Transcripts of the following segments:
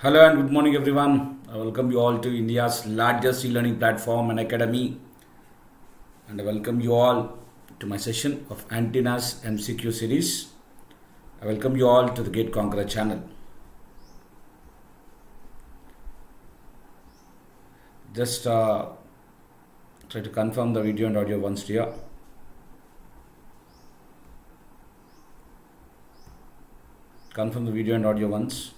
Hello and good morning everyone. I welcome you all to India's largest e-learning platform, Unacademy. And I welcome you all to my session of Antennas MCQ series. I welcome you all to the Gate Conqueror channel. Just try to confirm the video and audio once here. Confirm the video and audio once.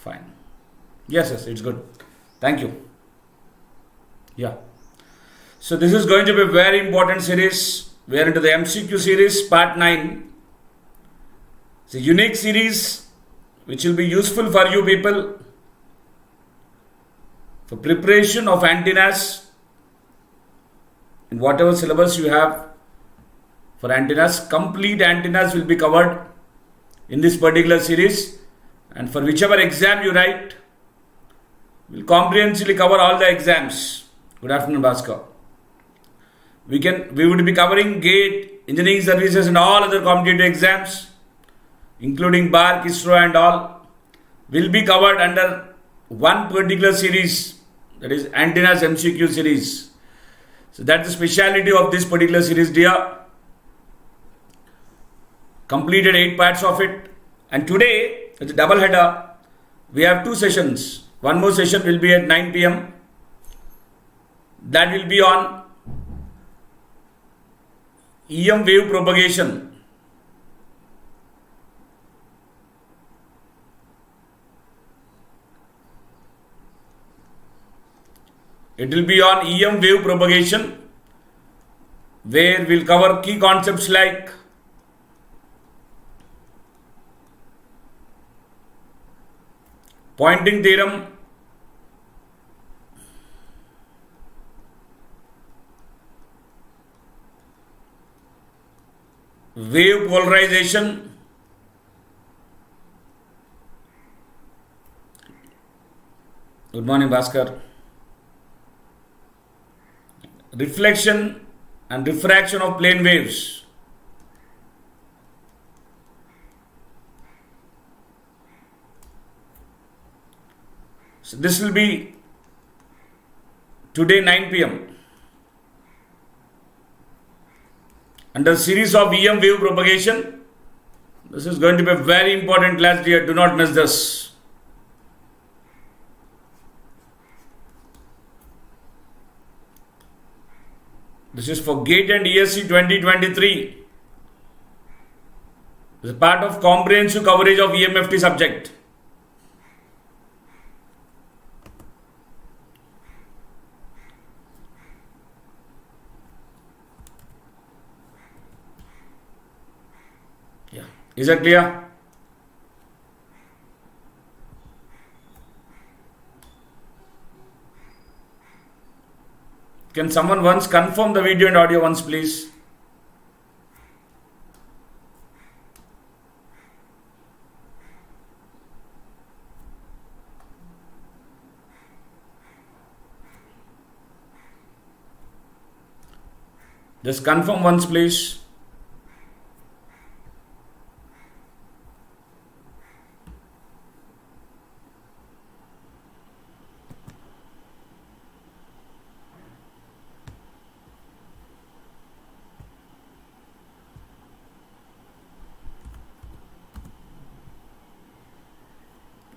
Fine. Yes, it's good. Thank you. Yeah. So this is going to be a very important series. We are into the MCQ series, part 9. It's a unique series which will be useful for you people for preparation of antennas in whatever syllabus you have for antennas. Complete antennas will be covered in this particular series. And for whichever exam you write, we'll comprehensively cover all the exams. Good afternoon, Bhaskar. We would be covering GATE, engineering services and all other competitive exams, including BARC, ISRO and all, will be covered under one particular series, that is Antennas MCQ series. So that's the speciality of this particular series, dear. Completed 8 parts of it. And today, it's a double header. We have 2 sessions. One more session will be at 9 p.m. That will be on EM wave propagation. It will be on EM wave propagation, where we'll cover key concepts like pointing theorem, wave polarization, good morning Bhaskar, reflection and diffraction of plane waves, so this will be today 9 p.m. under series of EM wave propagation. This is going to be a very important class, dear. Do not miss this. This is for GATE and ESC 2023. This is part of comprehensive coverage of EMFT subject. Yeah. Is that clear? Can someone once confirm the video and audio once, please? Just confirm once, please.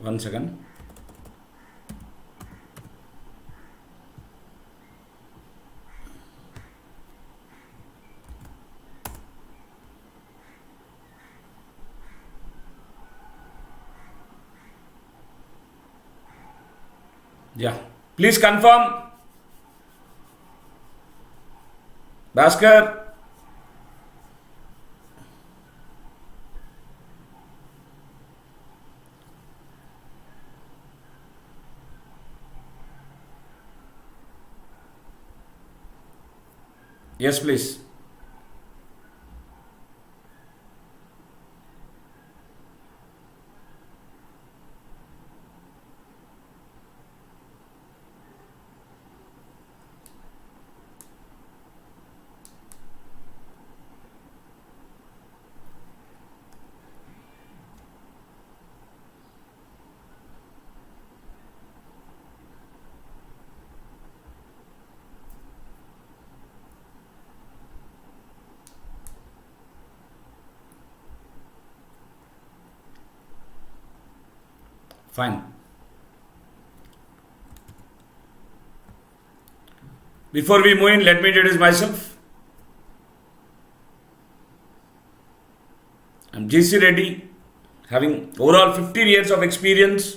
One second. Yeah. Please confirm. Bhaskar. Yes, please. Fine. Before we move in, let me introduce myself. I'm GC Reddy, having overall 15 years of experience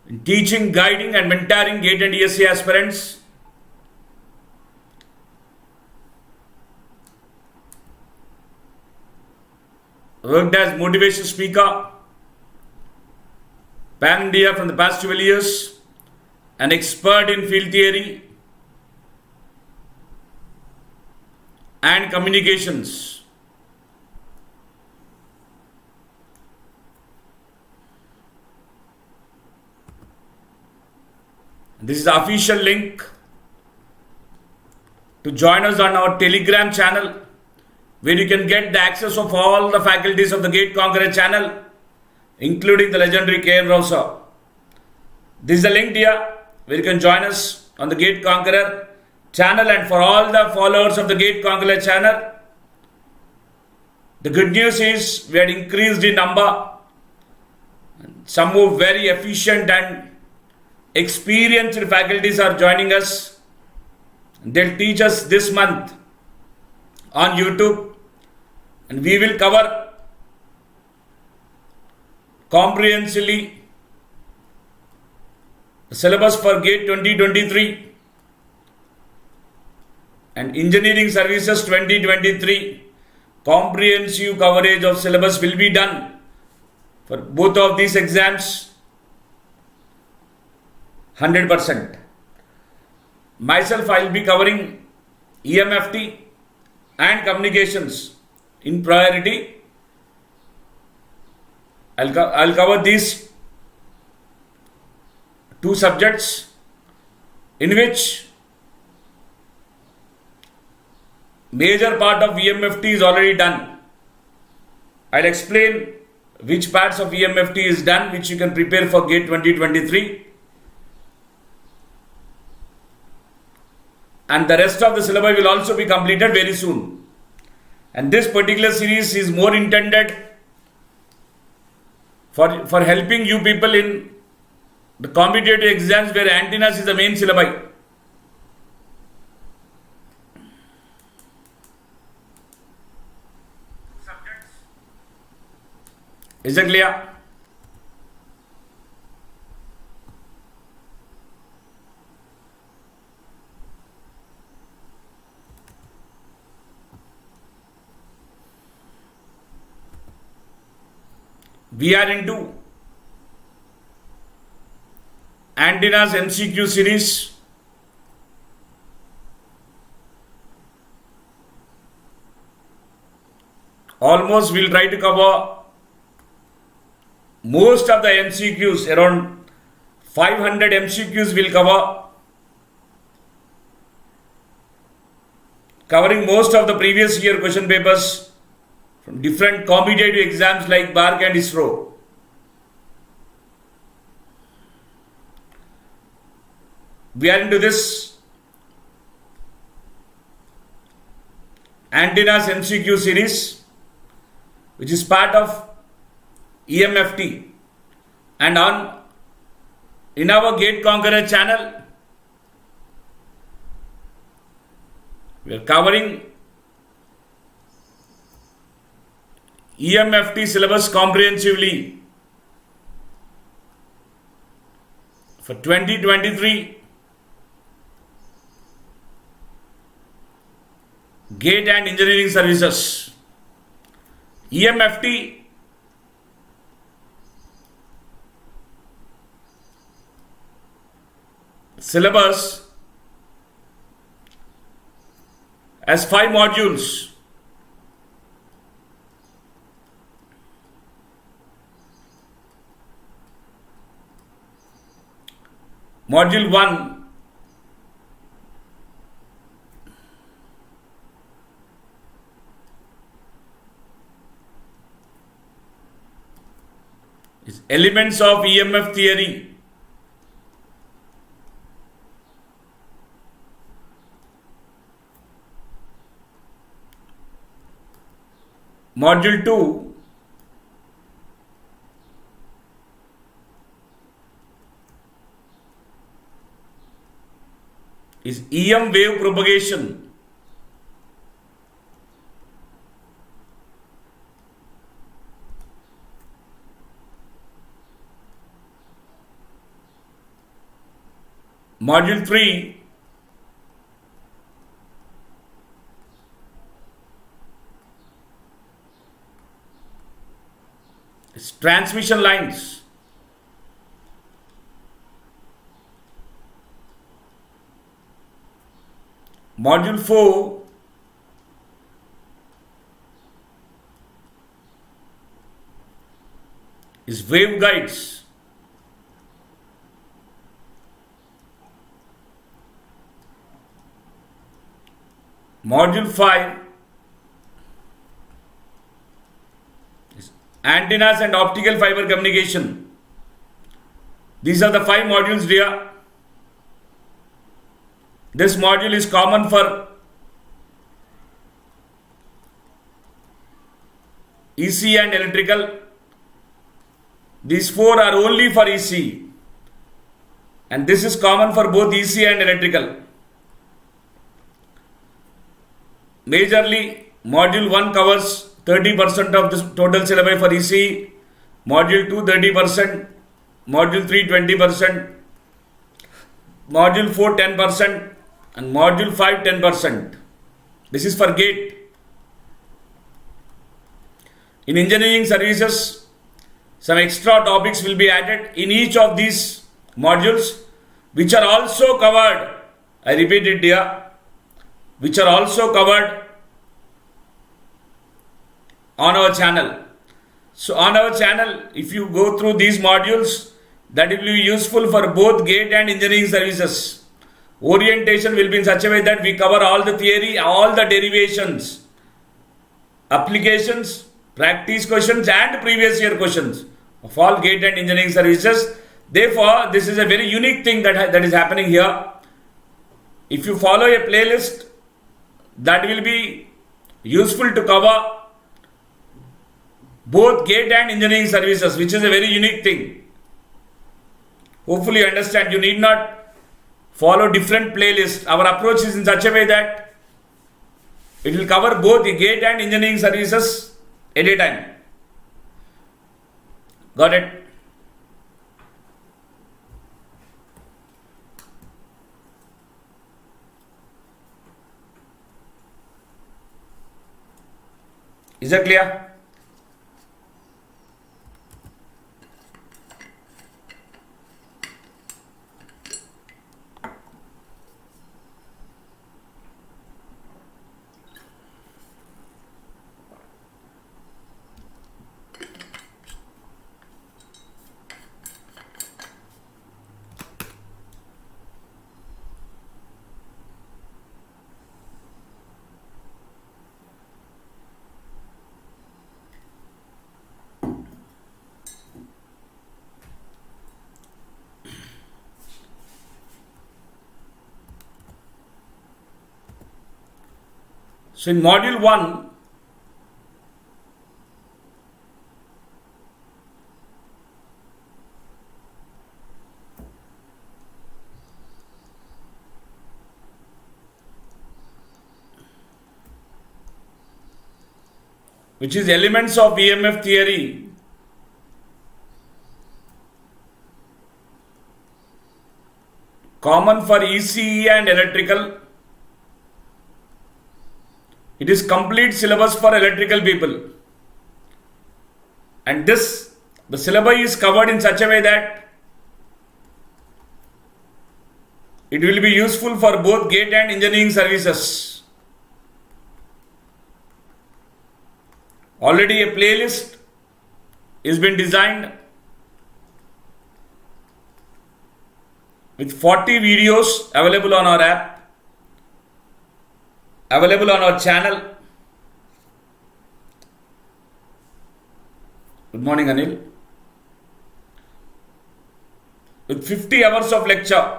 in teaching, guiding and mentoring GATE and ESC aspirants. Worked as motivation speaker, pan India from the past 12 years, an expert in field theory and communications. This is the official link to join us on our Telegram channel, where you can get the access of all the faculties of the GATE Conqueror channel, including the legendary KM browser. This is the link here where you can join us on the GATE Conqueror channel, and for all the followers of the GATE Conqueror channel, the good news is we had increased in number. Some more very efficient and experienced faculties are joining us. They'll teach us this month on YouTube, and we will cover comprehensively the syllabus for GATE 2023 and Engineering Services 2023. Comprehensive coverage of syllabus will be done for both of these exams, 100%. Myself, I will be covering EMFT and communications in priority. I'll cover these two subjects, in which major part of EMFT is already done. I'll explain which parts of EMFT is done, which you can prepare for GATE 2023. And the rest of the syllabus will also be completed very soon. And this particular series is more intended for helping you people in the competitive exams where antennas is the main syllabus. Is it clear? We are into antennas MCQ series. Almost we'll try to cover most of the MCQs, around 500 MCQs will cover, covering most of the previous year question papers from different competitive exams like BARC and ISRO. We are into this antennas MCQ series, which is part of EMFT, and in our GATE Conqueror channel we are covering EMFT syllabus comprehensively for 2023 GATE and Engineering Services. EMFT syllabus has 5 modules. Module 1 is elements of EMF theory. Module 2 is EM wave propagation. Module 3 is transmission lines. Module 4 is waveguides. Module 5 is antennas and optical fiber communication. These are the 5 modules, dear. This module is common for EC and electrical. These 4 are only for EC, and this is common for both EC and electrical. Majorly, module 1 covers 30% of the total syllabi for EC, module 2 30%, module 3 20%, module 4 10%, and module 5 10%. This is for gate. In engineering services, some extra topics will be added in each of these modules, which are also covered, I repeat it here, which are also covered on our channel. So on our channel, if you go through these modules, that will be useful for both gate and engineering services. Orientation will be in such a way that we cover all the theory, all the derivations, applications, practice questions and previous year questions of all gate and engineering services. Therefore, this is a very unique thing that is happening here. If you follow a playlist, that will be useful to cover both gate and engineering services, which is a very unique thing. Hopefully you understand. You need not follow different playlists. Our approach is in such a way that it will cover both the gate and engineering services at a time. Got it? Is that clear? So in module 1, which is elements of EMF theory, common for ECE and electrical. It is complete syllabus for electrical people, and the syllabi is covered in such a way that it will be useful for both gate and engineering services. Already a playlist is been designed with 40 videos available on our app, available on our channel. Good morning, Anil. With 50 hours of lecture.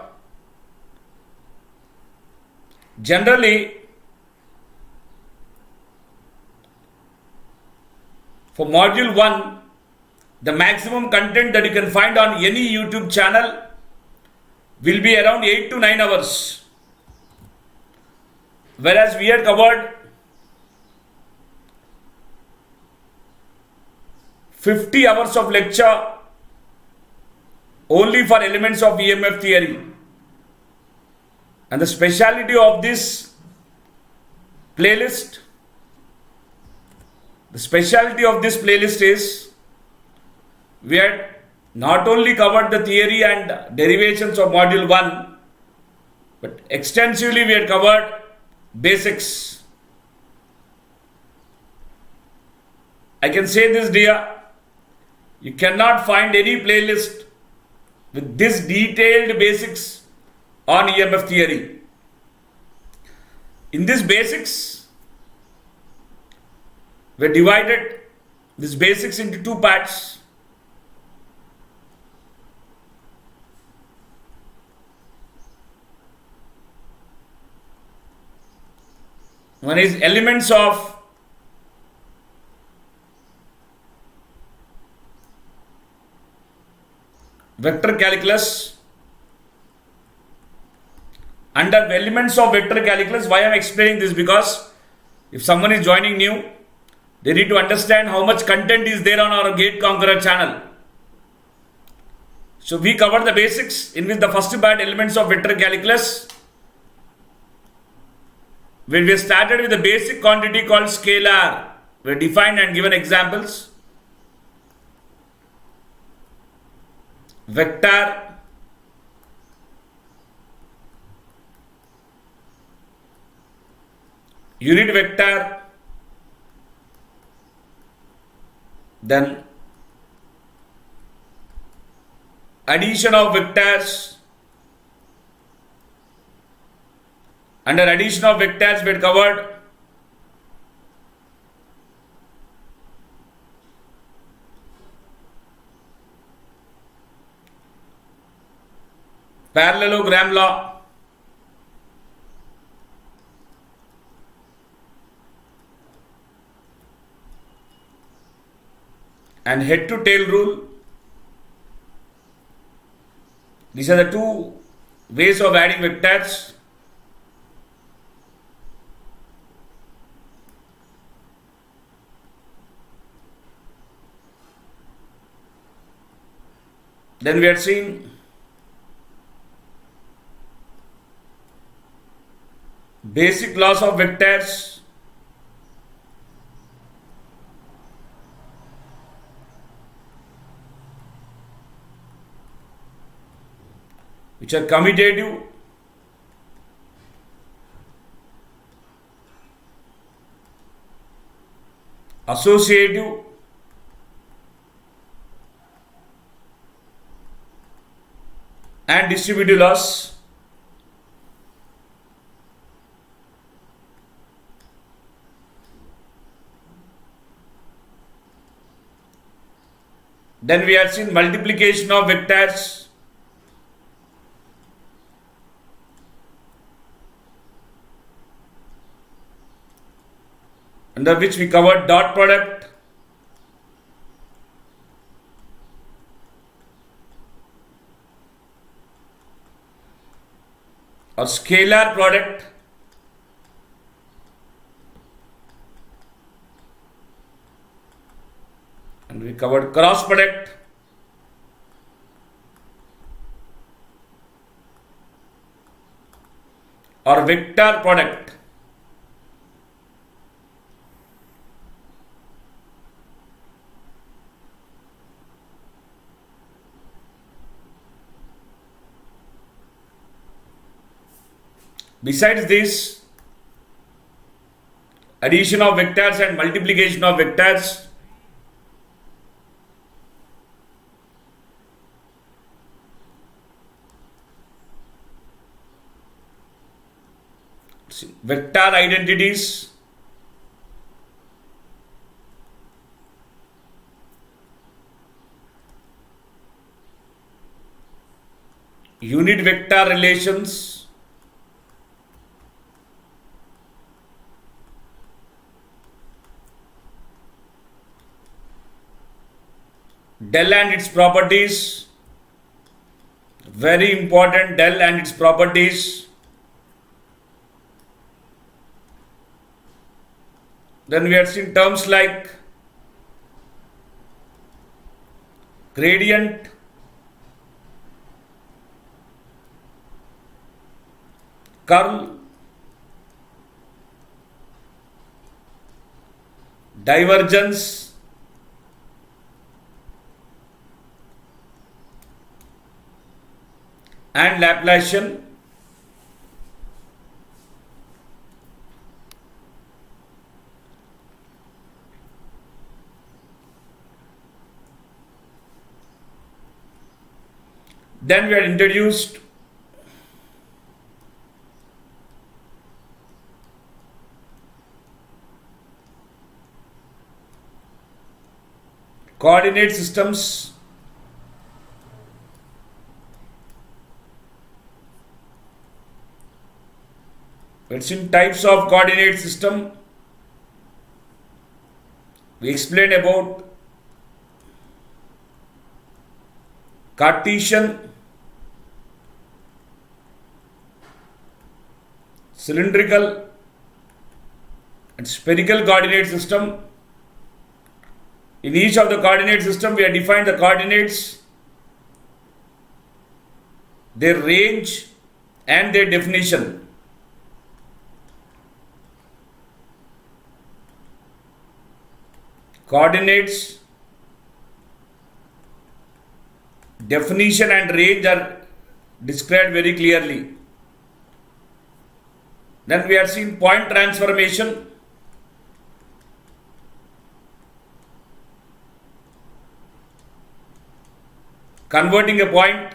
Generally, for module 1, the maximum content that you can find on any YouTube channel will be around 8 to 9 hours. Whereas we had covered 50 hours of lecture only for elements of EMF theory. And the speciality of this playlist, is we had not only covered the theory and derivations of module 1, but extensively we had covered basics. I can say this, dear, you cannot find any playlist with this detailed basics on EMF theory. In this basics, we divided this basics into two parts. One is elements of vector calculus. Under elements of vector calculus, why I am explaining this? Because if someone is joining new, they need to understand how much content is there on our Gate Conqueror channel. So we covered the basics, in which the first part, elements of vector calculus, when we started with the basic quantity called scalar, we defined and given examples. Vector, unit vector, then addition of vectors. Under addition of vectors, we had covered parallelogram law, and head to tail rule. These are the two ways of adding vectors. Then we had seen basic laws of vectors, which are commutative, associative, and distributive laws. Then we have seen multiplication of vectors, under which we covered dot product, or scalar product, and we covered cross product, or vector product. Besides this, addition of vectors and multiplication of vectors, vector identities, unit vector relations, del and its properties, very important, del and its properties, Then we had seen terms like gradient, curl, divergence, and Laplacian. Then we had introduced coordinate systems, it's in types of coordinate system. We explained about Cartesian, cylindrical and spherical coordinate system. In each of the coordinate system, we have defined the coordinates, their range and their definition. Coordinates, definition and range are described very clearly. Then we have seen point transformation. Converting a point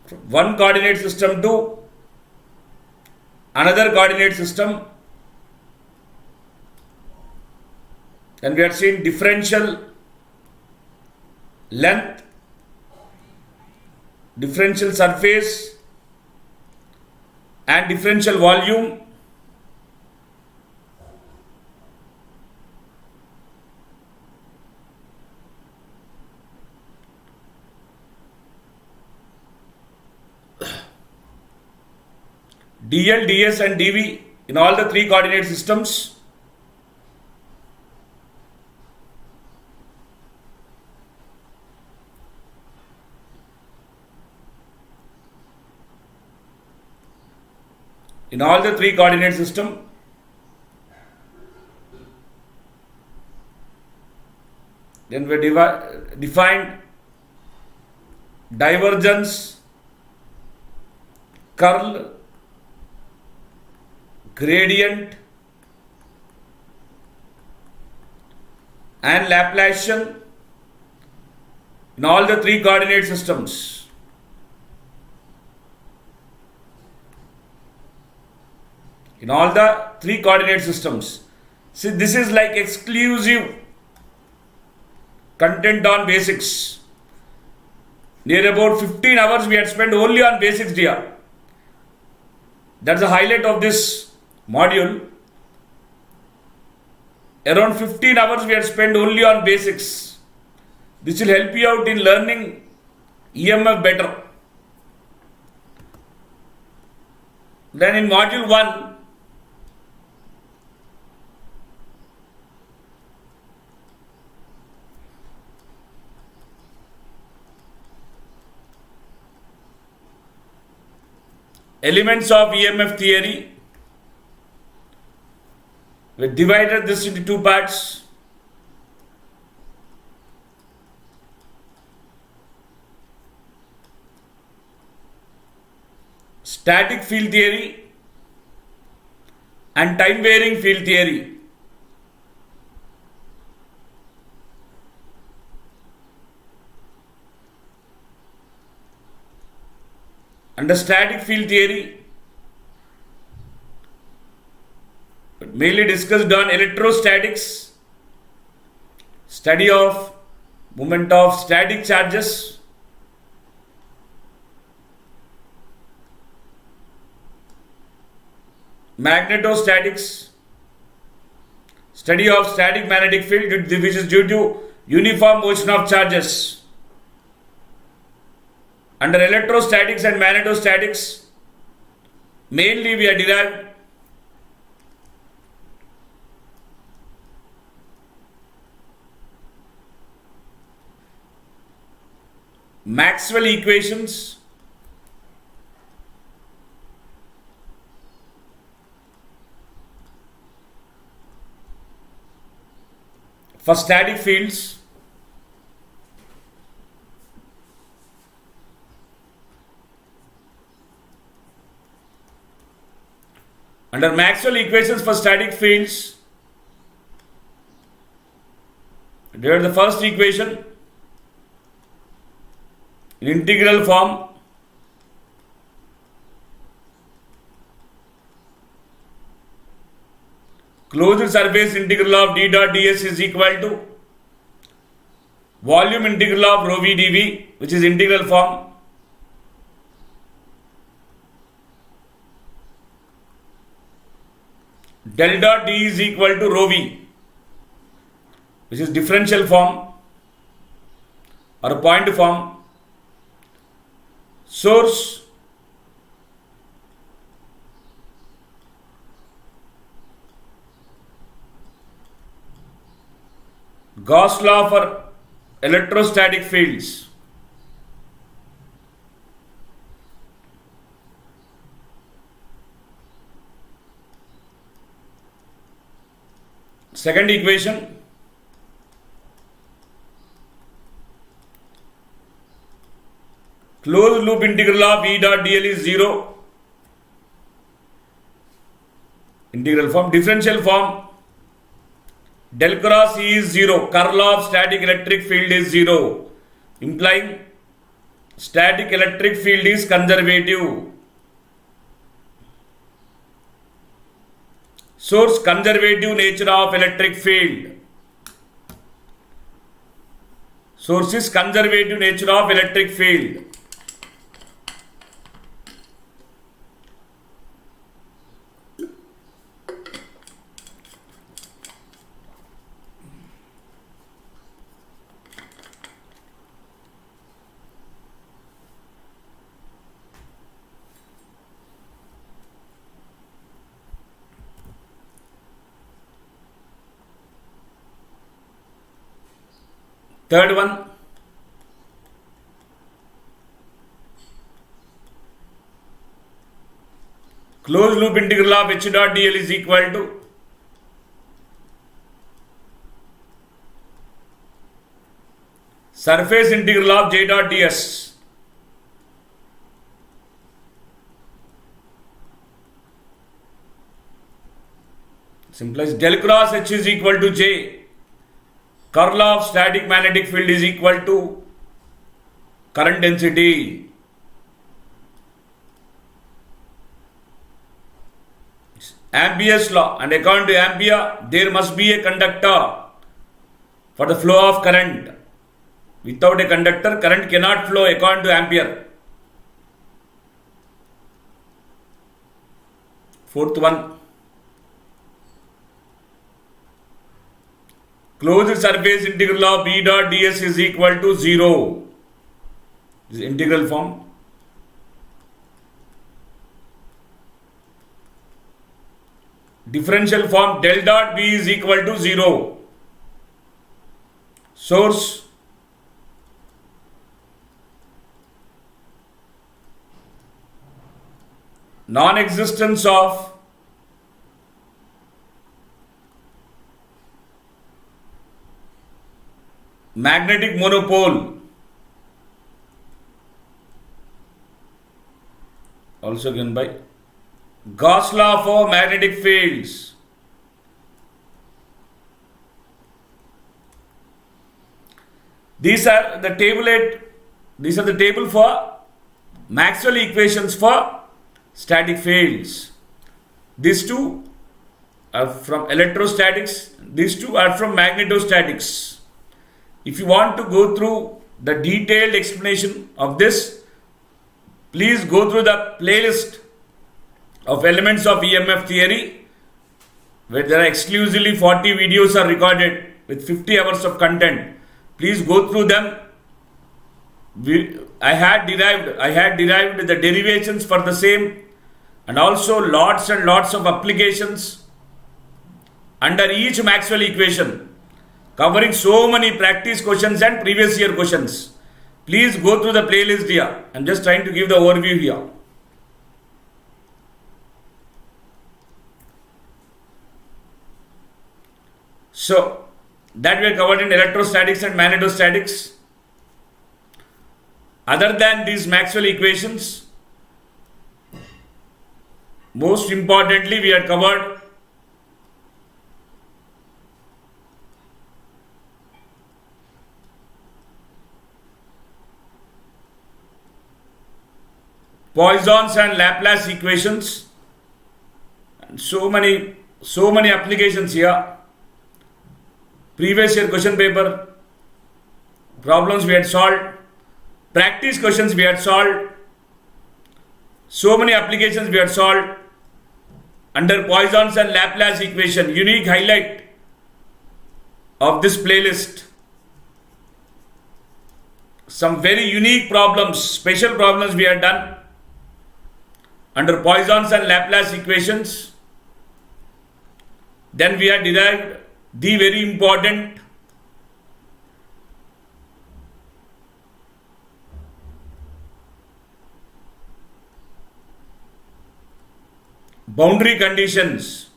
from one coordinate system to another coordinate system. Then we have seen differential length, differential surface and differential volume. DL, DS and DV in all the three coordinate systems. In all the three coordinate system, then we defined divergence, curl, gradient and Laplacian in all the three coordinate systems. In all the three coordinate systems. See, this is like exclusive content on basics. Near about 15 hours we had spent only on basics, dear. That's the highlight of this module. Around 15 hours we had spent only on basics. This will help you out in learning EMF better. Then in module 1, elements of EMF theory. We divided this into two parts. Static field theory and time varying field theory. Under static field theory, mainly discussed on electrostatics, study of movement of static charges, magnetostatics, study of static magnetic field which is due to uniform motion of charges. Under electrostatics and magnetostatics, mainly we are derived Maxwell equations for static fields. Under Maxwell equations for static fields, there is the first equation in integral form. Closed surface integral of d dot ds is equal to volume integral of rho v dv, which is integral form. Del dot d is equal to rho v, which is differential form or point form. Source Gauss law for electrostatic fields. Second equation, closed loop integral of E dot dl is 0. Integral form. Differential form, del cross E is 0. Curl of static electric field is 0, implying static electric field is conservative. Source, conservative nature of electric field. Source is conservative nature of electric field. Third one, closed loop integral of h dot dl is equal to surface integral of j dot ds. Implies del cross h is equal to j. Curl of static magnetic field is equal to current density. Ampere's law, and according to Ampere, there must be a conductor for the flow of current. Without a conductor, current cannot flow according to Ampere. Fourth one, closed surface integral of B dot ds is equal to 0. This is integral form. Differential form, del dot B is equal to 0. Source, non-existence of magnetic monopole, also given by Gauss law for magnetic fields. These are the table for Maxwell equations for static fields. These two are from electrostatics, these two are from magnetostatics. If you want to go through the detailed explanation of this, please go through the playlist of elements of EMF theory, where there are exclusively 40 videos are recorded with 50 hours of content. Please go through them. I had derived the derivations for the same, and also lots and lots of applications under each Maxwell equation, covering so many practice questions and previous year questions. Please go through the playlist here. I'm just trying to give the overview here. So, that we have covered in electrostatics and magnetostatics. Other than these Maxwell equations, most importantly, we had covered Poisson's and Laplace equations, and so many applications here. Previous year question paper problems we had solved, practice questions we had solved, so many applications we had solved under Poisson's and Laplace equation. Unique highlight of this playlist. Some very unique problems, special problems we had done under Poisson's and Laplace equations. Then we had derived the very important boundary conditions,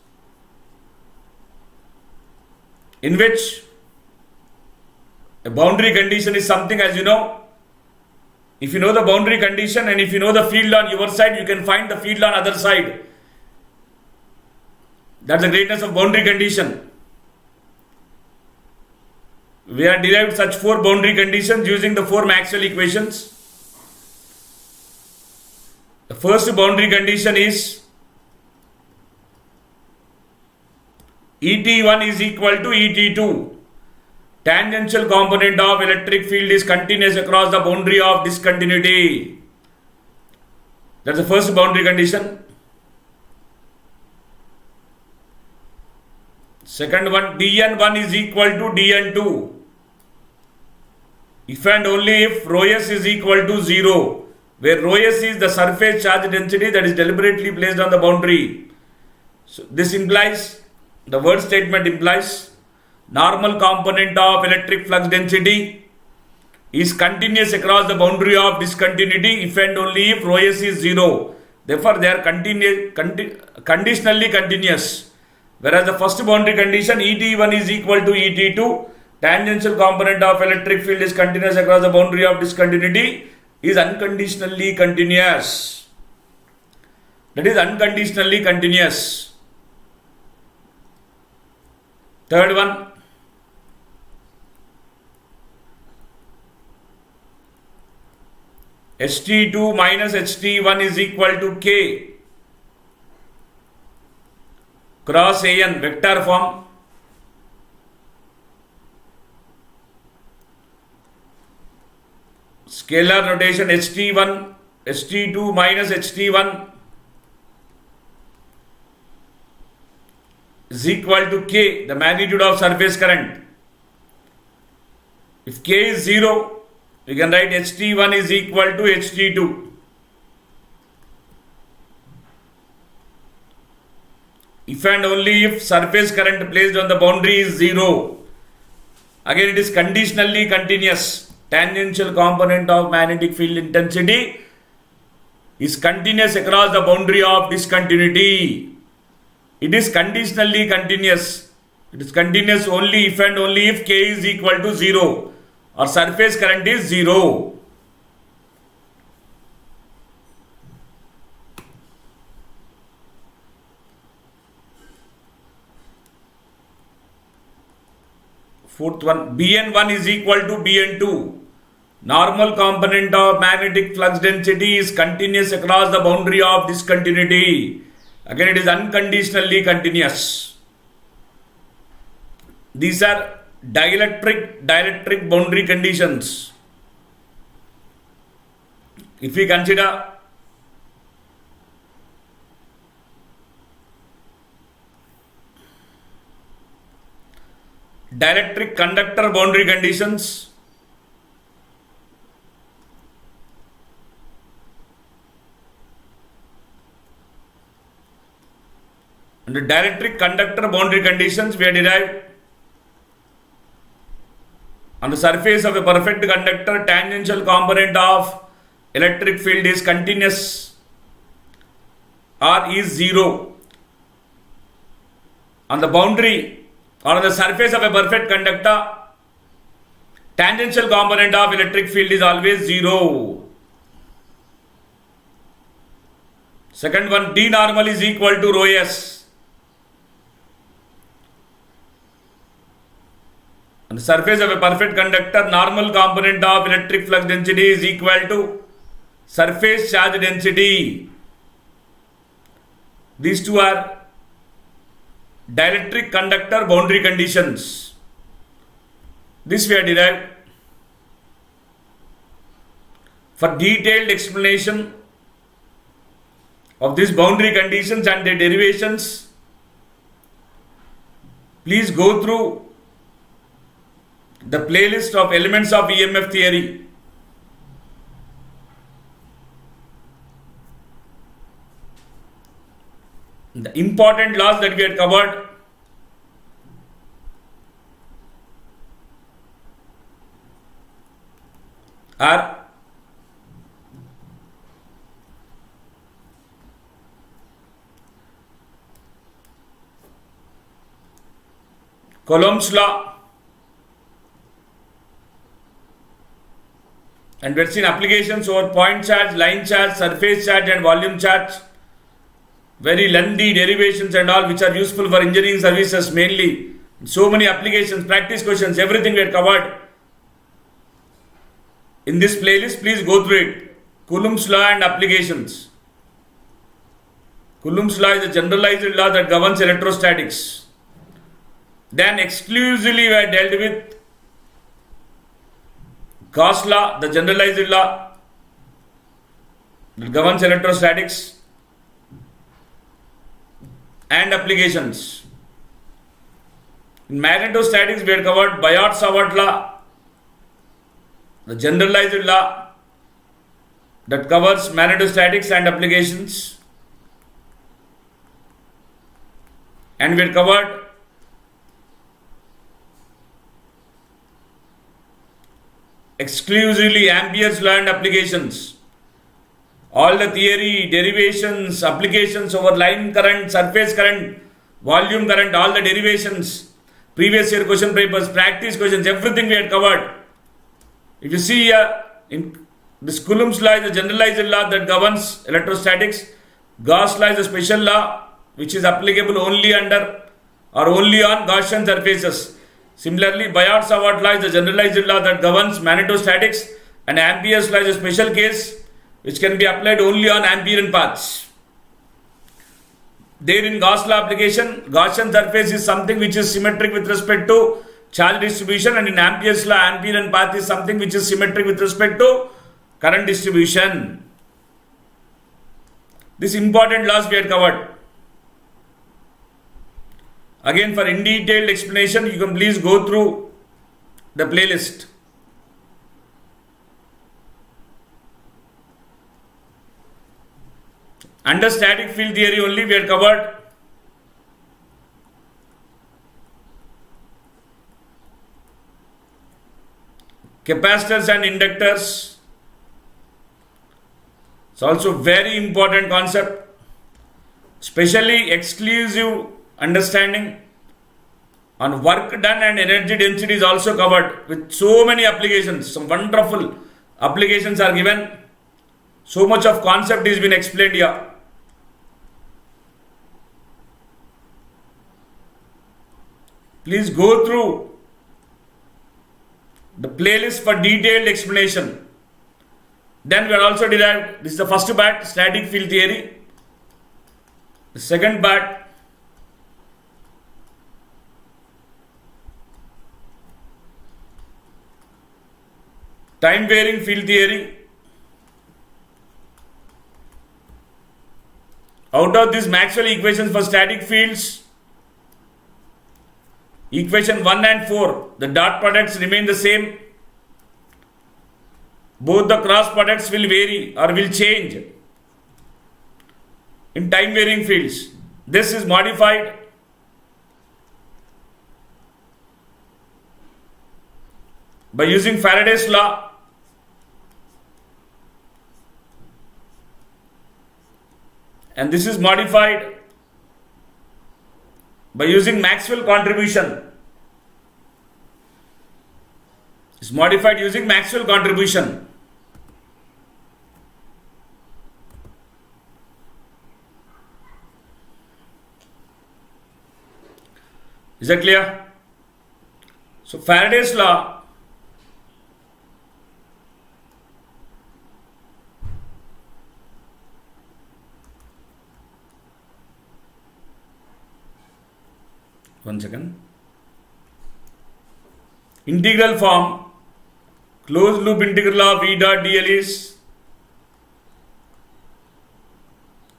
in which a boundary condition is something, as you know, if you know the boundary condition and if you know the field on your side, you can find the field on other side. That's the greatness of boundary condition. We have derived such 4 boundary conditions using the 4 Maxwell equations. The first boundary condition is ET1 is equal to ET2. Tangential component of electric field is continuous across the boundary of discontinuity. That's the first boundary condition. Second one, dn1 is equal to dn2. If and only if rho s is equal to 0, where rho s is the surface charge density that is deliberately placed on the boundary. So this implies, the word statement implies, normal component of electric flux density is continuous across the boundary of discontinuity if and only if rho s is 0. Therefore, they are conditionally continuous. Whereas the first boundary condition, ET1 is equal to ET2, tangential component of electric field is continuous across the boundary of discontinuity, is unconditionally continuous. That is unconditionally continuous. Third one, HT2 minus HT1 is equal to K cross AN, vector form. Scalar notation, HT2 minus HT1 is equal to K, the magnitude of surface current. If K is 0, we can write HT1 is equal to HT2. If and only if surface current placed on the boundary is 0. Again, it is conditionally continuous. Tangential component of magnetic field intensity is continuous across the boundary of discontinuity. It is conditionally continuous. It is continuous only if and only if K is equal to 0 or surface current is 0. Fourth one, Bn1 is equal to Bn2. Normal component of magnetic flux density is continuous across the boundary of discontinuity. Again, it is unconditionally continuous. These are dielectric boundary conditions. If we consider dielectric conductor boundary conditions, under dielectric conductor boundary conditions, we have derived On the surface of a perfect conductor, tangential component of electric field is continuous or is zero. On the boundary or on the surface of a perfect conductor, tangential component of electric field is always zero. Second one, D normal is equal to rho s. On the surface of a perfect conductor, normal component of electric flux density is equal to surface charge density. These two are dielectric conductor boundary conditions. This we have derived. For detailed explanation of these boundary conditions and their derivations, please go through the playlist of elements of EMF theory. The important laws that we had covered are Coulomb's law, and we have seen applications over point charge, line charge, surface charge and volume charge. Very lengthy derivations and all, which are useful for engineering services mainly. So many applications, practice questions, everything we had covered in this playlist. Please go through it. Coulomb's law and applications. Coulomb's law is a generalized law that governs electrostatics. Then exclusively we have dealt with Gauss law, the generalized law that governs electrostatics, and applications. In magnetostatics, we had covered Biot-Savart law, the generalized law that covers magnetostatics and applications, and we had covered exclusively Ampere's law and applications. All the theory, derivations, applications over line current, surface current, volume current, all the derivations, previous year question papers, practice questions, everything we had covered. If you see here, in this Coulomb's law is a generalized law that governs electrostatics. Gauss law is a special law which is applicable only under or only on Gaussian surfaces. Similarly, Biot-Savart law is a generalized law that governs magnetostatics, and Ampere's law is a special case which can be applied only on Amperean paths. There in Gauss law application, Gaussian surface is something which is symmetric with respect to charge distribution, and in Ampere's law, Amperean path is something which is symmetric with respect to current distribution. These important laws we had covered. Again, for in detailed explanation, you can please go through the playlist. Under static field theory only, we had covered capacitors and inductors. It's also very important concept, especially exclusive understanding on work done and energy density is also covered with so many applications. Some wonderful applications are given. So much of concept is been explained here. Please go through the playlist for detailed explanation. Then we are also derived, this is the first part, static field theory. The second part, time varying field theory. Out of these Maxwell equations for static fields, equation 1 and 4, the dot products remain the same. Both the cross products will vary or will change in time varying fields. This is modified by using Faraday's law, and this is modified by using Maxwell contribution. It's modified using Maxwell contribution. Is that clear? So Faraday's law one second. Integral form, closed loop integral of V dot dl is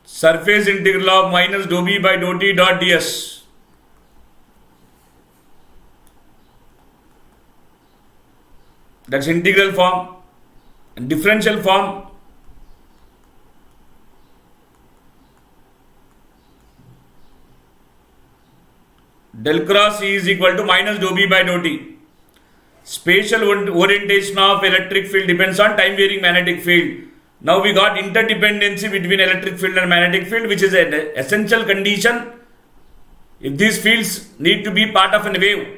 surface integral of minus dou b by dou t dot ds. That's integral form. And differential form, del cross E is equal to minus dou b by dou t. Spatial orientation of electric field depends on time varying magnetic field. Now we got interdependency between electric field and magnetic field, which is an essential condition if these fields need to be part of a wave.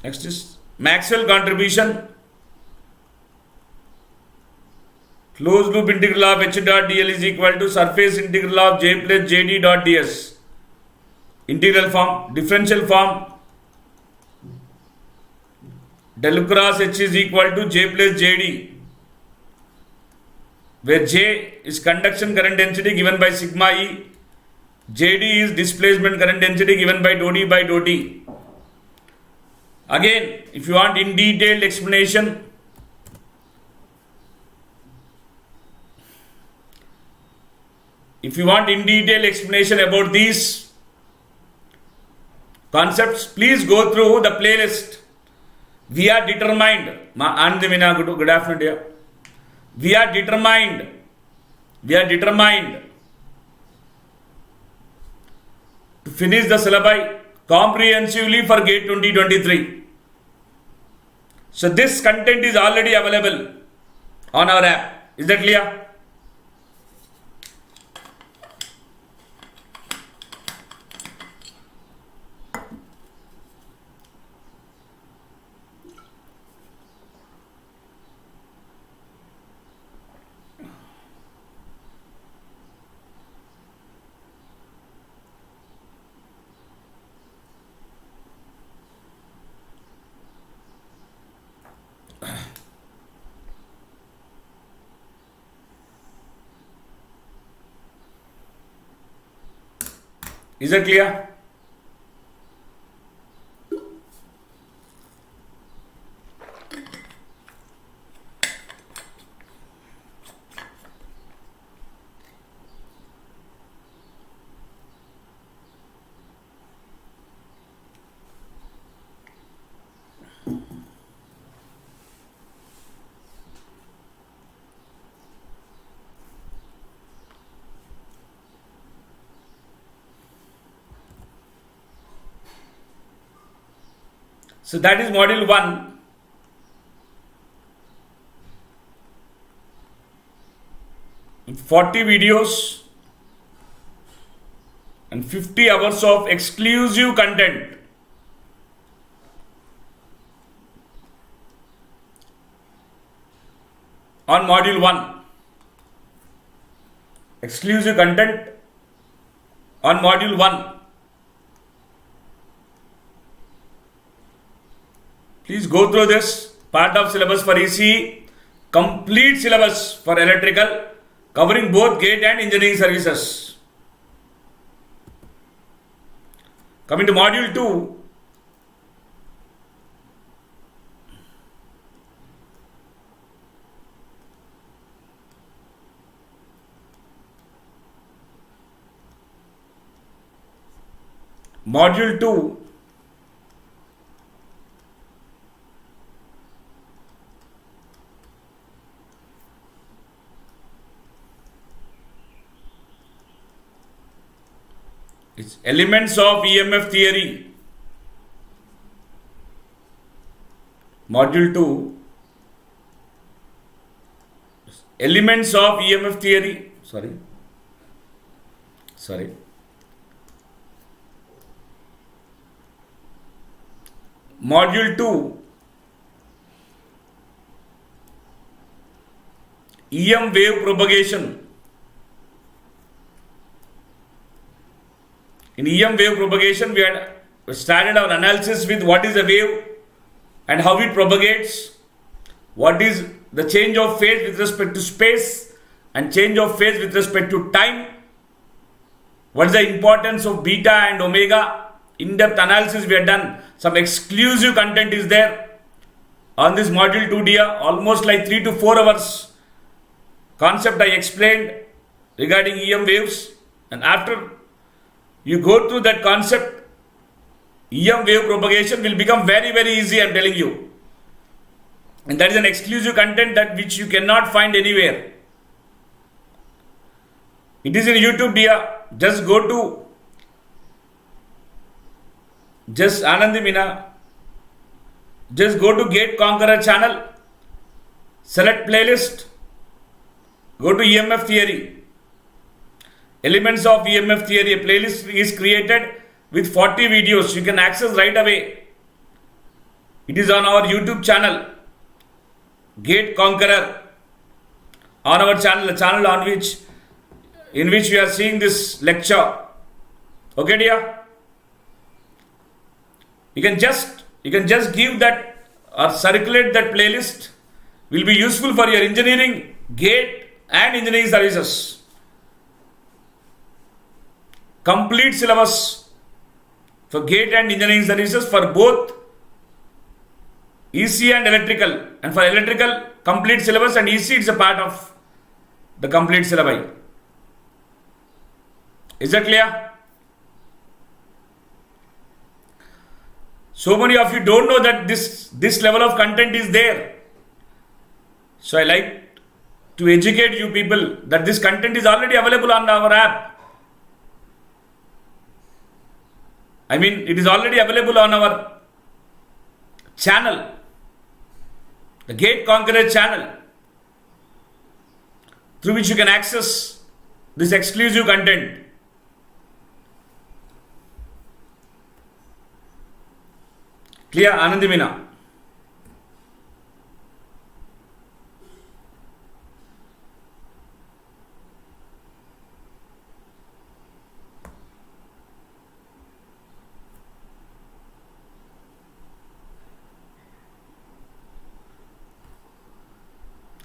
Next is Maxwell contribution. Closed loop integral of h dot dl is equal to surface integral of j plus jd dot ds. Integral form, differential form, del cross h is equal to j plus jd, where j is conduction current density given by sigma e, jd is displacement current density given by dou d by dou t. Again, if you want in detailed explanation, about these concepts, please go through the playlist. We are determined. Good afternoon, dear. We are determined to finish the syllabi comprehensively for GATE 2023. So this content is already available on our app. Is that clear? Is that clear? So that is module 1. With 40 videos and 50 hours of exclusive content. On module 1. Exclusive content on module 1. Please go through this part of syllabus for ECE, complete syllabus for electrical, covering both gate and engineering services. Coming to module 2, module 2 It's elements of EMF theory. Module 2. Elements of EMF theory. Sorry. Module 2. EM wave propagation. In EM wave propagation, we had started our analysis with what is a wave and how it propagates, what is the change of phase with respect to space and change of phase with respect to time, what is the importance of beta and omega. In-depth analysis we have done. Some exclusive content is there on this module 2 dear, almost like 3 to 4 hours concept I explained regarding EM waves, and after you go through that concept, EM wave propagation will become very, very easy, I am telling you. And that is an exclusive content that which you cannot find anywhere. It is in YouTube dear. Just go to Anandi Mina. Just go to Gate Conqueror channel. Select playlist. Go to EMF Theory. Elements of EMF Theory. A playlist is created with 40 videos. You can access right away. It is on our YouTube channel. Gate Conqueror. On our channel, the channel in which we are seeing this lecture. Okay dear? You can just give that or circulate that playlist. Will be useful for your engineering, gate and engineering services. Complete syllabus for gate and engineering services for both EC and electrical. And for electrical, complete syllabus, and EC it's a part of the complete syllabi. Is that clear? So many of you don't know that this level of content is there. So I like to educate you people that this content is already available on our app. I mean, it is already available on our channel, the Gate Conqueror channel, through which you can access this exclusive content. Clear, Anandi Meena?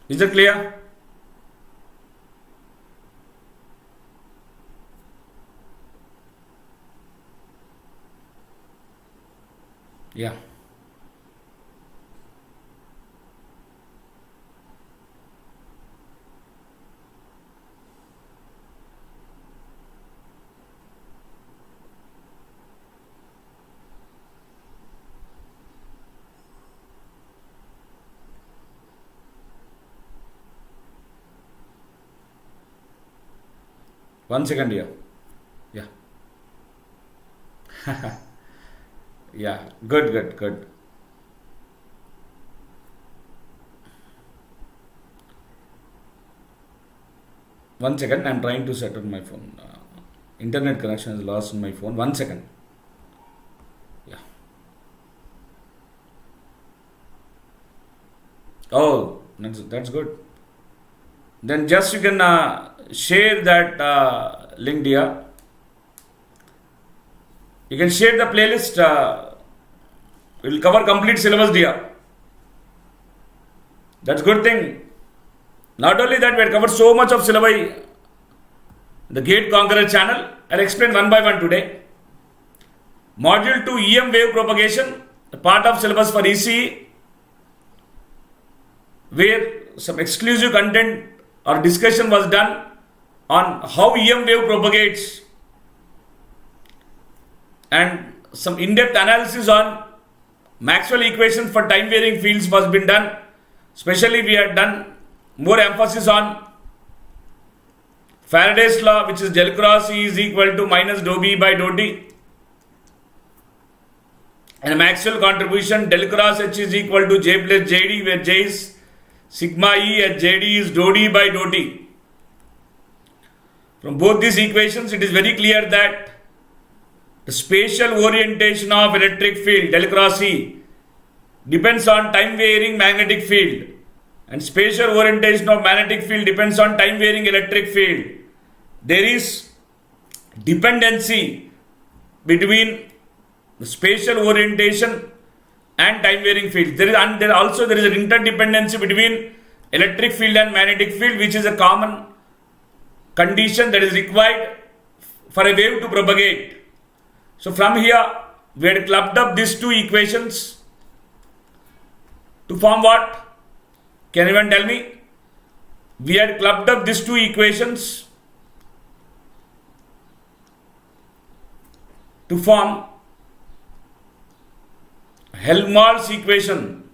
Is that clear? Yeah. One second here. Yeah. Yeah. Good. One second. I'm trying to set up my phone. Internet connection is lost on my phone. 1 second. Yeah. Oh, that's good. Then just you can share that link dear. You can share the playlist. It will cover complete syllabus dear. That's good thing. Not only that, we have covered so much of syllabi. The Gate Conqueror channel. I'll explain one by one today. Module 2 EM wave propagation, a part of syllabus for ECE, where some exclusive content or discussion was done on how EM wave propagates, and some in-depth analysis on Maxwell equations for time varying fields was been done. Especially we had done more emphasis on Faraday's law, which is del cross E is equal to minus dou B by dou T. And Maxwell contribution, del cross H is equal to J plus JD, where J is sigma E and JD is dou D by dou T. From both these equations, it is very clear that the spatial orientation of electric field, del cross E, depends on time varying magnetic field, and spatial orientation of magnetic field depends on time varying electric field. There is dependency between the spatial orientation and time varying field. There is an interdependency between electric field and magnetic field, which is a common condition that is required for a wave to propagate. So from here, we had clubbed up these two equations to form what? Can anyone tell me? We had clubbed up these two equations to form Helmholtz equation.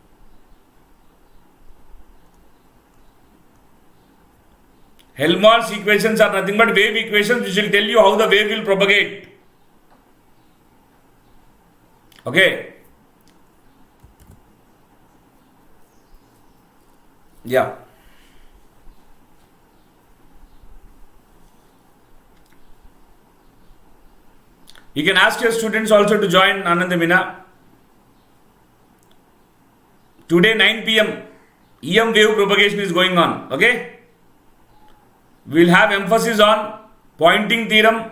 Helmholtz equations are nothing but wave equations which will tell you how the wave will propagate. Okay. Yeah. You can ask your students also to join Anandamina. Today 9 p.m. EM wave propagation is going on. Okay. We will have emphasis on Poynting theorem,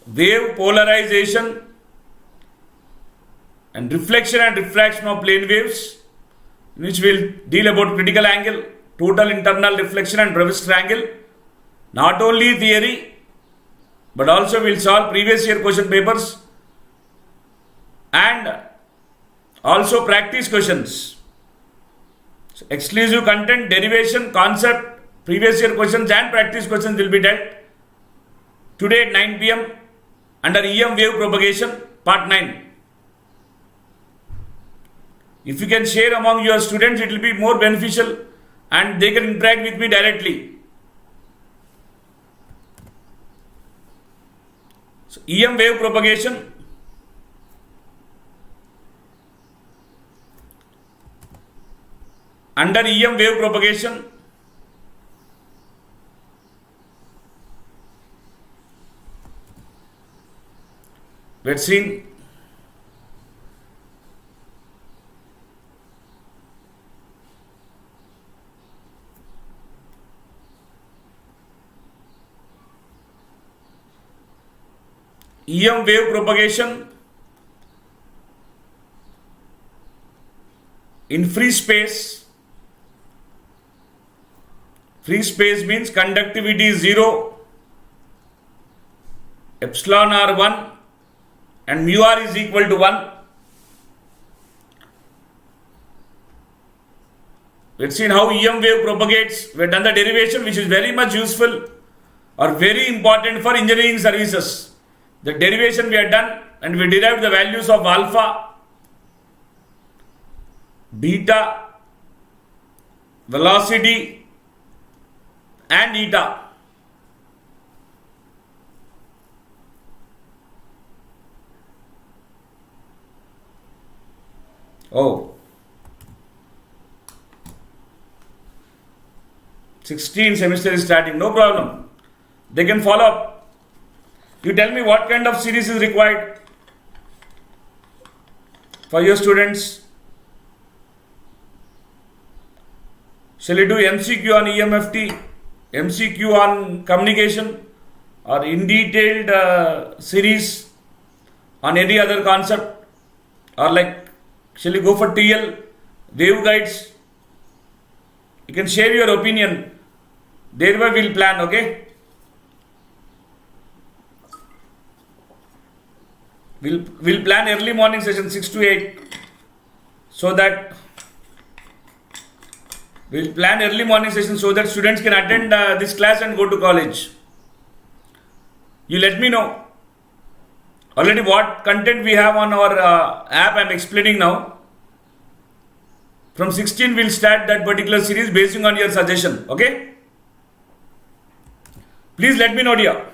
wave polarization, and reflection and refraction of plane waves, in which we will deal about critical angle, total internal reflection and Brewster angle. Not only theory, but also we will solve previous year question papers and also practice questions. So exclusive content, derivation, concept, previous year questions and practice questions will be dealt today at 9 p.m. under EM wave propagation part 9. If you can share among your students, it will be more beneficial and they can interact with me directly. So EM wave propagation, under EM wave propagation, we had seen EM wave propagation in free space. Free space means conductivity is 0, epsilon r 1 and mu r is equal to 1. Let's see how EM wave propagates. We have done the derivation, which is very much useful or very important for engineering services. The derivation we have done, and we derived the values of alpha, beta, velocity and eta. Oh, 16 semester is starting, no problem. They can follow up. You tell me what kind of series is required for your students. Shall we do MCQ on EMFT, MCQ on communication, or in detailed series on any other concept, or like shall we go for TL, waveguides? You can share your opinion. Thereby we will plan, okay? We'll plan early morning session 6 to 8 so that students can attend this class and go to college. You let me know already what content we have on our app. I'm explaining now. From 16 we'll start that particular series based on your suggestion. Okay. Please let me know, dear.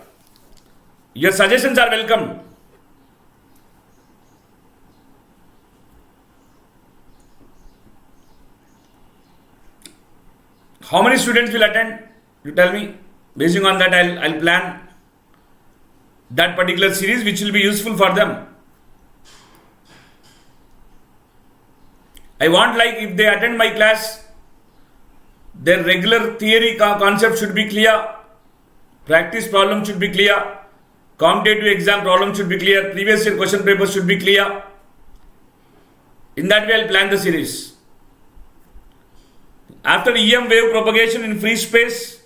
Your suggestions are welcome. How many students will attend? You tell me. Basing on that, I'll plan that particular series which will be useful for them. I want, like, if they attend my class, their regular theory concept should be clear, practice problem should be clear, competitive exam problem should be clear, previous year question papers should be clear. In that way, I'll plan the series. After EM wave propagation in free space,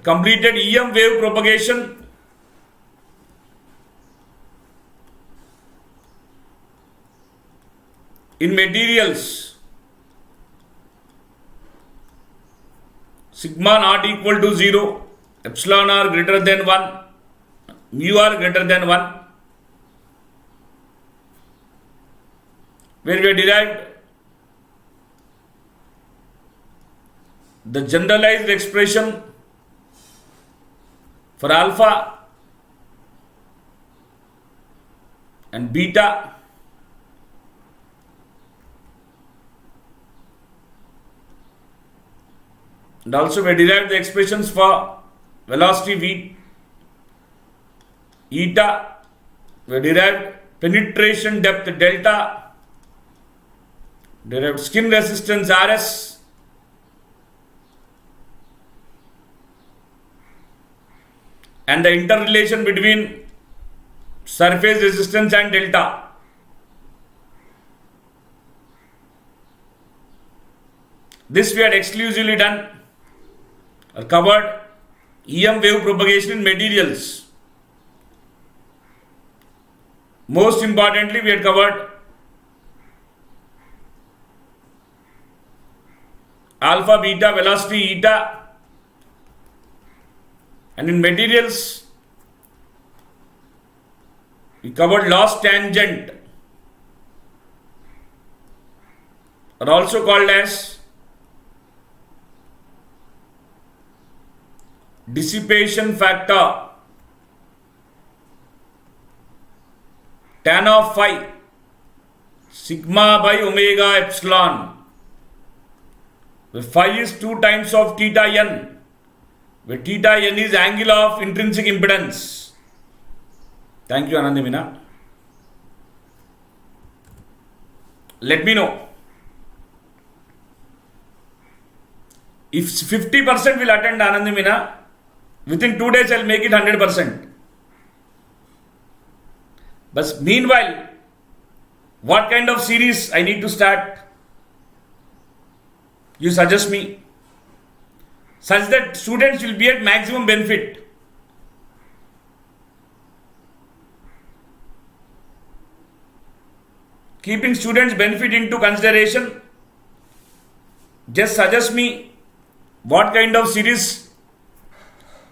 completed EM wave propagation in materials, sigma not equal to 0, epsilon r greater than 1, mu r greater than 1, where we have derived the generalized expression for alpha and beta and also we derived the expressions for velocity v eta, we derived penetration depth delta, derived skin resistance Rs, and the interrelation between surface resistance and delta. This we had exclusively done or covered EM wave propagation in materials. Most importantly, we had covered alpha, beta, velocity, eta, and in materials, we covered loss tangent, are also called as dissipation factor, tan of phi, sigma by omega epsilon, where phi is 2 times of theta n, where theta n is angle of intrinsic impedance. Thank you, Anandamina. Let me know. If 50% will attend, Anandamina, within 2 days I'll make it 100%. But meanwhile, what kind of series I need to start? You suggest me, such that students will be at maximum benefit. Keeping students' benefit into consideration, just suggest me what kind of series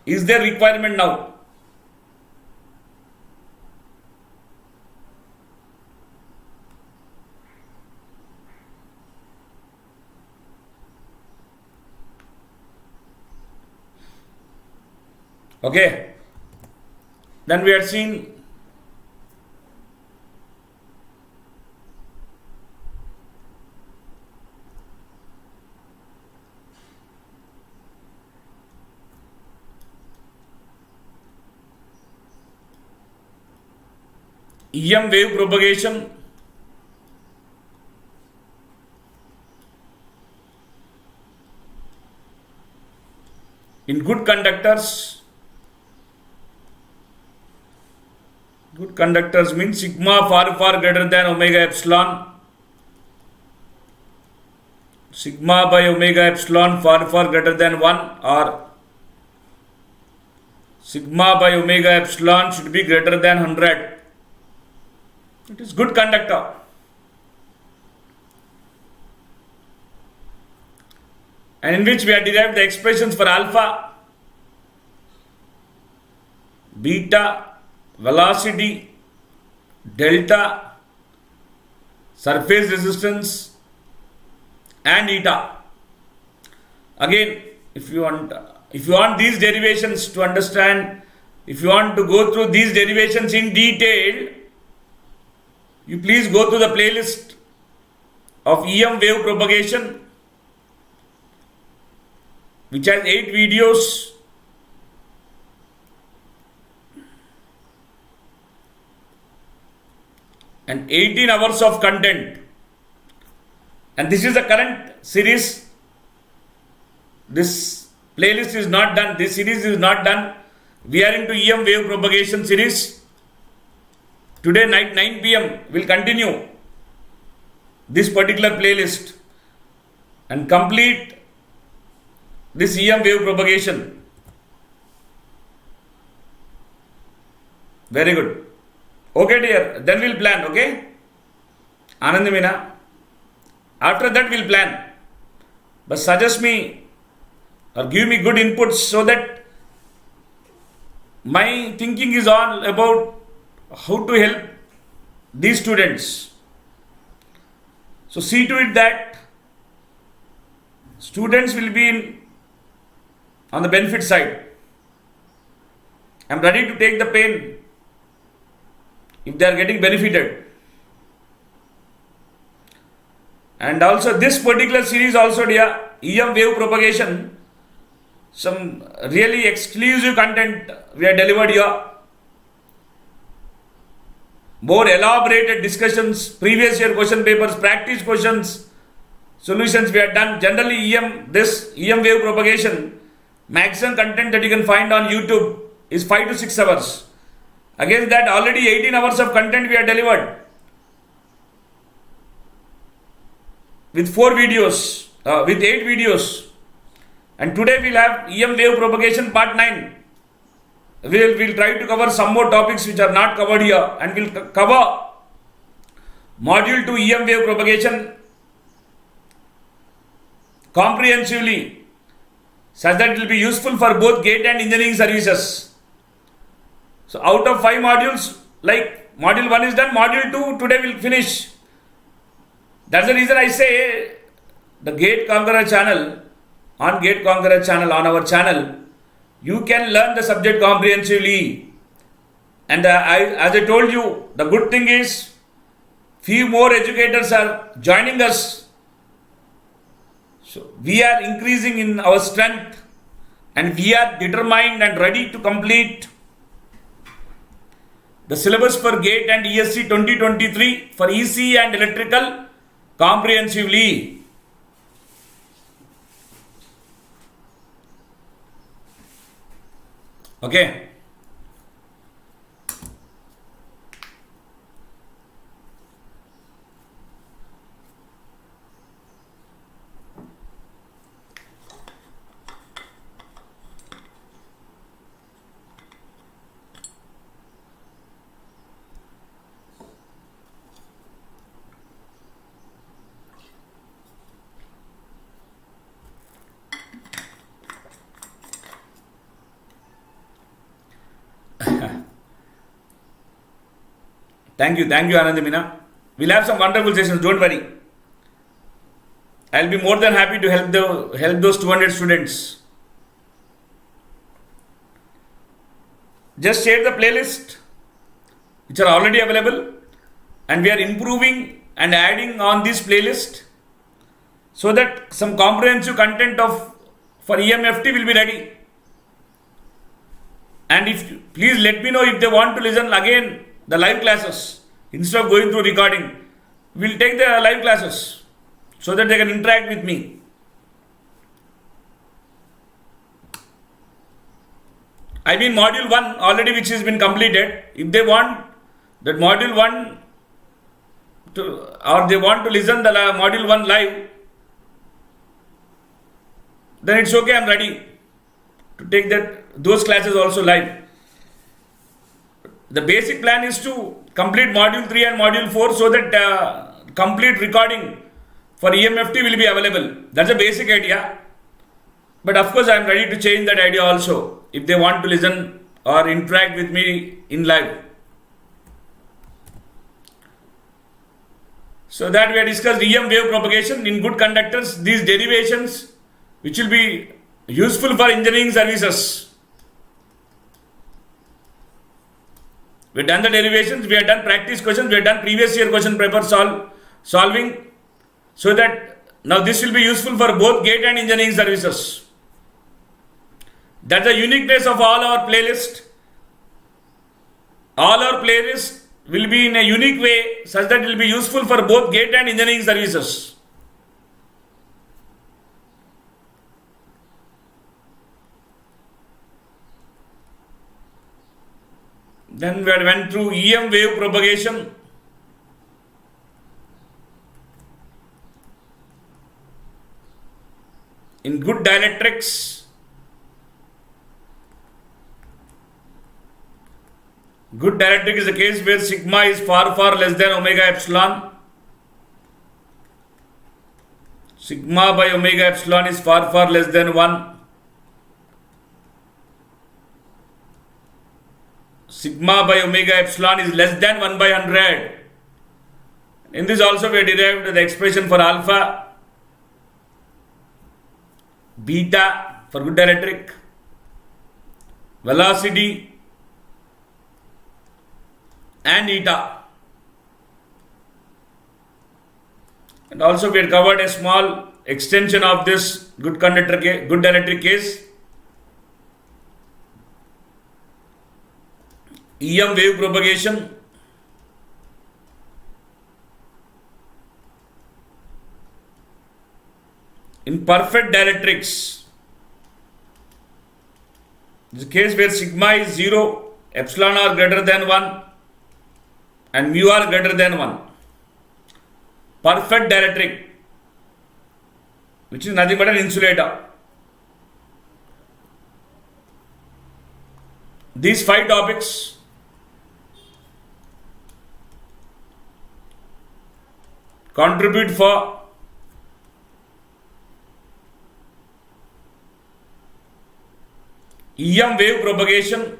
is their requirement now. Okay, then we had seen EM wave propagation, in good conductors. Good conductors means sigma far greater than omega epsilon, sigma by omega epsilon far greater than 1, or sigma by omega epsilon should be greater than 100. It is good conductor. And in which we have derived the expressions for alpha, beta, velocity, delta, surface resistance and eta. Again, if you want these derivations to understand, if you want to go through these derivations in detail, you please go to the playlist of EM wave propagation, which has 8 videos. And 18 hours of content. And this is the current series. This playlist is not done. This series is not done. We are into EM wave propagation series. Today night 9 p.m. we'll continue this particular playlist and complete this EM wave propagation. Very good. Okay dear, then we'll plan, okay? Anandamina. After that we'll plan. But suggest me or give me good inputs so that my thinking is all about how to help these students. So see to it that students will be on the benefit side. I'm ready to take the pain if they are getting benefited. And also this particular series also, dear, EM wave propagation, some really exclusive content we have delivered here. More elaborated discussions, previous year question papers, practice questions, solutions we have done. Generally EM wave propagation, maximum content that you can find on YouTube is 5 to 6 hours. Against that, already 18 hours of content we have delivered with 4 videos, with 8 videos. And today we'll have EM wave propagation part 9. We'll try to cover some more topics which are not covered here, and we'll cover module 2 EM wave propagation comprehensively such that it will be useful for both GATE and engineering services. So out of 5 modules, like module 1 is done, module 2 today will finish. That's the reason I say the GATE Conqueror channel, on GATE Conqueror channel, on our channel, you can learn the subject comprehensively. And as I told you, the good thing is few more educators are joining us. So we are increasing in our strength and we are determined and ready to complete the syllabus for GATE and ESC 2023 for EC and electrical comprehensively. Okay. Thank you, Anandamina. We'll have some wonderful sessions, don't worry. I'll be more than happy to help those 200 students. Just share the playlist, which are already available, and we are improving and adding on this playlist so that some comprehensive content for EMFT will be ready. And please let me know if they want to listen again the live classes. Instead of going through recording, we'll take the live classes so that they can interact with me. I mean module 1 already, which has been completed. If they want that module 1 or they want to listen the module 1 live, then it's okay, I'm ready to take those classes also live. The basic plan is to complete module 3 and module 4 so that complete recording for EMFT will be available. That's a basic idea. But of course, I am ready to change that idea also if they want to listen or interact with me in live. So that we have discussed EM wave propagation in good conductors. These derivations which will be useful for engineering services. We have done the derivations, we have done practice questions, we have done previous year question paper solving, so that now this will be useful for both GATE and engineering services. That's the uniqueness of all our playlists. All our playlists will be in a unique way such that it will be useful for both GATE and engineering services. Then we went through EM wave propagation. In good dielectrics, good dielectric is a case where sigma is far less than omega epsilon. Sigma by omega epsilon is far less than 1. Sigma by omega epsilon is less than 1 by 100. In this also we have derived the expression for alpha, beta for good dielectric, velocity and eta. And also we had covered a small extension of this good dielectric case. EM wave propagation. In perfect dielectrics, this is a case where sigma is 0, epsilon are greater than 1 and mu are greater than 1. Perfect dielectric, which is nothing but an insulator. These 5 topics contribute for EM wave propagation,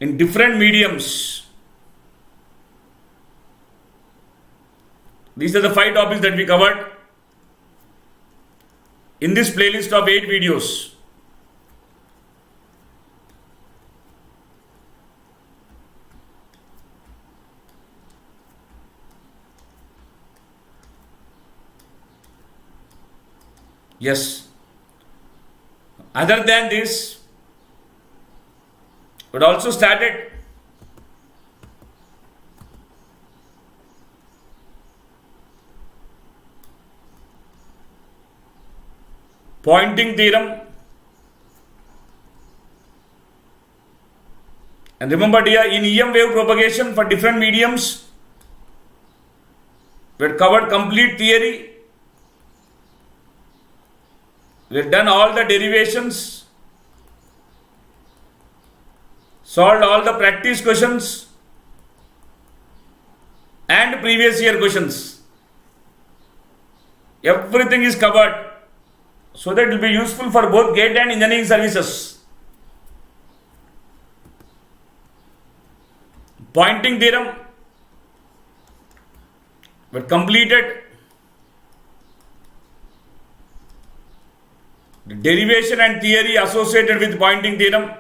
in different mediums. These are the 5 topics that we covered in this playlist of 8 videos. Yes. Other than this, we also started pointing theorem. And remember dear, in EM wave propagation for different mediums, we had covered complete theory. We have done all the derivations, solved all the practice questions and previous year questions. Everything is covered, so that it will be useful for both GATE and engineering services. Pointing theorem, we completed. The derivation and theory associated with pointing theorem.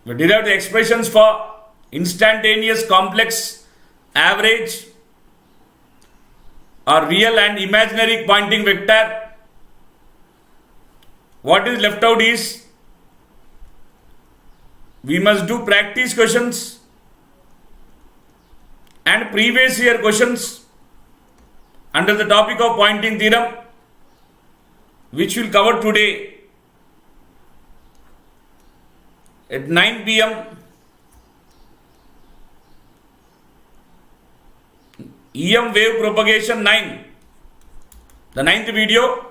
We derived the expressions for instantaneous complex average or real and imaginary pointing vector. What is left out is we must do practice questions and previous year questions under the topic of pointing theorem, which we'll cover today at 9 p.m. EM wave propagation 9, the 9th video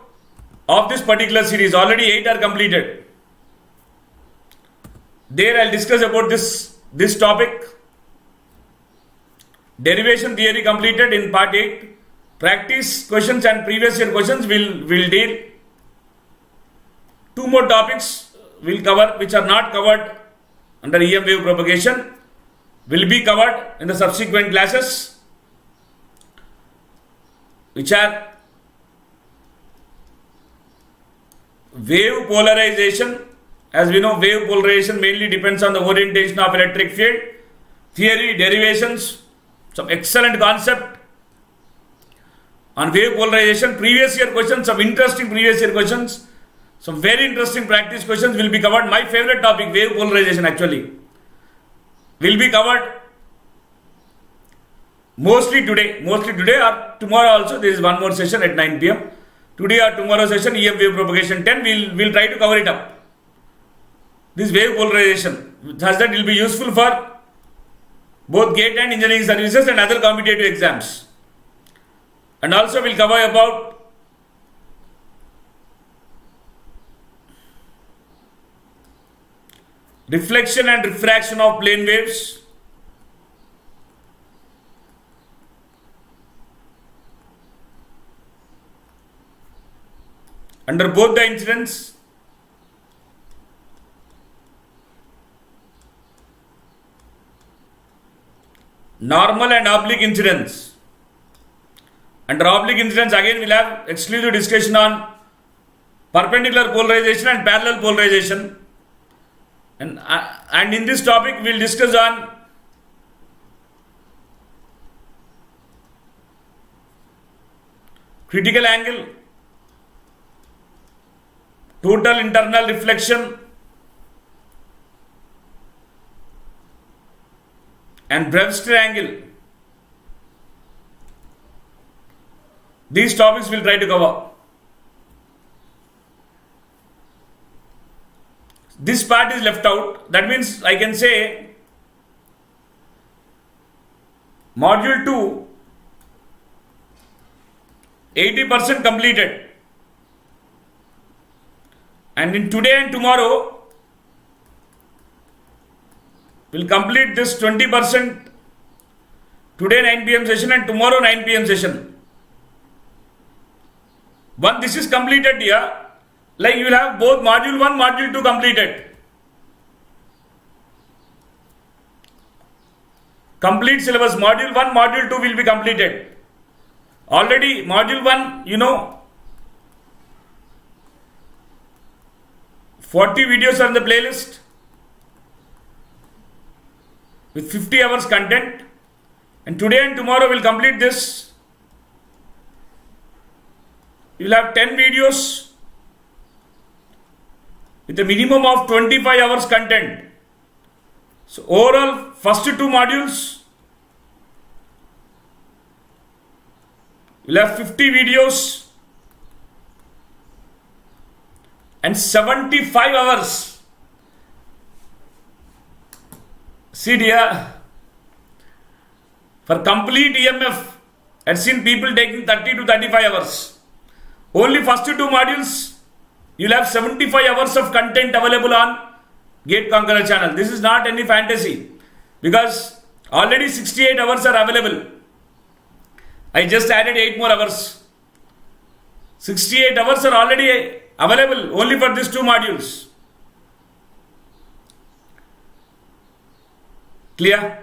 of this particular series. Already 8 are completed. There I'll discuss about this topic. Derivation theory completed in part 8. Practice questions and previous year questions will deal. 2 more topics will cover which are not covered under EM wave propagation. will be covered in the subsequent classes, which are wave polarization. As we know, wave polarization mainly depends on the orientation of electric field. Theory, derivations, some excellent concept on wave polarization. Previous year questions, some interesting previous year questions, some very interesting practice questions will be covered. My favorite topic, wave polarization actually, will be covered mostly today or tomorrow also. There is one more session at 9 p.m. Today or tomorrow session, EM wave propagation 10, we'll try to cover it up. This wave polarization, thus that will be useful for both GATE and engineering services and other competitive exams. And also we'll cover about reflection and refraction of plane waves, under both the incidents. Normal and oblique incidence. Under oblique incidence, again we'll have exclusive discussion on perpendicular polarization and parallel polarization. And in this topic, we'll discuss on critical angle, total internal reflection, and Brewster angle. These topics we'll try to cover. This part is left out. That means I can say module 2 80% completed, and in today and tomorrow we'll complete this 20%. Today 9 p.m. session and tomorrow 9 p.m. session. Once this is completed here, like you will have both module 1, module 2 completed. Complete syllabus, module 1, module 2 will be completed. Already module 1, you know, 40 videos are in the playlist with 50 hours content, and today and tomorrow we'll complete this. You will have 10 videos with a minimum of 25 hours content. So overall, first 2 modules you'll have 50 videos and 75 hours. See dear, for complete EMF, I've seen people taking 30 to 35 hours. Only first 2 modules, you'll have 75 hours of content available on GATE Conqueror channel. This is not any fantasy, because already 68 hours are available. I just added 8 more hours. 68 hours are already available only for these 2 modules. Clear?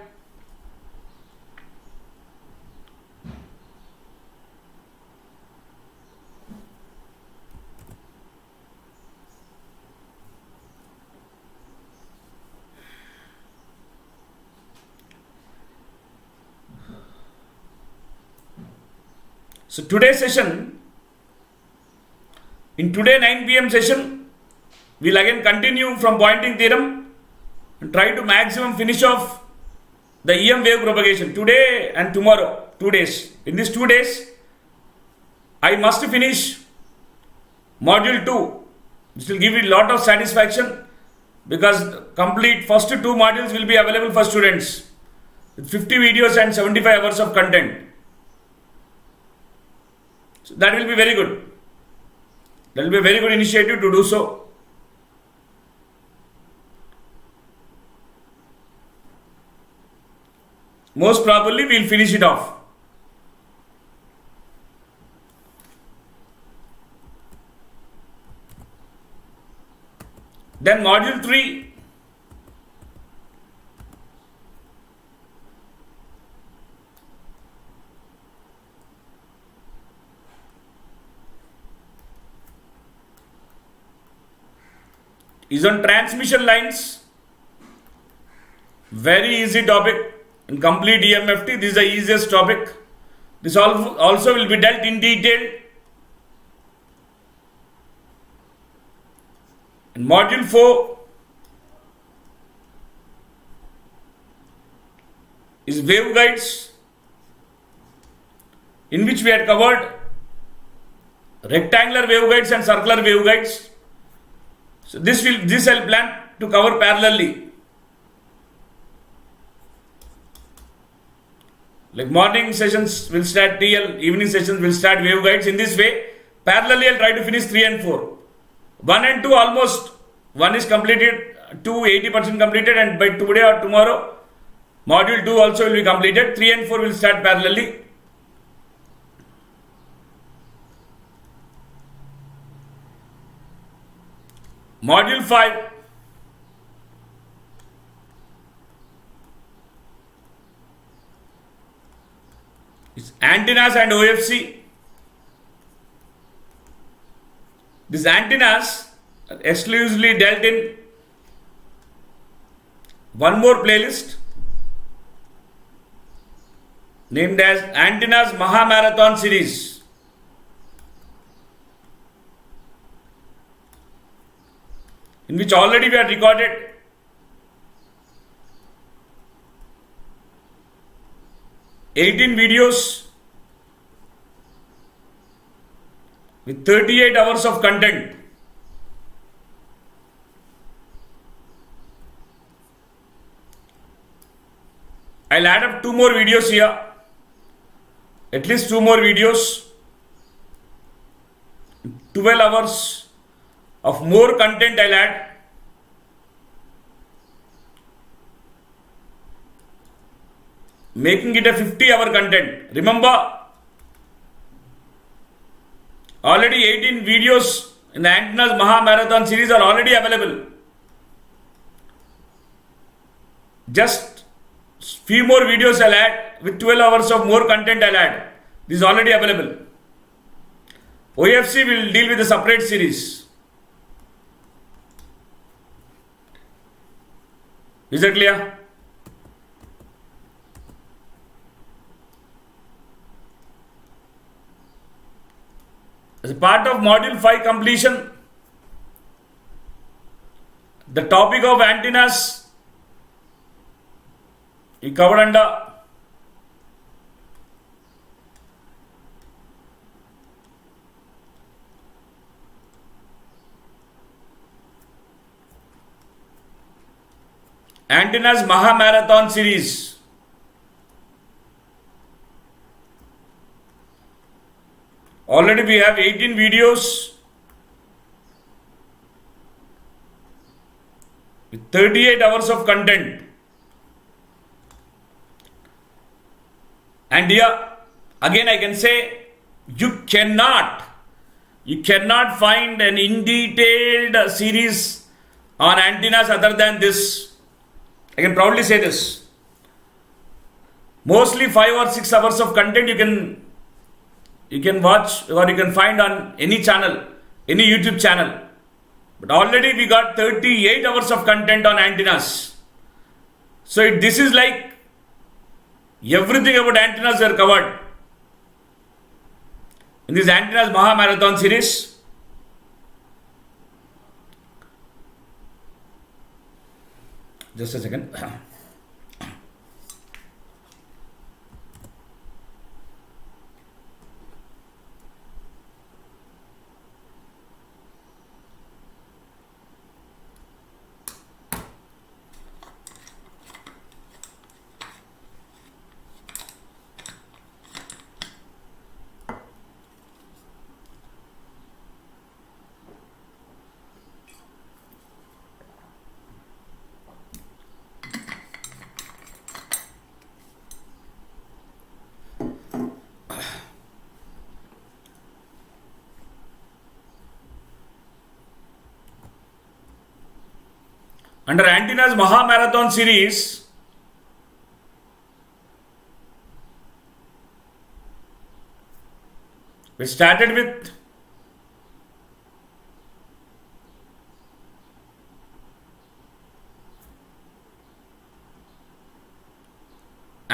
So today's session, in today 9 p.m. session, we'll again continue from pointing theorem and try to maximum finish off the EM wave propagation today and tomorrow, 2 days. In these 2 days, I must finish module 2, which will give you a lot of satisfaction, because complete first 2 modules will be available for students with 50 videos and 75 hours of content. So that will be very good. That will be a very good initiative to do so. Most probably we will finish it off. Then module 3, is on transmission lines. Very easy topic. In complete EMFT, this is the easiest topic. This also will be dealt in detail. In module 4 is waveguides, in which we had covered rectangular waveguides and circular waveguides. So this I'll plan to cover parallelly. Like morning sessions will start TL, evening sessions will start waveguides. In this way, parallelly I'll try to finish 3 and 4. 1 and 2 almost, 1 is completed, 2 80% completed, and by today or tomorrow, module 2 also will be completed. 3 and 4 will start parallelly. Module 5 is antennas and OFC. These antennas are exclusively dealt in one more playlist named as Antennas Mahamarathon series. In which already we had recorded 18 videos with 38 hours of content. I'll add up 2 more videos here, at least 2 more videos, 12 hours of more content I'll add. Making it a 50-hour content. Remember, already 18 videos in the Antennas Mahamarathon series are already available. Just few more videos I'll add, with 12 hours of more content I'll add. This is already available. OFC will deal with a separate series. Is that clear? As a part of module 5 completion, the topic of antennas is covered under Antennas Mahamarathon series. Already we have 18 videos with 38 hours of content. And here again I can say you cannot find an in detailed series on antennas other than this. I can proudly say this. Mostly 5 or 6 hours of content you can watch or you can find on any channel, any YouTube channel. But already we got 38 hours of content on antennas. So this is like everything about antennas are covered in this Antennas Mahamarathon series. Just a second. Under Antennas Mahamarathon series, we started with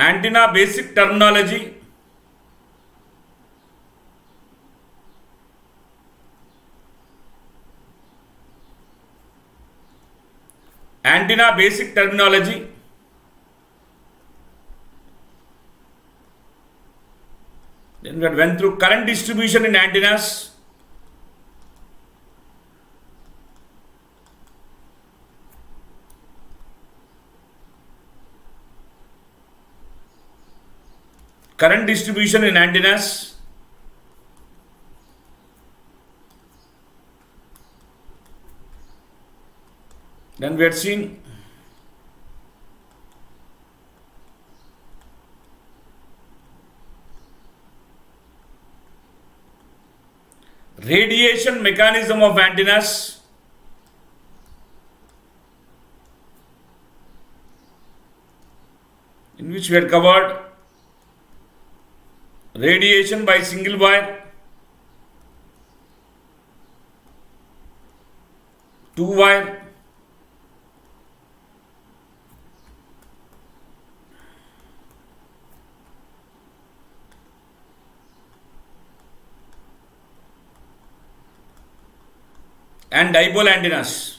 antenna basic terminology. Antenna basic terminology. Then we went through current distribution in antennas. Current distribution in antennas. Then we had seen radiation mechanism of antennas. In which we had covered radiation by single wire, two wire, and dipole antennas.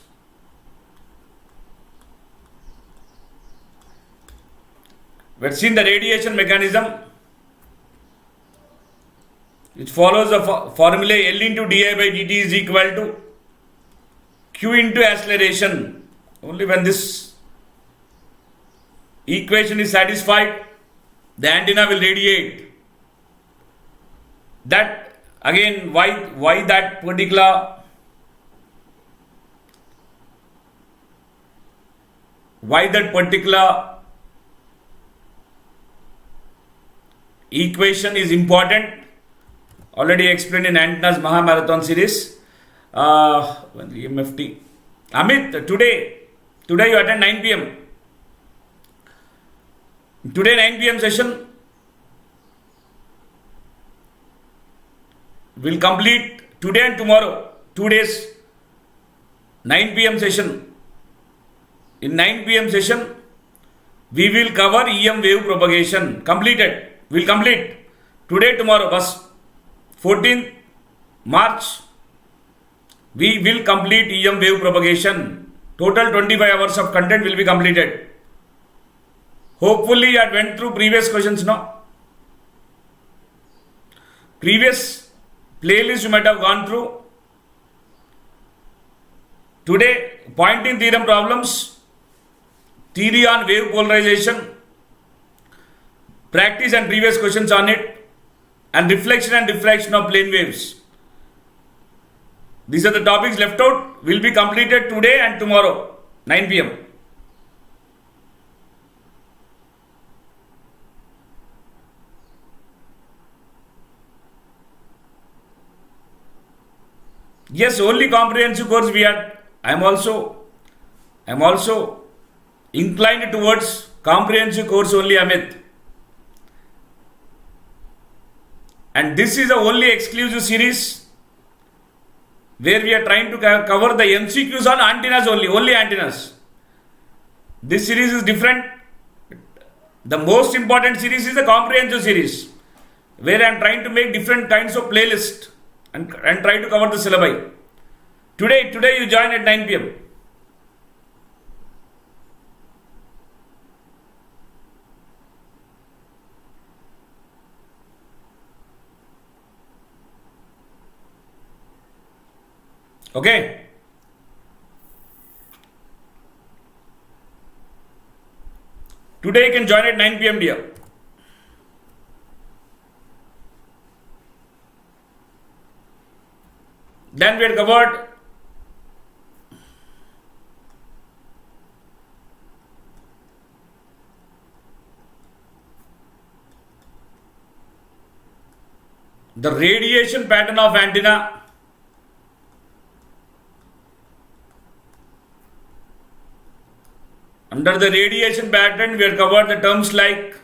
We have seen the radiation mechanism, which follows the formula L into di by dt is equal to Q into acceleration. Only when this equation is satisfied, the antenna will radiate. That again, why that particular equation is important. Already explained in Antennas Mahamarathon series. MFT. Amit, today you attend 9 p.m. Today 9 p.m. session will complete today and tomorrow. 2 days. 9 p.m. session. In 9 p.m. session, we will cover EM wave propagation. Completed. We'll complete today, tomorrow. Bus 14th March, we will complete EM wave propagation. Total 25 hours of content will be completed. Hopefully, I went through previous questions now. Previous playlist you might have gone through. Today, pointing theorem problems, theory on wave polarization, practice and previous questions on it, and reflection and diffraction of plane waves. These are the topics left out, will be completed today and tomorrow, 9 p.m. Yes, only comprehensive course we had. I am also inclined towards comprehensive course only, Amit. And this is the only exclusive series where we are trying to cover the MCQs on antennas only antennas. This series is different. The most important series is the comprehensive series, where I am trying to make different kinds of playlist and try to cover the syllabi. Today you join at 9 p.m. Okay. Today you can join at 9 p.m. dear. Then we had covered the radiation pattern of antenna. Under the radiation pattern, we have covered the terms like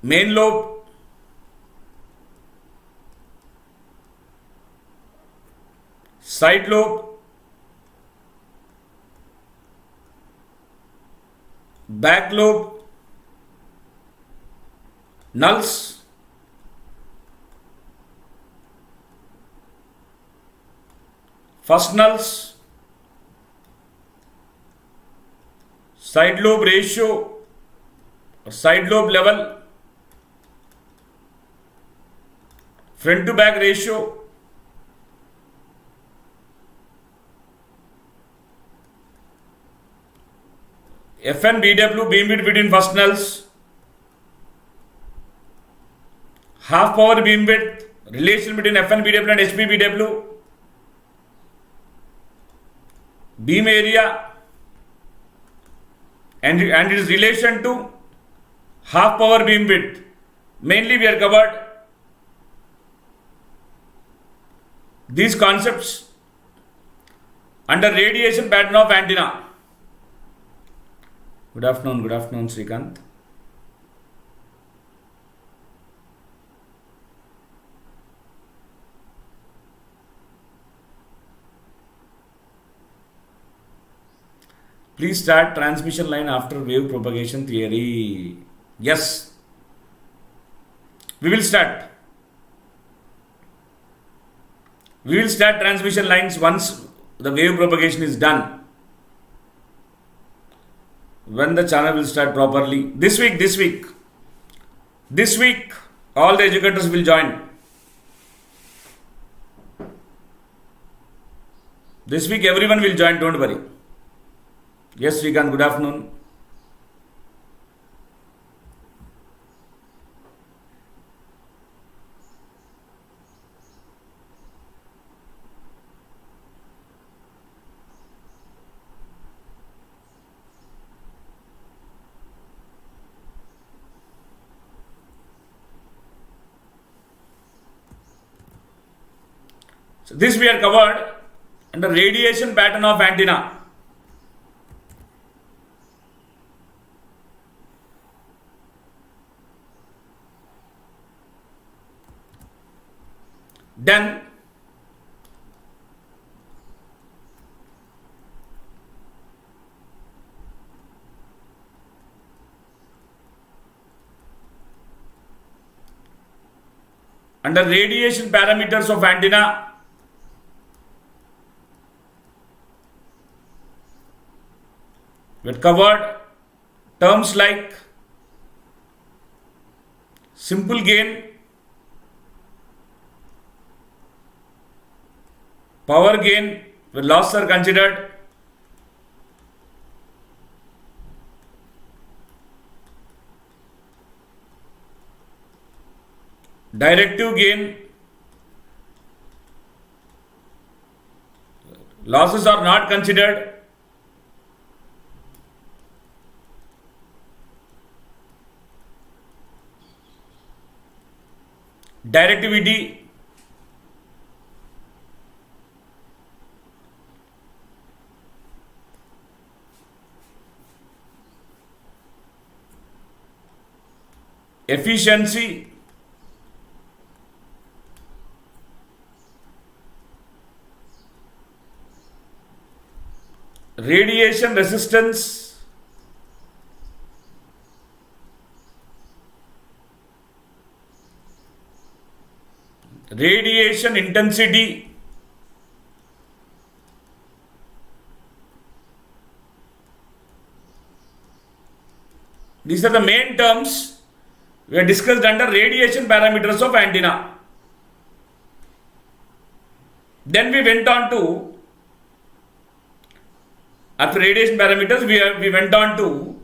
main lobe, side lobe, back lobe nulls, first nulls, side lobe ratio or side lobe level, front to back ratio, FN BW beam width between first nulls, half power beam width, relation between FN BW and HP BW, beam area and its relation to half power beam width. Mainly we are covered these concepts under radiation pattern of antenna. Good afternoon, Srikanth. Please start transmission line after wave propagation theory. Yes, we will start. We will start transmission lines once the wave propagation is done. When the channel will start properly. This week, all the educators will join. This week, everyone will join, don't worry. Yes, Srikanth, good afternoon. So this we are covered under radiation pattern of antenna. Then under radiation parameters of antenna, we had covered terms like simple gain, power gain, where losses are considered, directive gain, losses are not considered, directivity, efficiency, radiation resistance, radiation intensity, these are the main terms we are discussed under radiation parameters of antenna. Then we went on to, after radiation parameters, we went on to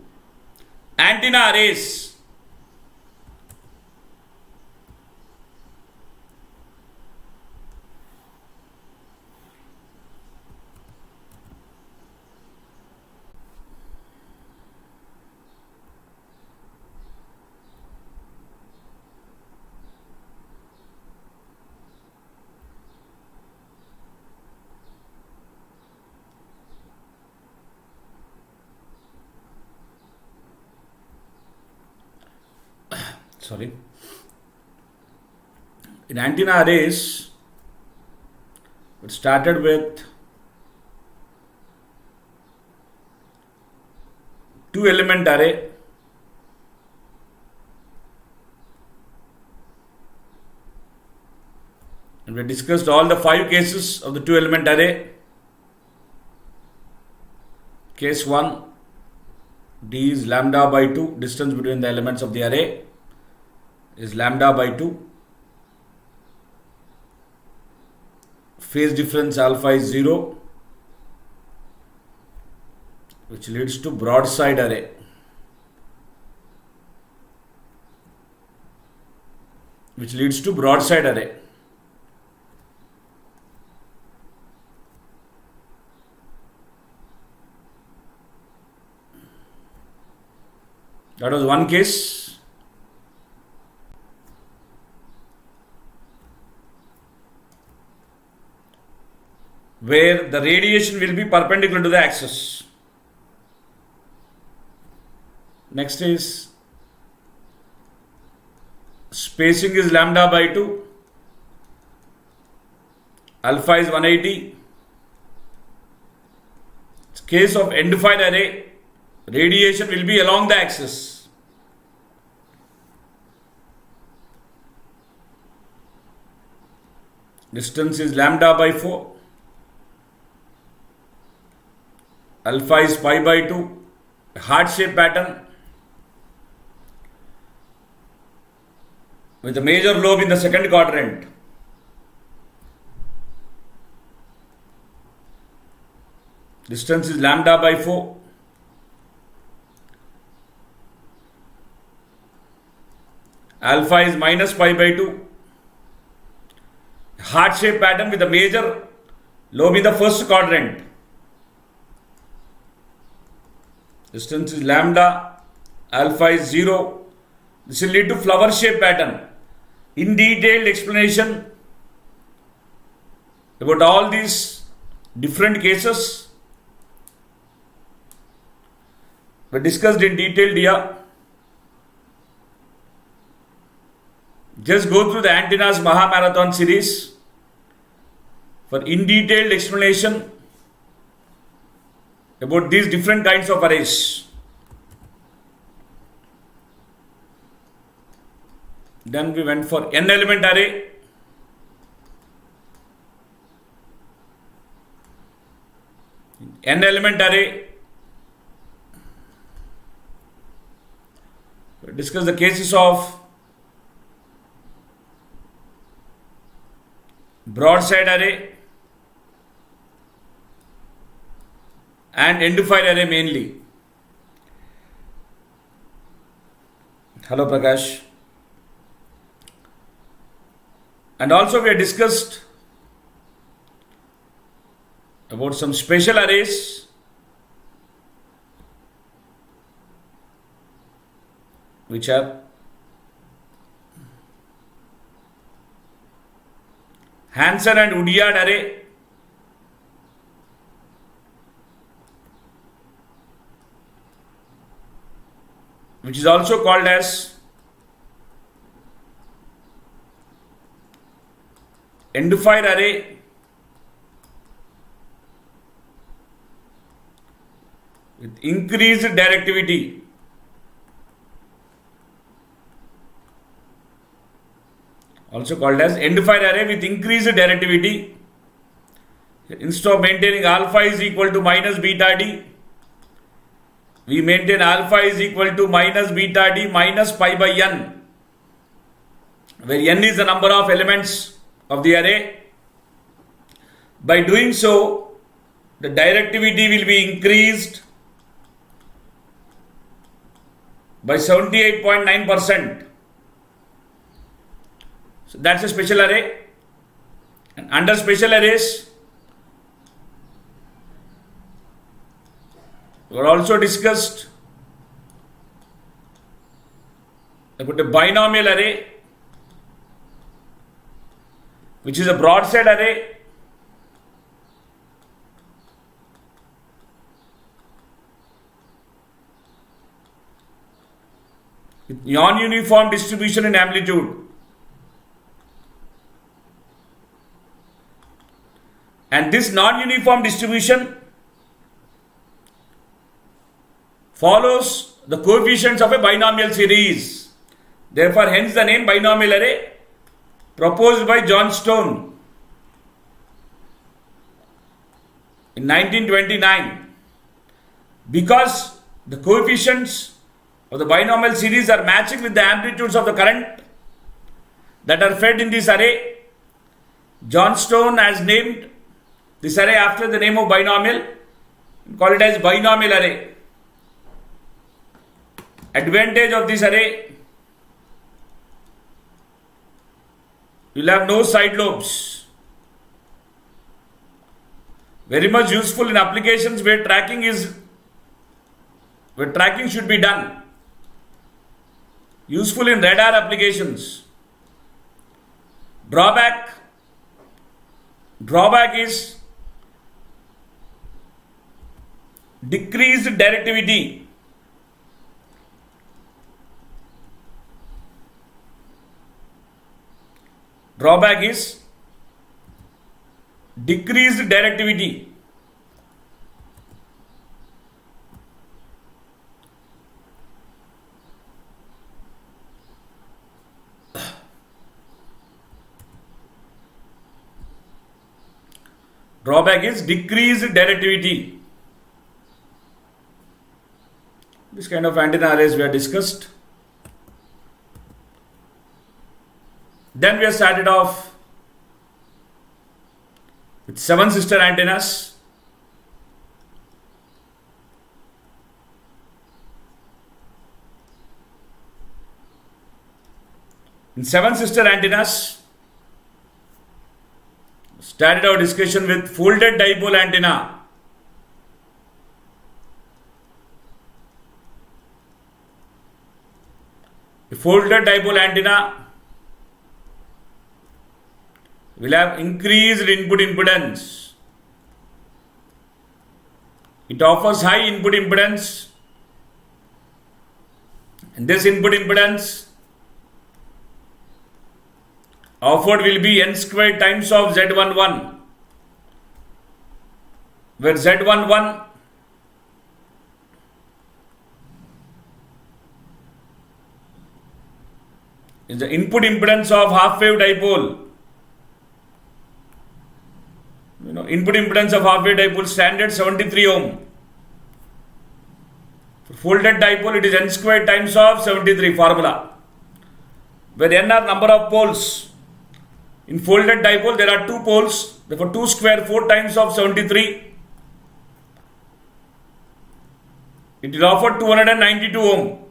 antenna arrays. In antenna arrays, it started with 2 two element array. And we discussed all the 5 cases of the two element array. Case 1, D is lambda by 2, distance between the elements of the array is lambda by 2. Phase difference alpha is 0, which leads to broadside array. That was one case. Where the radiation will be perpendicular to the axis. Next is spacing is lambda by 2. Alpha is 180. In case of end-fire array, radiation will be along the axis. Distance is lambda by 4. Alpha is pi by 2. Heart shape pattern with a major lobe in the second quadrant. Distance is lambda by 4. Alpha is minus pi by 2. Heart shape pattern with a major lobe in the first quadrant. Distance is lambda, alpha is 0. This will lead to flower shape pattern. In detailed explanation about all these different cases were discussed in detail here. Just go through the Antennas Mahamarathon series for in detailed explanation about these different kinds of arrays. Then we went for n element array. N element array, we discuss the cases of broadside array and end-fire array mainly. Hello Prakash. And also we have discussed about some special arrays which are Hansen and Woodyard array, which is also called as end-fire array, with increased directivity. Also called as end-fire array with increased directivity. Instead of maintaining alpha is equal to minus beta d, we maintain alpha is equal to minus beta d minus pi by n, where n is the number of elements of the array. By doing so, the directivity will be increased by 78.9%. So that's a special array. And under special arrays, we were also discussed about a binomial array, which is a broadside array with non-uniform distribution in amplitude. And this non-uniform distribution follows the coefficients of a binomial series. Therefore, hence the name binomial array proposed by Johnstone in 1929. Because the coefficients of the binomial series are matching with the amplitudes of the current that are fed in this array, Johnstone has named this array after the name of binomial, call it as binomial array. Advantage of this array, you will have no side lobes. Very much useful in applications where tracking should be done. Useful in radar applications. Drawback is decreased directivity. Drawback is decreased directivity. Drawback is decreased directivity. This kind of antenna arrays we have discussed. Then we have started off with 7 sister antennas. In 7 sister antennas, started our discussion with folded dipole antenna. A folded dipole antenna will have increased input impedance. It offers high input impedance, and this input impedance offered will be n squared times of Z11, where Z11 is the input impedance of half wave dipole. Input impedance of half wave dipole standard 73 ohm. For folded dipole, it is n squared times of 73 formula, where n are number of poles. In folded dipole, there are 2 poles, therefore 2 square 4 times of 73. It is offered 292 ohm,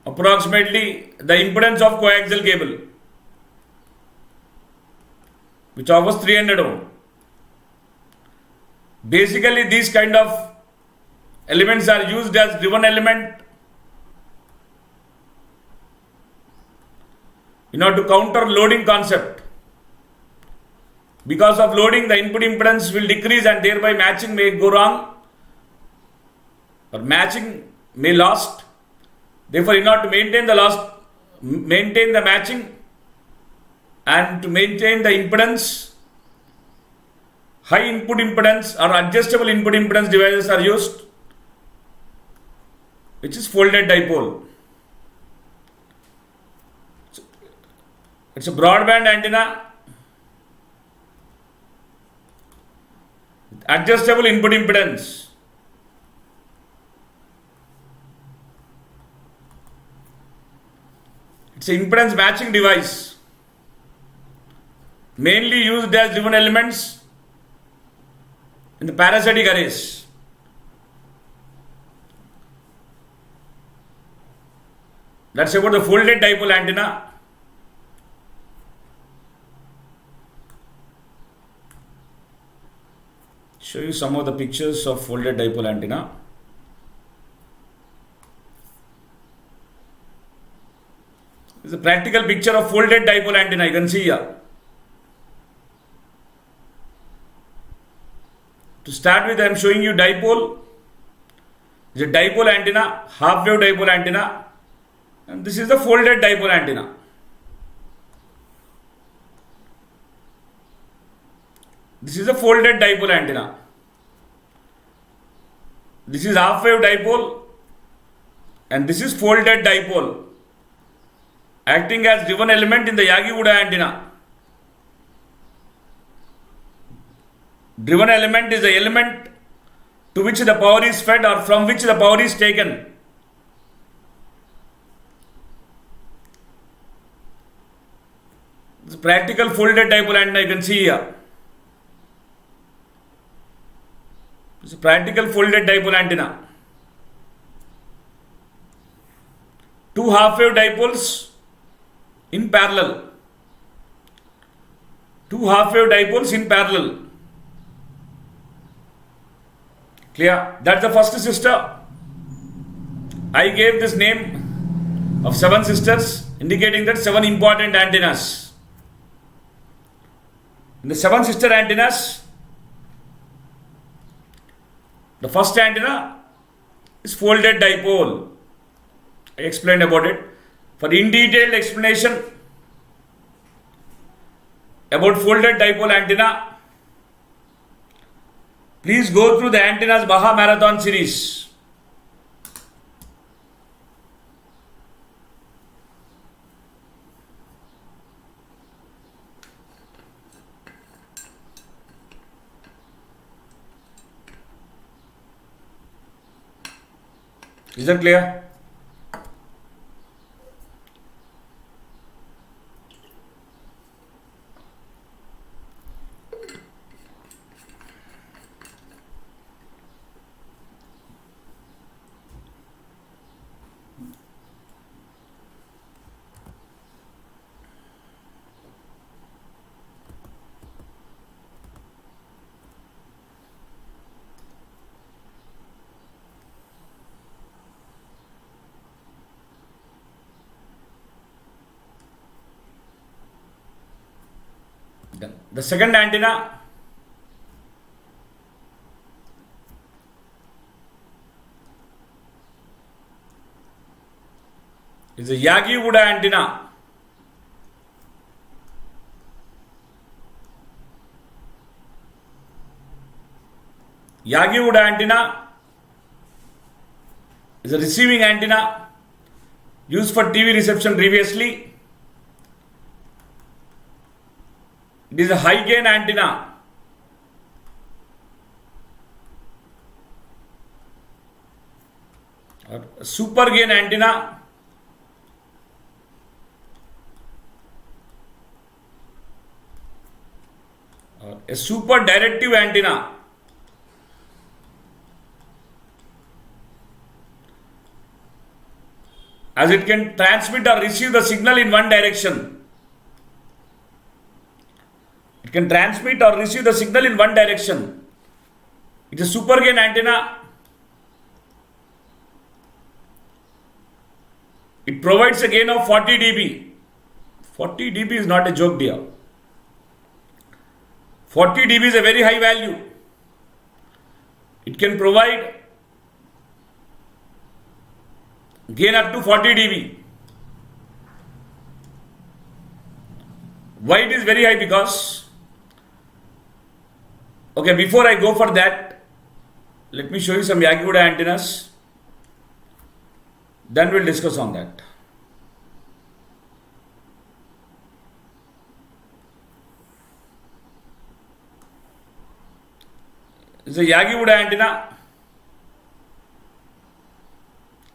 approximately the impedance of coaxial cable, which offers 300 ohm. Basically, these kind of elements are used as driven element in order to counter loading concept. Because of loading, the input impedance will decrease and thereby matching may go wrong or matching may lost. Therefore, in order to maintain the matching and to maintain the impedance, high input impedance or adjustable input impedance devices are used, which is folded dipole. It's a broadband antenna, adjustable input impedance. It's an impedance matching device, mainly used as driven elements in the parasitic arrays. That's about the folded dipole antenna. Show you some of the pictures of folded dipole antenna. This is a practical picture of folded dipole antenna. You can see here. To start with, I am showing you dipole. This is a dipole antenna, half wave dipole antenna, and this is the folded dipole antenna. This is a folded dipole antenna. This is half wave dipole. and this is folded dipole acting as driven element in the Yagi-Uda antenna. Driven element is the element to which the power is fed or from which the power is taken. This is practical folded dipole antenna you can see here. This is practical folded dipole antenna. Two half-wave dipoles in parallel. Two half-wave dipoles in parallel. Clear? That's the first sister. I gave this name of 7 sisters, indicating that 7 important antennas. In the 7 sister antennas, the first antenna is folded dipole. I explained about it. For in detailed explanation about folded dipole antenna, please go through the Antennas Maha Marathon series. Is that clear? The second antenna is a Yagi-Uda antenna. Yagi-Uda antenna is a receiving antenna used for TV reception previously. It is a high gain antenna. Or a super gain antenna. Or a super directive antenna. As it can transmit or receive the signal in one direction. It can transmit or receive the signal in one direction. It is a super gain antenna. It provides a gain of 40 dB. 40 dB is not a joke, dear. 40 dB is a very high value. It can provide gain up to 40 dB. Why it is very high? Because okay, before I go for that, let me show you some Yagi-Uda antennas. Then we'll discuss on that. This is a Yagi-Uda antenna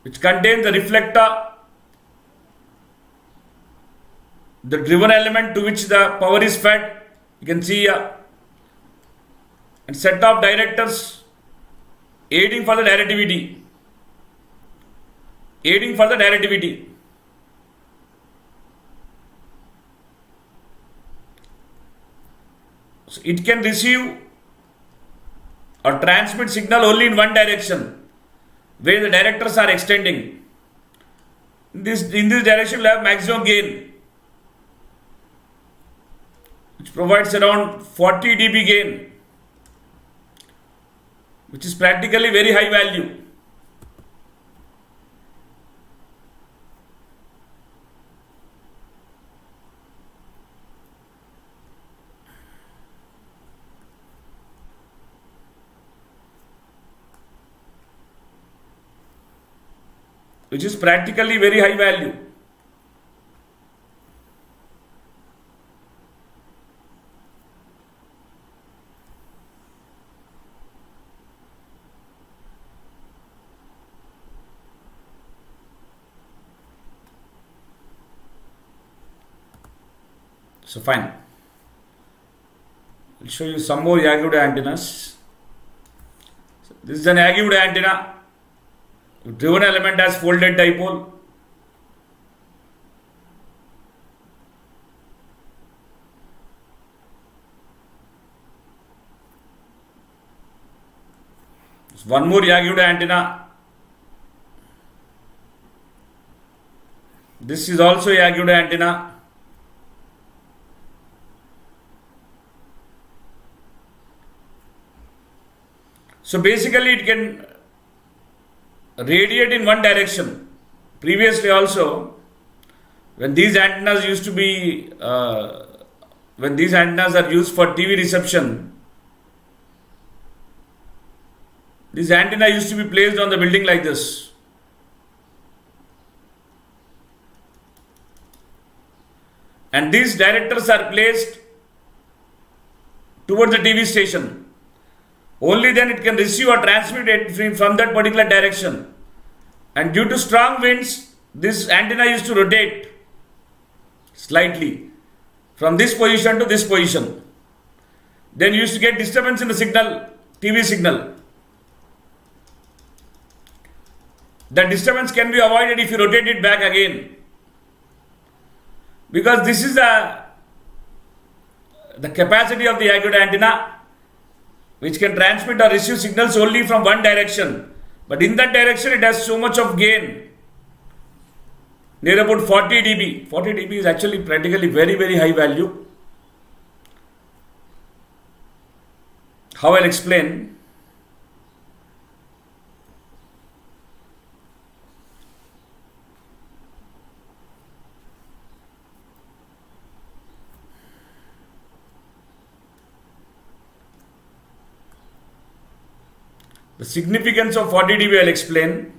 which contains the reflector, the driven element to which the power is fed. You can see here. And set of directors aiding for the directivity. Aiding for the directivity. So it can receive or transmit signal only in one direction, where the directors are extending. In this direction, we will have maximum gain, which provides around 40 dB gain, which is practically very high value. which is practically very high value. So fine. I'll show you some more Yagi antennas. So this is an Yagi antenna. Driven element has folded dipole. One more Yagi antenna. This is also Yagi antenna. So basically it can radiate in one direction. Previously also, when these antennas used to be, when these antennas are used for TV reception, this antenna used to be placed on the building like this. And these directors are placed towards the TV station. Only then it can receive or transmit it from that particular direction. And due to strong winds, this antenna used to rotate slightly from this position to this position. Then you used to get disturbance in the signal, TV signal. That disturbance can be avoided if you rotate it back again. Because this is the capacity of the Yagi antenna, which can transmit or receive signals only from one direction. But in that direction, it has so much of gain, near about 40 dB. 40 dB is actually practically very, very high value. How I'll explain. The significance of 40 dB I'll explain.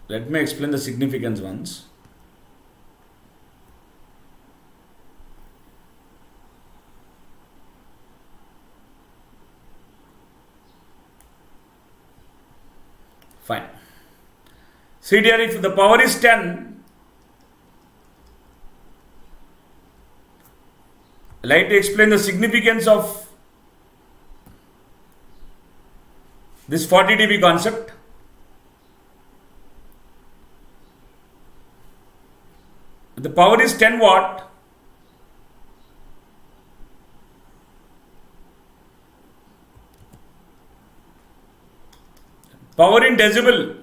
Let me explain the significance once. Fine. See here, if the power is 10, I'd like to explain the significance of this 40 dB concept. The power is 10 watt. Power in decibel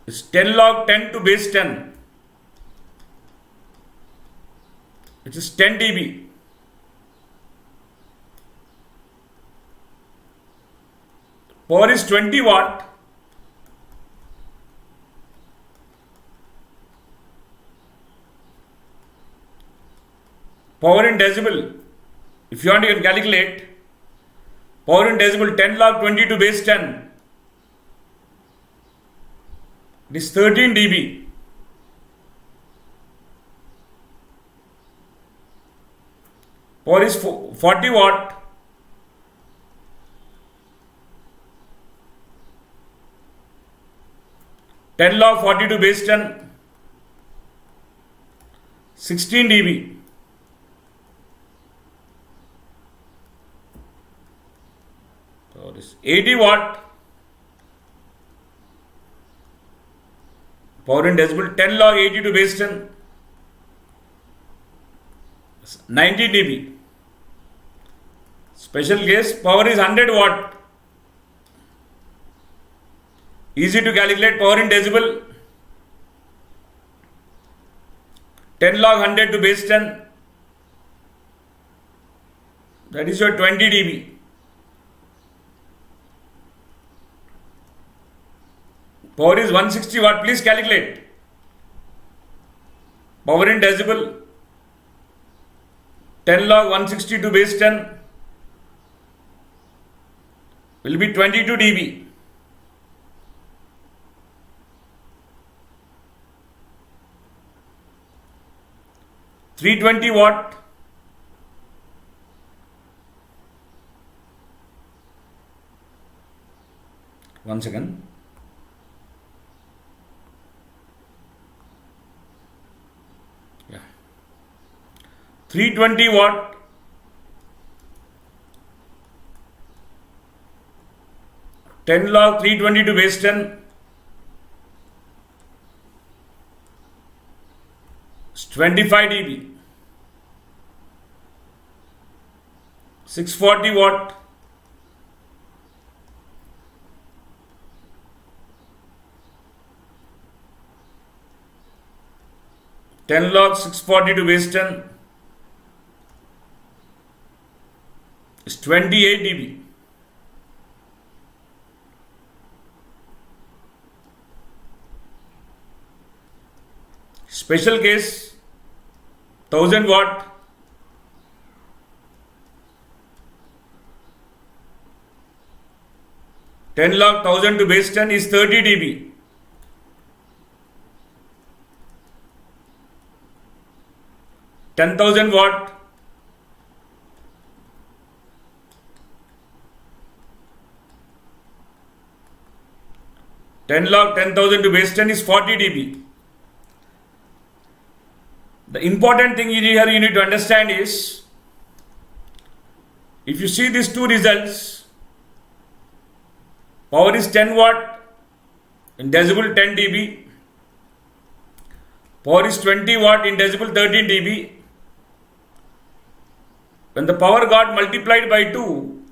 is 10 log 10 to base 10, which is 10 dB. Power is 20 watt. Power in decibel, if you want you can calculate. Power in decibel 10 log 20 to base 10. It is 13 dB. Power is 40 watt. Ten log 40 to base 10. 16 dB. So this 80 watt. Power in decibel 10 log 80 to base 10. 90 dB. Special case, power is 100 watt. Easy to calculate power in decibel. 10 log 100 to base 10. That is your 20 dB. Power is 160 watt. Please calculate. Power in decibel. 10 log 160 to base 10 will be 22 dB. $320 watt. One second. Yeah. 320 watt. Ten log 320 to base 10 is 25 dB. 640 watt. Ten log 640 to base 10 is 28 dB. Special case 1000 watt. Ten log 1000 to base 10 is 30 dB. $10,000 watt. Ten log 10,000 to base 10 is 40 dB. The important thing here you need to understand is, if you see these two results, power is 10 watt in decibel 10 dB. Power is 20 watt in decibel 13 dB. When the power got multiplied by 2,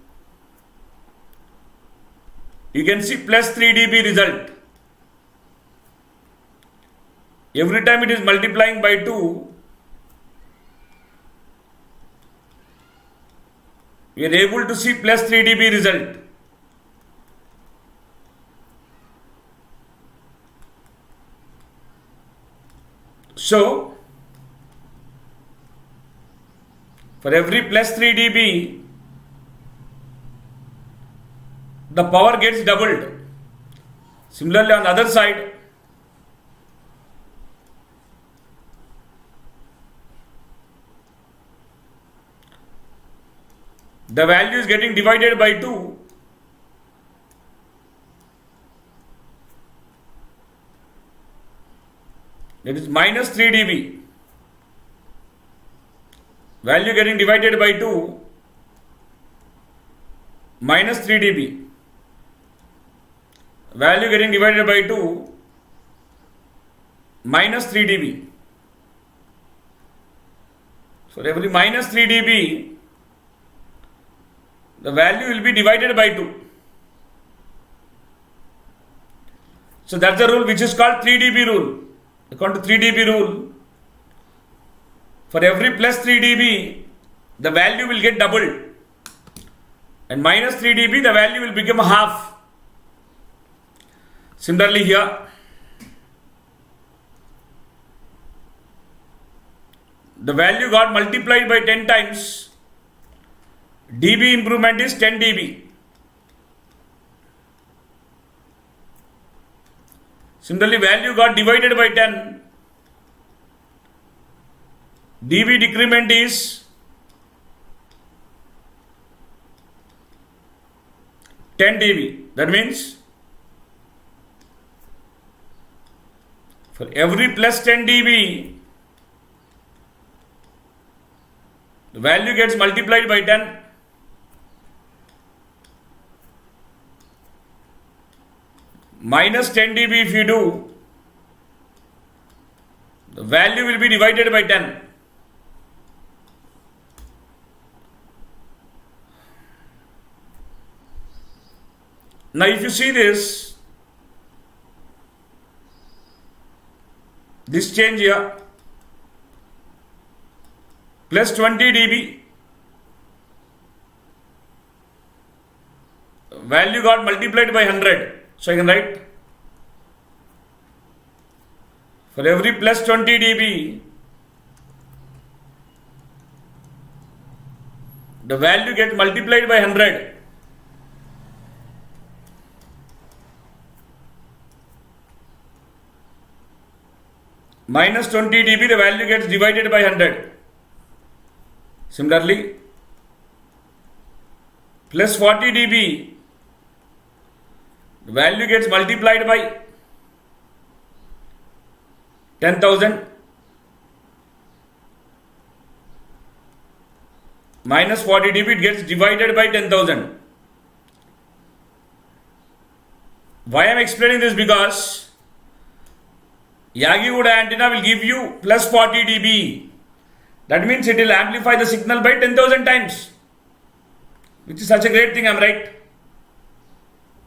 you can see plus 3 dB result. Every time it is multiplying by 2, we are able to see plus 3 dB result. So, for every plus 3 dB, the power gets doubled. Similarly, on the other side, the value is getting divided by 2. That is minus 3 dB. Value getting divided by 2, minus 3 dB. Value getting divided by 2, minus 3 dB. So every minus 3 dB, the value will be divided by 2. So that's the rule which is called 3 dB rule. According to 3 dB rule, for every plus 3 dB, the value will get doubled. And minus 3 dB, the value will become half. Similarly here, the value got multiplied by 10 times. dB improvement is 10 dB. Similarly, value got divided by 10. dB decrement is 10 dB. That means for every plus 10 dB, the value gets multiplied by 10. Minus 10 dB if you do, the value will be divided by 10. Now if you see this change here, plus 20 dB, value got multiplied by 100. So I can write For every plus 20 dB, the value gets multiplied by 100. Minus 20 dB, the value gets divided by 100. Similarly, plus 40 dB, the value gets multiplied by 10,000. Minus 40 dB, it gets divided by 10,000. Why I am explaining this? Because Yagi antenna will give you plus 40 dB. That means it will amplify the signal by 10,000 times. Which is such a great thing, I am right?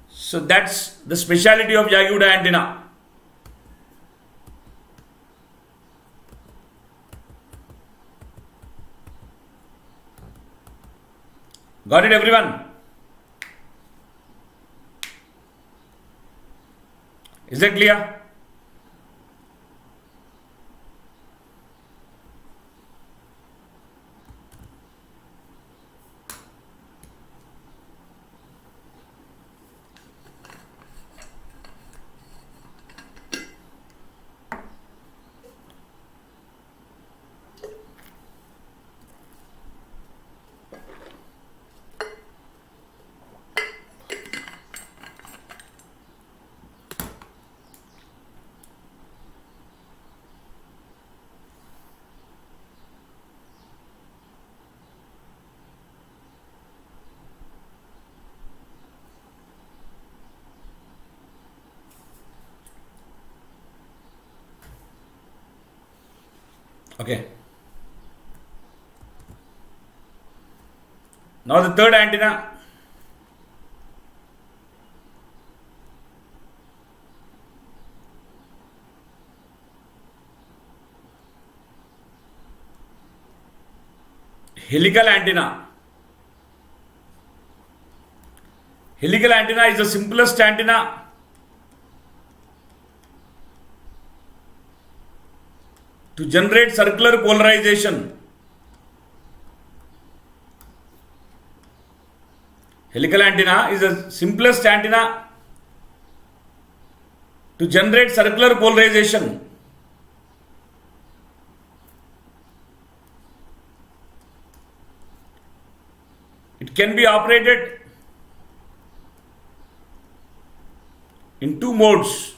So that's the speciality of Yagi antenna. Got it, everyone? Is that clear? Okay. Now the third antenna. Helical antenna. Helical antenna is the simplest antenna to generate circular polarization. Helical antenna is the simplest antenna to generate circular polarization. It can be operated in two modes.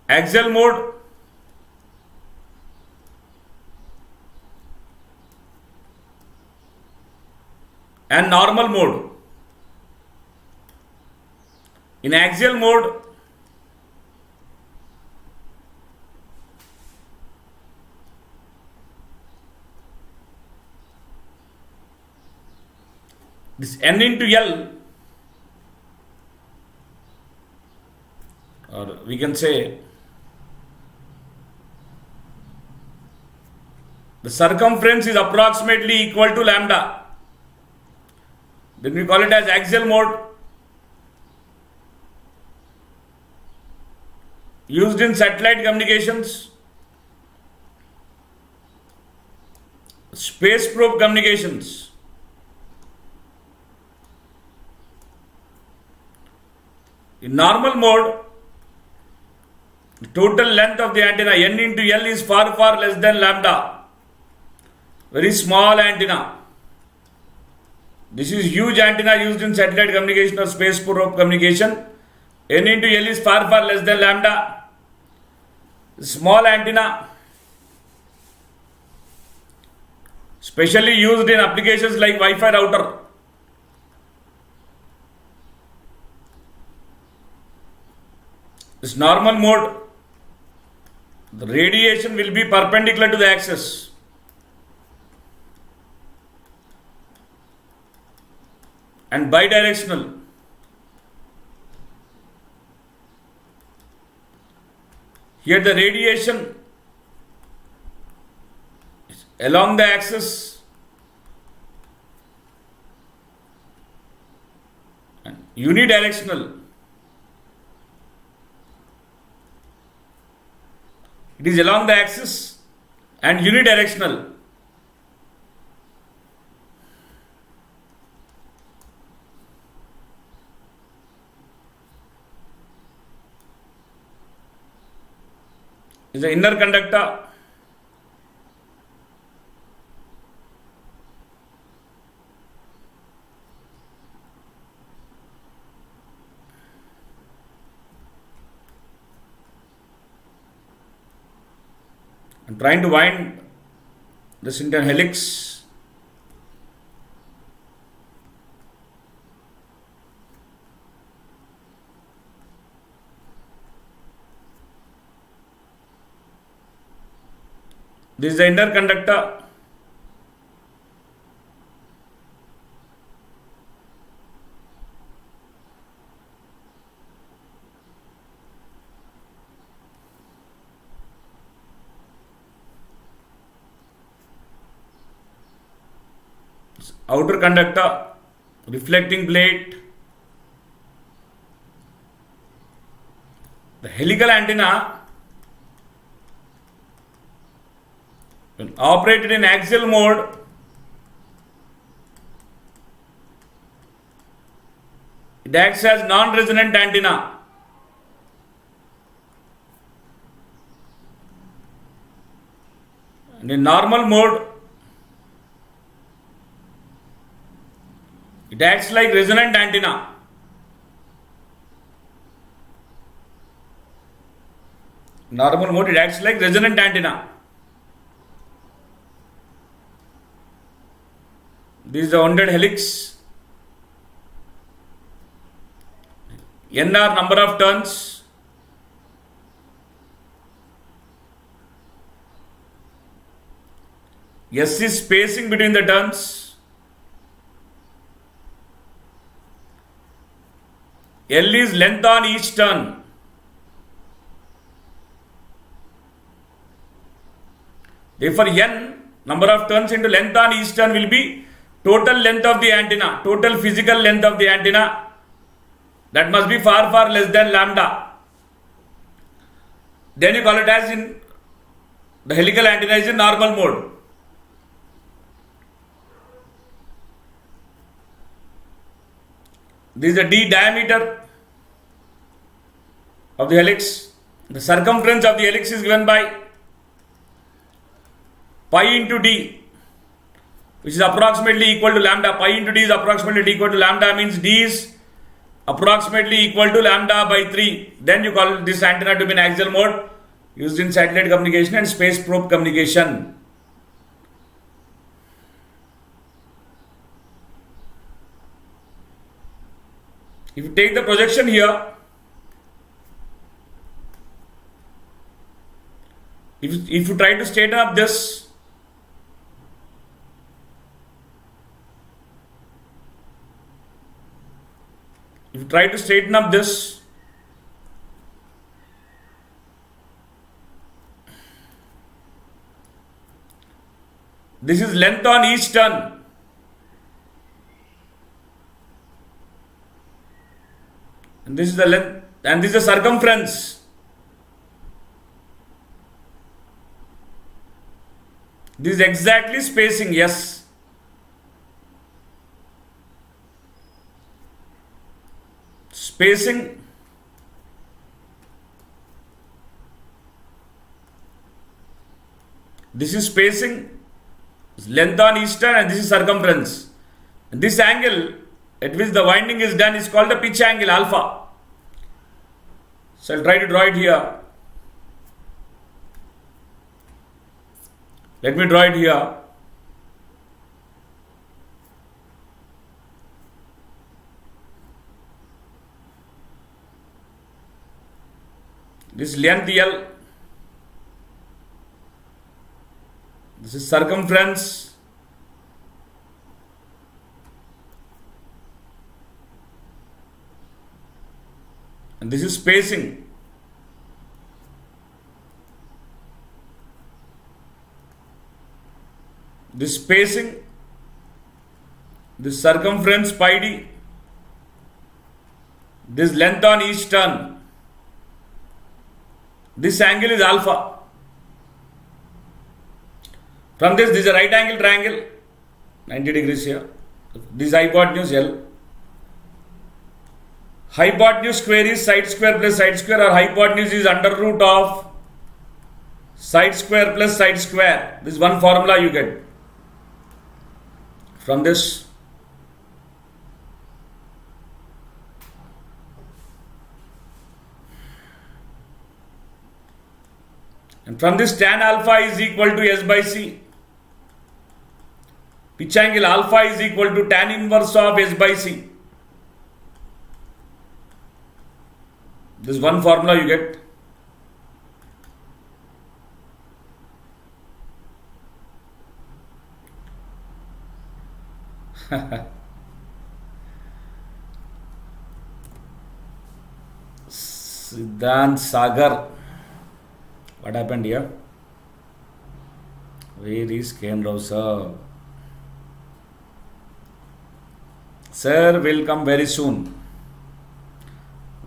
Axial mode and normal mode. In axial mode, this N into L, or we can say the circumference is approximately equal to lambda. Then we call it as axial mode. Used in satellite communications, space probe communications. In normal mode, the total length of the antenna N into L is far less than lambda. Very small antenna. This is huge antenna used in satellite communication or space probe communication. N into L is far less than lambda. Small antenna, specially used in applications like Wi-Fi router. This normal mode, the radiation will be perpendicular to the axis. And bidirectional. Here the radiation is along the axis and unidirectional. It is along the axis and unidirectional. Is the inner conductor. I'm trying to wind this into a helix. This is the inner conductor. Outer conductor, reflecting plate. The helical antenna, when operated in axial mode, it acts as non-resonant antenna. And in normal mode, it acts like resonant antenna. Normal mode, it acts like resonant antenna. This is the wounded helix. N are number of turns. S is spacing between the turns. L is length on each turn. Therefore, N, number of turns into length on each turn, will be total length of the antenna, total physical length of the antenna. That must be far, far less than lambda. Then you call it as in the helical antenna is in normal mode. This is the d diameter of the helix. The circumference of the helix is given by pi into d, which is approximately equal to lambda. Pi into d is approximately equal to lambda, means d is approximately equal to lambda by 3. Then you call this antenna to be in axial mode, used in satellite communication and space probe communication. If you take the projection here, if you try to straighten up this, this is length on each turn. And this is the length, and this is the circumference. This is exactly spacing, yes. Spacing. This is spacing, length on each turn, and this is circumference. And this angle at which the winding is done is called the pitch angle, alpha. So I'll try to draw it here. Let me draw it here. This length L. This is circumference. And this is spacing. This spacing, this circumference pi d, this length on each turn, this angle is alpha. From this is a right angle triangle, 90 degrees here. This hypotenuse L. Hypotenuse square is side square plus side square, or hypotenuse is under root of side square plus side square. This is one formula you get from this. And from this, tan alpha is equal to S by C. Pitch angle alpha is equal to tan inverse of S by C. This is one formula you get. Siddhant Sagar. What happened here? Where is Ken Rao, sir? Sir will come very soon.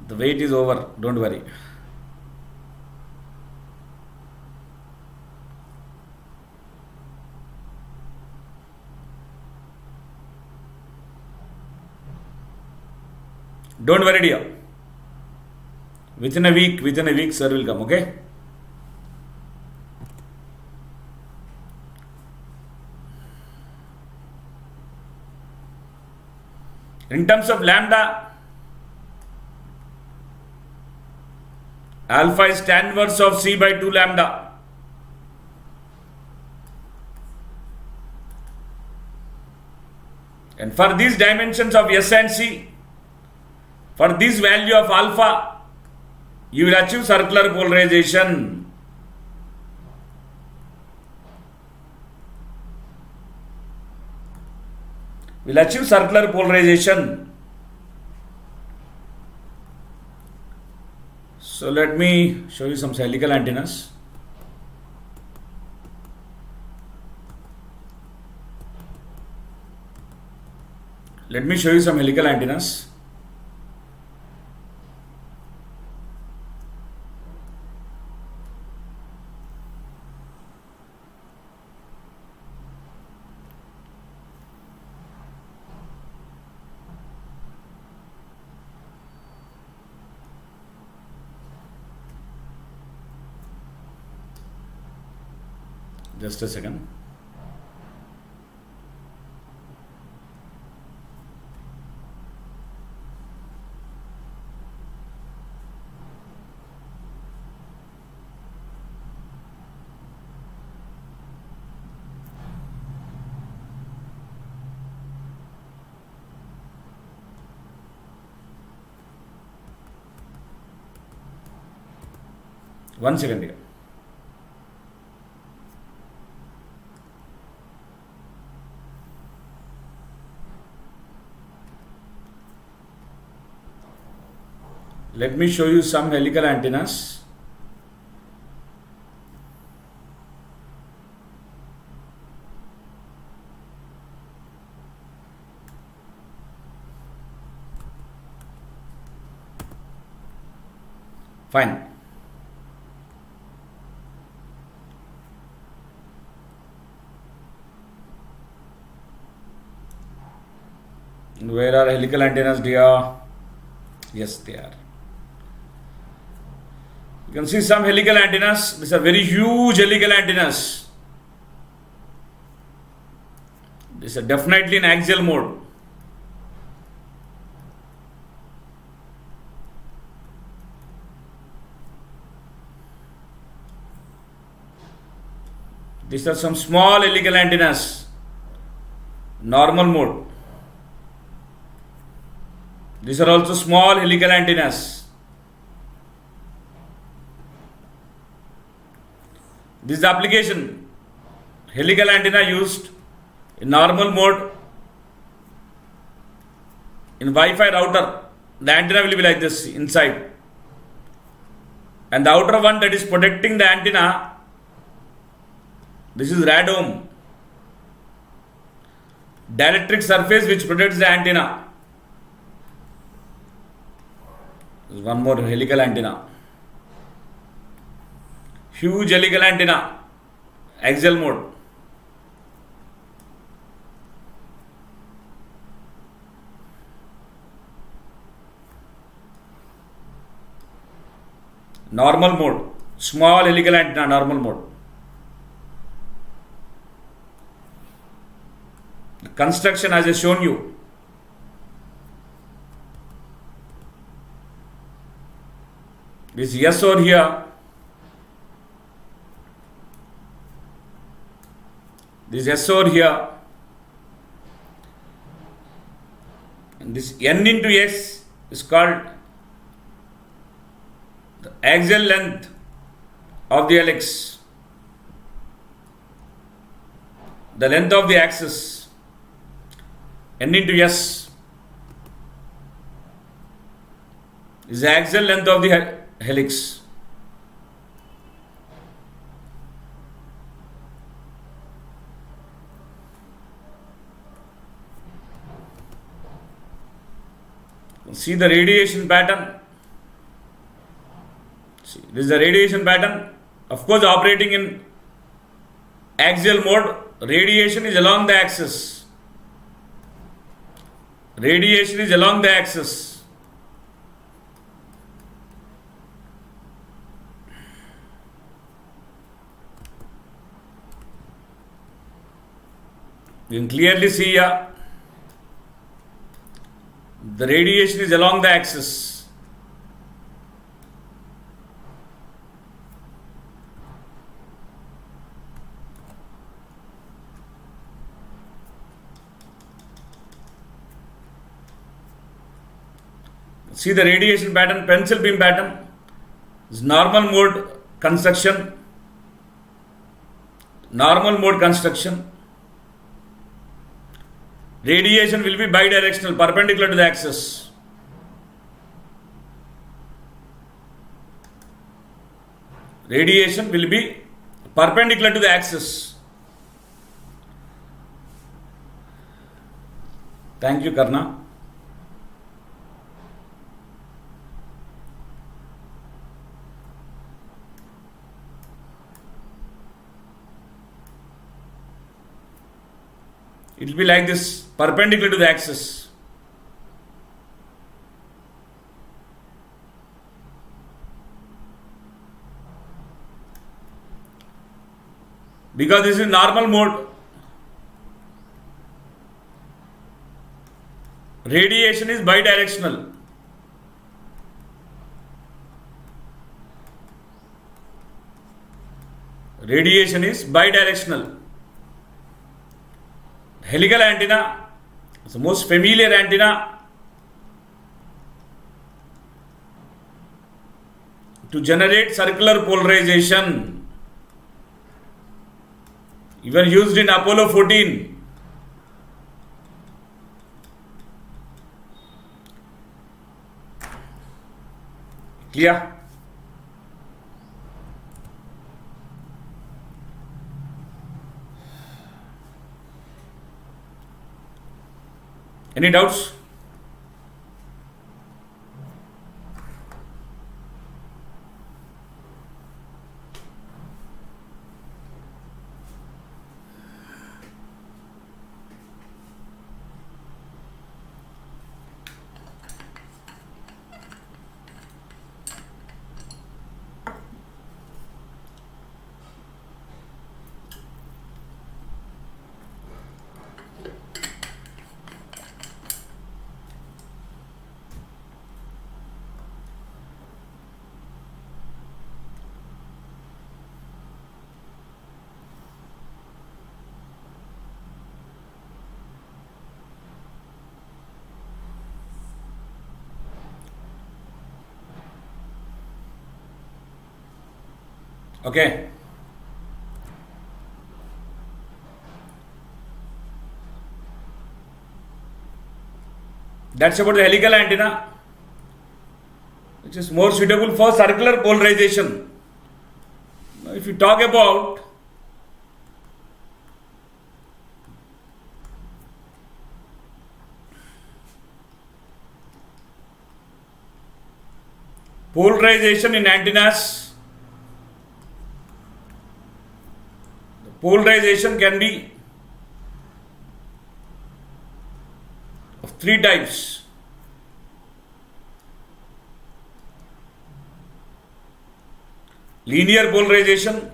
The wait is over. Don't worry. Don't worry, dear. Within a week, sir will come, okay? In terms of lambda, alpha is tan inverse of C by 2 lambda. And for these dimensions of S and C, for this value of alpha, you will achieve circular polarization. Will achieve circular polarization. So let me show you some helical antennas. Let me show you some helical antennas. Just a second. One second here. Let me show you some helical antennas. Fine. Where are helical antennas, dear? Yes, they are. You can see some helical antennas. These are very huge helical antennas. These are definitely in axial mode. These are some small helical antennas. Normal mode. These are also small helical antennas. This is the application. Helical antenna used in normal mode. In Wi-Fi router, the antenna will be like this inside. And the outer one that is protecting the antenna, this is radome. Dielectric surface which protects the antenna. There's one more helical antenna. Huge helical antenna, axial mode. normal mode, small helical antenna, normal mode. The construction as I shown you. This S over here, this S over here, and this N into S is called the axial length of the helix, the length of the axis. N into S is the axial length of the helix. See the radiation pattern. See, this is the radiation pattern. Of course, operating in axial mode, radiation is along the axis. Radiation is along the axis. You can clearly see here, the radiation is along the axis. See the radiation pattern, pencil beam pattern. This normal mode construction. Normal mode construction. Radiation will be bidirectional, perpendicular to the axis. Radiation will be perpendicular to the axis. Thank you, Karna. It will be like this, perpendicular to the axis. Because this is normal mode, radiation is bidirectional. Radiation is bidirectional. Helical antenna is the most familiar antenna to generate circular polarization, even used in Apollo 14. Clear? Any doubts? Okay. That's about the helical antenna, which is more suitable for circular polarization. Now, if you talk about polarization in antennas, polarization can be of three types. linear polarization,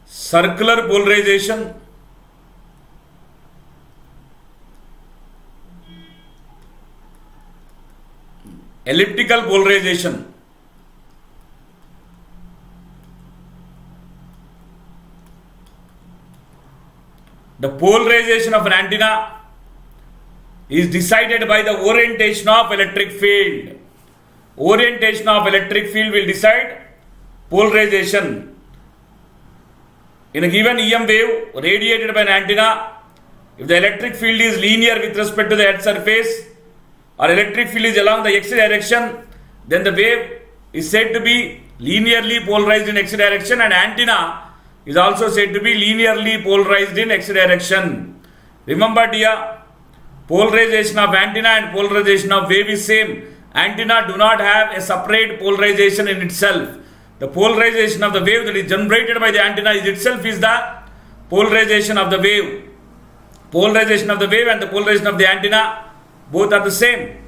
circular polarization, elliptical polarization. The polarization of an antenna is decided by the orientation of electric field. Orientation of electric field will decide polarization. In a given EM wave radiated by an antenna, if the electric field is linear with respect to the earth surface, or electric field is along the x direction, then the wave is said to be linearly polarized in x direction, and antenna is also said to be linearly polarized in x direction. Remember dear, polarization of antenna and polarization of wave is same. Antenna do not have a separate polarization in itself. The polarization of the wave that is generated by the antenna is itself is the polarization of the wave. Polarization of the wave and the polarization of the antenna both are the same.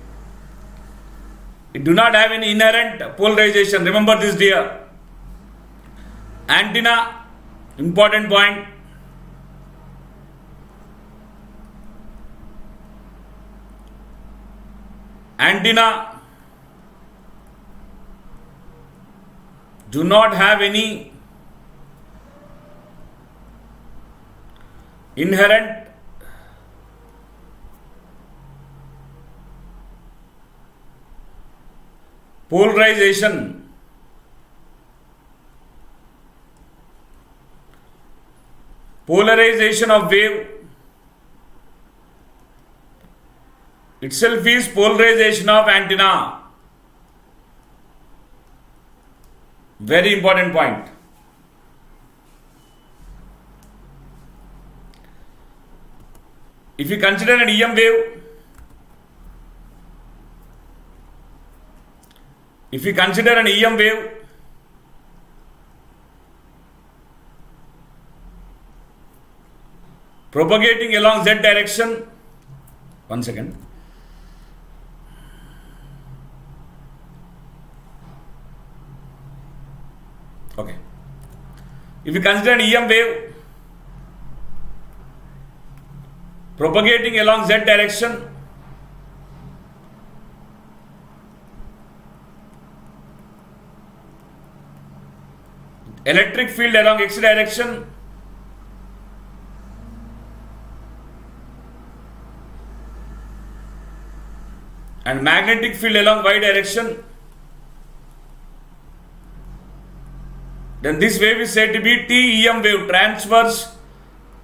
It do not have any inherent polarization. Remember this dear. Antenna, important point. Antenna do not have any inherent polarization. Polarization of wave itself is polarization of antenna. Very important point. If you consider an EM wave, propagating along z direction, one second. Okay. If you consider an EM wave propagating along z direction, electric field along x direction, and magnetic field along y direction, then this wave is said to be TEM wave, transverse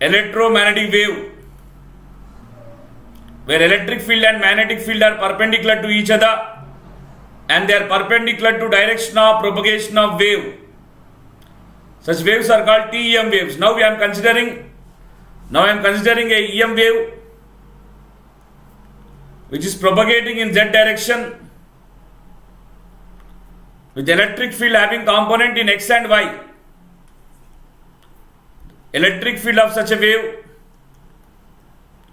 electromagnetic wave, where electric field and magnetic field are perpendicular to each other and they are perpendicular to direction of propagation of wave. Such waves are called TEM waves. Now I am considering a EM wave which is propagating in z direction with electric field having component in x and y. Electric field of such a wave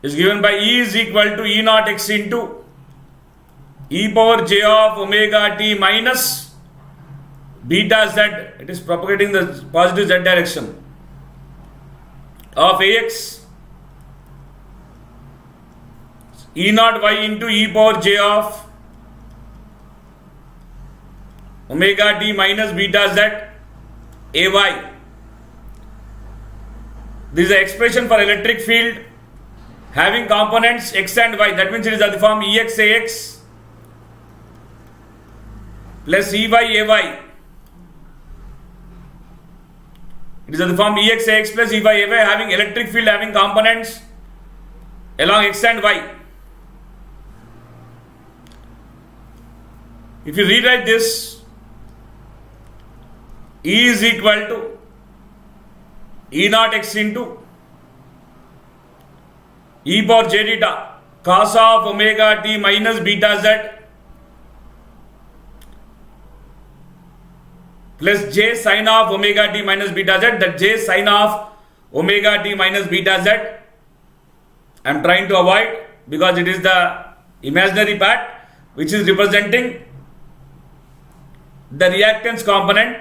is given by E is equal to E naught x into e power j of omega t minus beta z. It is propagating the positive z direction of Ax E naught y into e power j of omega t minus beta z ay. This is the expression for electric field having components x and y. That means it is of the form Ex Ax plus Ey Ay. It is of the form Ex Ax plus Ey Ay having electric field having components along x and y. If you rewrite this, E is equal to E naught x into e power j theta cos of omega t minus beta z plus j sin of omega t minus beta z. That j sin of omega t minus beta z I am trying to avoid because it is the imaginary part which is representing the reactance component,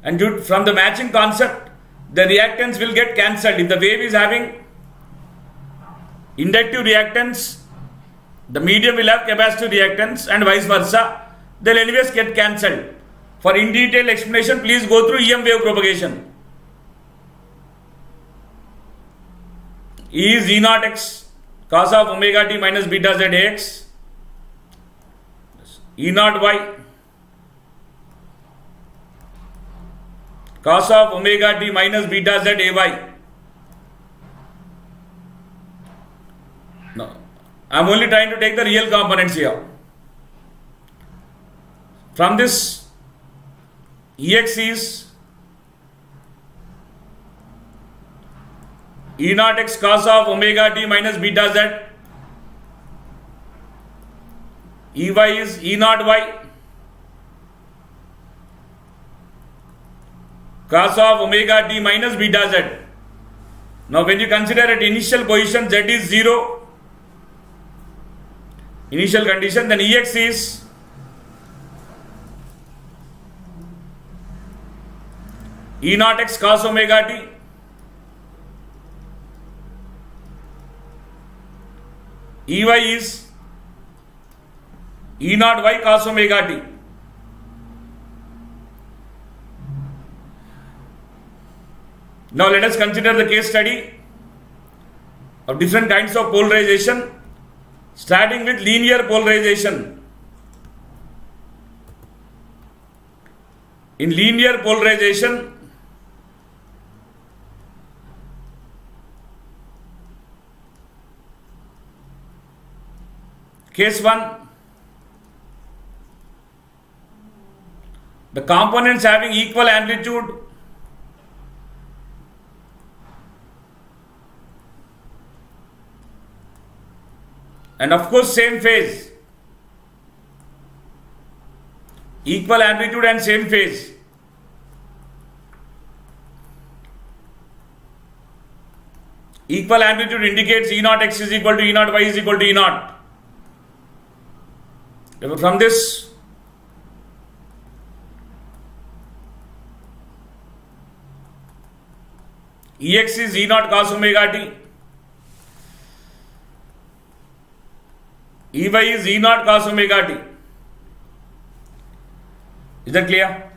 and from the matching concept the reactance will get cancelled. If the wave is having inductive reactance, the medium will have capacitive reactance and vice versa. They'll anyways get cancelled. For in detail explanation, please go through EM wave propagation. E is E naught x cos of omega t minus beta z ax, E naught y cos of omega t minus beta z ay. No, I am only trying to take the real components here. From this, Ex is E naught x cos of omega t minus beta z. Ey is E naught y cos of omega t minus beta z. Now when you consider at initial position z is 0, initial condition, then Ex is E naught x cos omega t Ey is E naught y cos omega t. Now let us consider the case study of different kinds of polarization, starting with linear polarization. In linear polarization, case 1, the components having equal amplitude and of course same phase, equal amplitude and same phase. Equal amplitude indicates E naught x is equal to E naught y is equal to E naught. From this, Ex is E naught cos omega t, Ey is E naught cos omega t. Is that clear?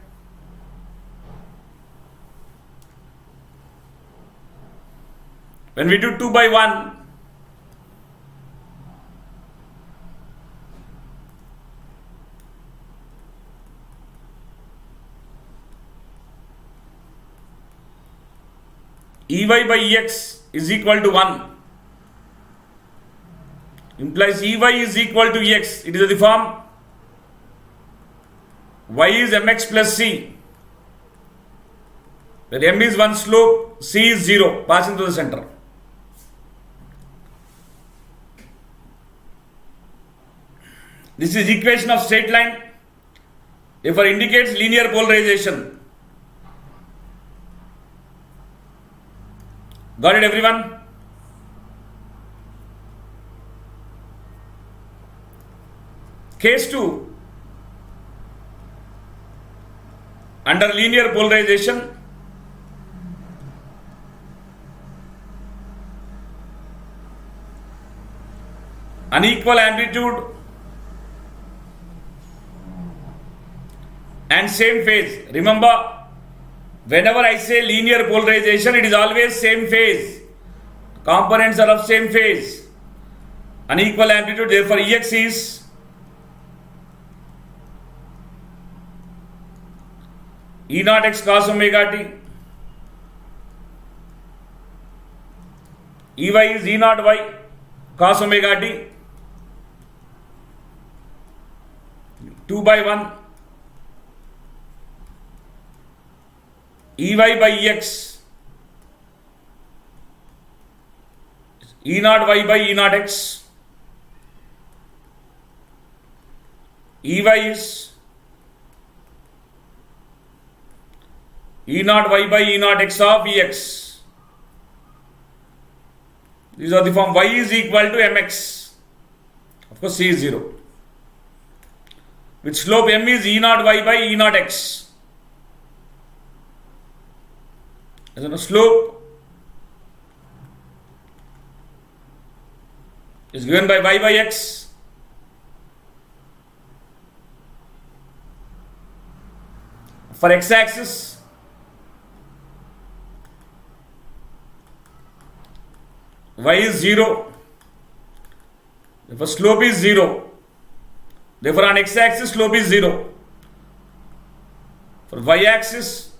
When we do 2 by 1, Ey by Ex is equal to 1 implies Ey is equal to Ex. It is the form y is mx plus c, where m is one slope, c is 0, passing through the center. This is equation of straight line, therefore indicates linear polarization. Got it, everyone? Case 2, under linear polarization, unequal amplitude and same phase. Remember, whenever I say linear polarization, it is always same phase. Components are of same phase. Unequal amplitude, therefore Ex is E naught x cos omega t. Ey is E naught y cos omega t. 2 by 1. Ey by Ex, E naught y by E naught x. Ey is E naught y by E naught x of Ex. These are the form y is equal to mx. Of course, c is 0. With slope m is e0 y by e0 x. As a slope is given by y by x. For x-axis, y is 0. Therefore, slope is 0. Therefore, on x-axis, slope is 0. For y-axis,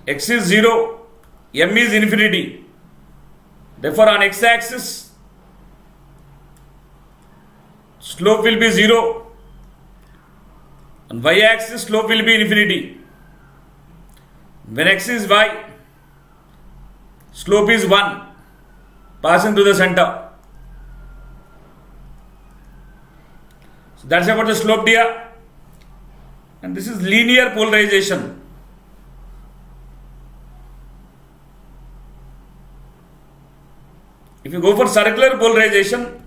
x is 0, m is infinity. Therefore, on x-axis, slope will be 0. On y-axis, slope will be infinity. When x is y, slope is 1, passing through the center. So that's about the slope dia. And this is linear polarization. If you go for circular polarization,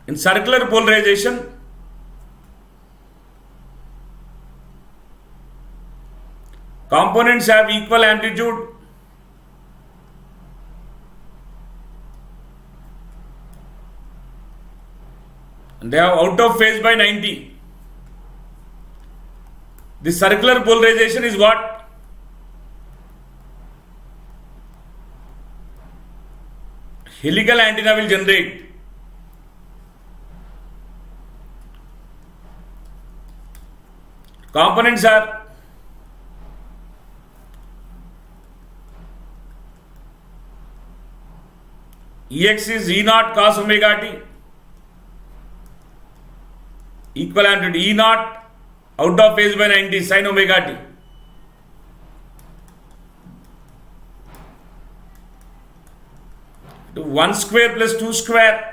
in circular polarization, components have equal amplitude and they are out of phase by 90. This circular polarization is what? Helical antenna will generate. Components are Ex is E0 cos omega t, equal amplitude E0 out of phase by 90 sin omega t. To 1 square plus 2 square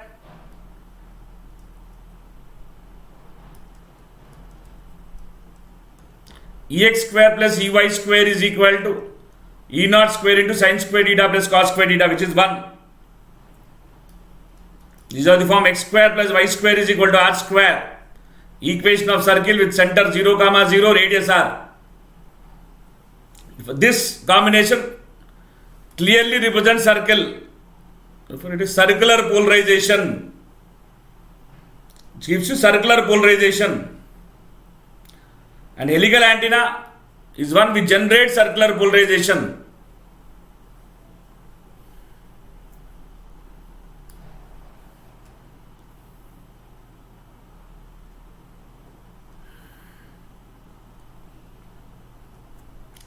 Ex square plus Ey square is equal to E0 square into sin square theta plus cos square theta, which is 1. These are the form x square plus y square is equal to r square. Equation of circle with center 0, 0, radius r. This combination clearly represents circle. Therefore, it is circular polarization. It gives you circular polarization. And helical antenna is one which generates circular polarization.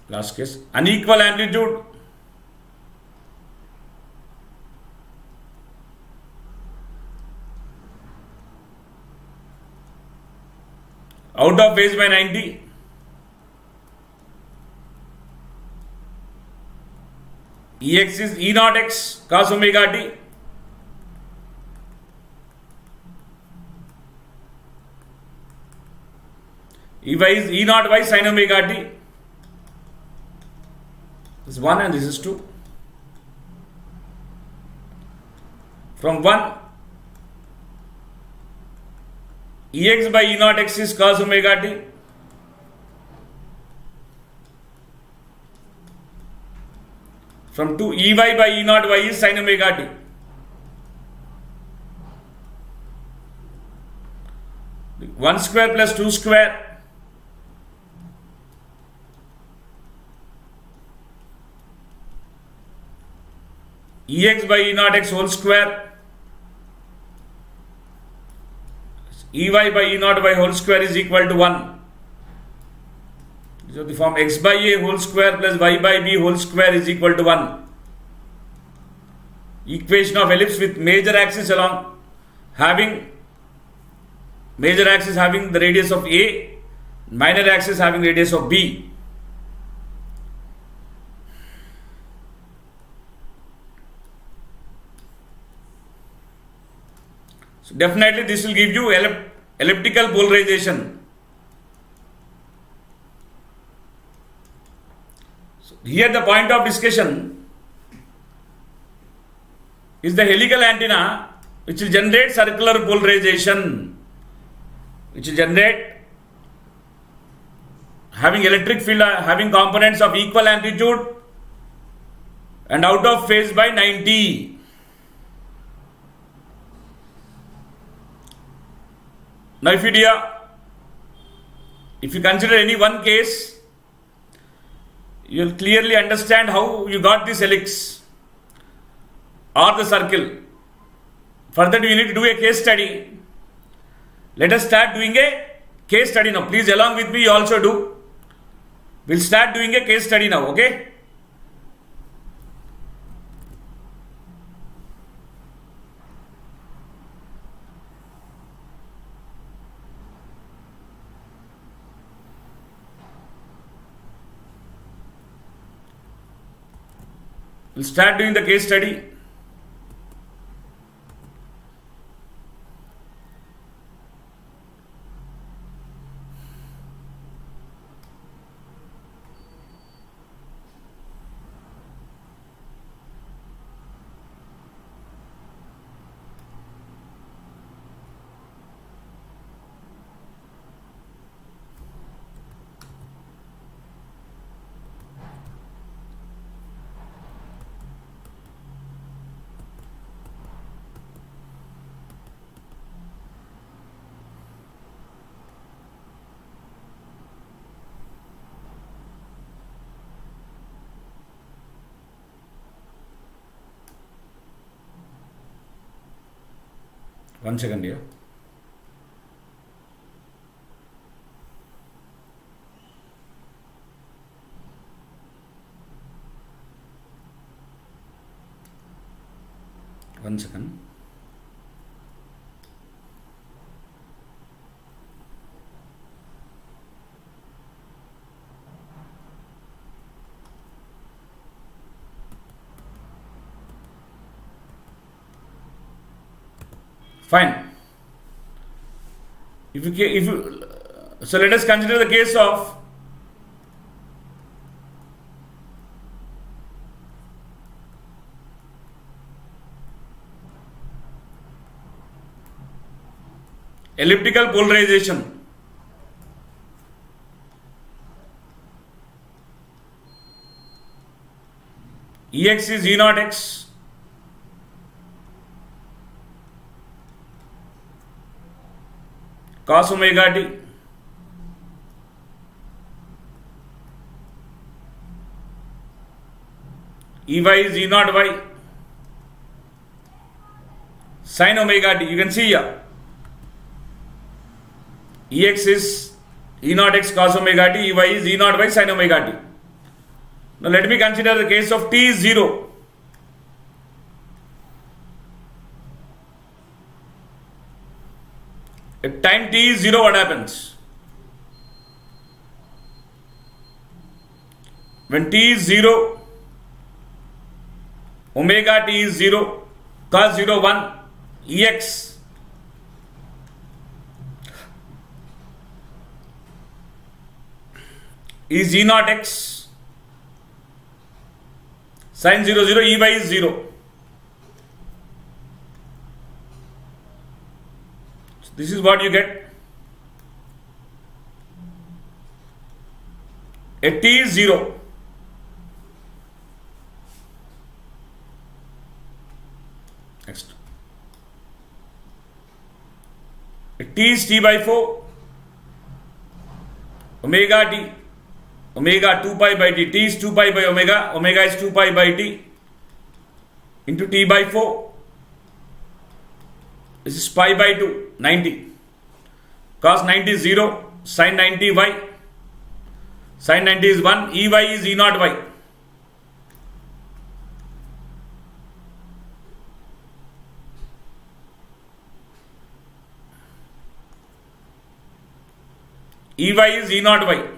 Last case, unequal amplitude. Out of phase by 90. Ex is E0 x cos omega t. Ey is E0 y sin omega t. This is 1 and this is 2. From 1, Ex by E0 x is cos omega t. From 2, Ey by E0 y is sin omega t. One square plus 2 square. Ex by E0 x whole square. Ey by E0 y whole square is equal to 1. So the form x by a whole square plus y by b whole square is equal to 1. Equation of ellipse with major axis along having major axis having the radius of a, minor axis having radius of b. So Definitely this will give you elliptical polarization. So here the point of discussion is the helical antenna, which will generate circular polarization, which will generate having electric field having components of equal amplitude and out of phase by 90. Now if you consider any one case, you will clearly understand how you got this helix or the circle. Further, we need to do a case study. Let us start doing a case study now. Please, along with me, you also do. We'll start doing a case study now, okay? We'll start doing the case study. One second here. One second. Fine. So let us consider the case of elliptical polarization. Ex is E naught x. Cos omega t. Ey is E naught y. Sin omega t. You can see here. Ex is E naught x cos omega t. Ey is E naught y sin omega t. Now let me consider the case of t is 0. At time t is 0, what happens? When t is 0, omega t is 0, cos 0, 1, Ex is E naught x, sin 0, 0, Ey is 0. This is what you get. At t is 0. Next. At t is t by 4. Omega t. Omega 2 pi by t. T is 2 pi by omega. Omega is 2 pi by t. Into t by 4. This is pi by 2, 90. Cos 90 is 0, sin 90 y. Sin 90 is 1, Ey is E naught y. Ey is E naught y.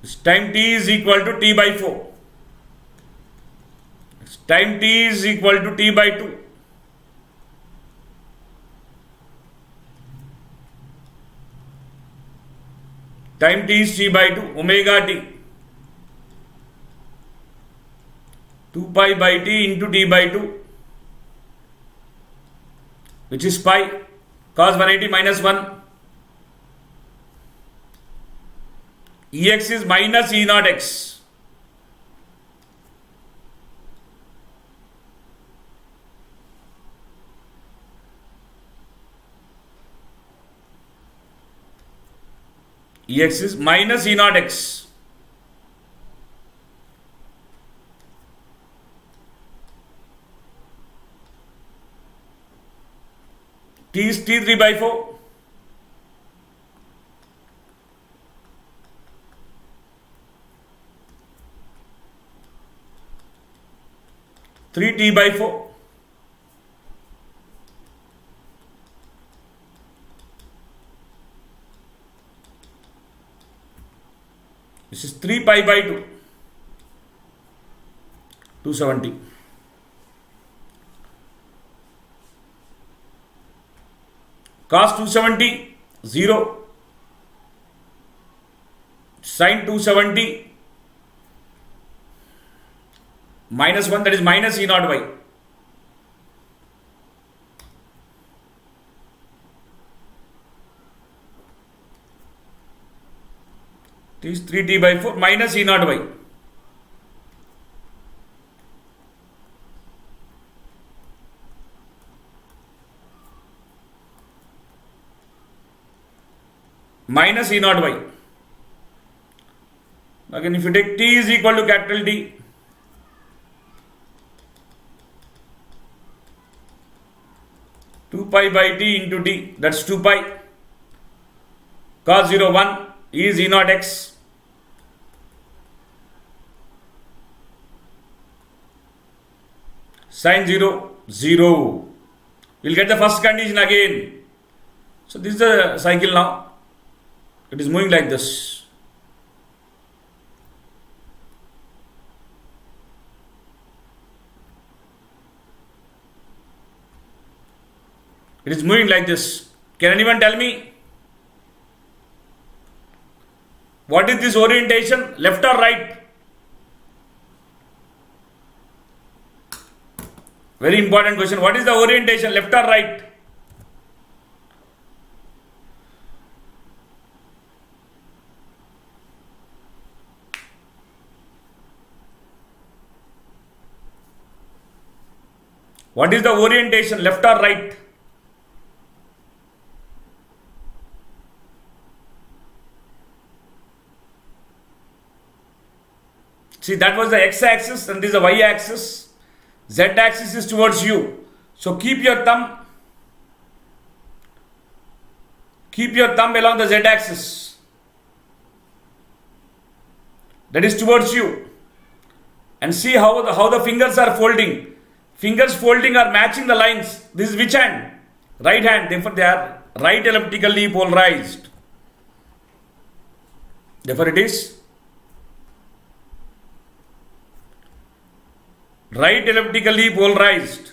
This time t is equal to t by 4. Next. Time t is equal to t by 2. Time t is t by 2, omega t. 2 pi by t into t by 2, which is pi. Cos 180 minus 1. Ex is minus E naught x. Ex is minus E naught x. T is T3 by 4. Three T by 4. This is 3 pi by 2. 270. Cos 270, 0. Sin 270, minus 1, that is minus E naught y. T is 3t by 4 minus E naught y. Minus E naught y. Again, if you take t is equal to capital T, two pi by t into t, that's 2 pi. Cos 0, 1 is E naught x. Sin 0, 0. We'll get the first condition again. So this is the cycle now. It is moving like this. It is moving like this. Can anyone tell me what is this orientation? Left or right? Very important question. What is the orientation? Left or right? What is the orientation? Left or right? See, that was the x-axis and this is the y-axis. Z-axis is towards you. So keep your thumb along the z-axis. That is towards you. And see how the fingers are folding. Fingers folding are matching the lines. This is which hand? Right hand. Therefore, they are right elliptically polarized. Therefore, it is right elliptically polarized.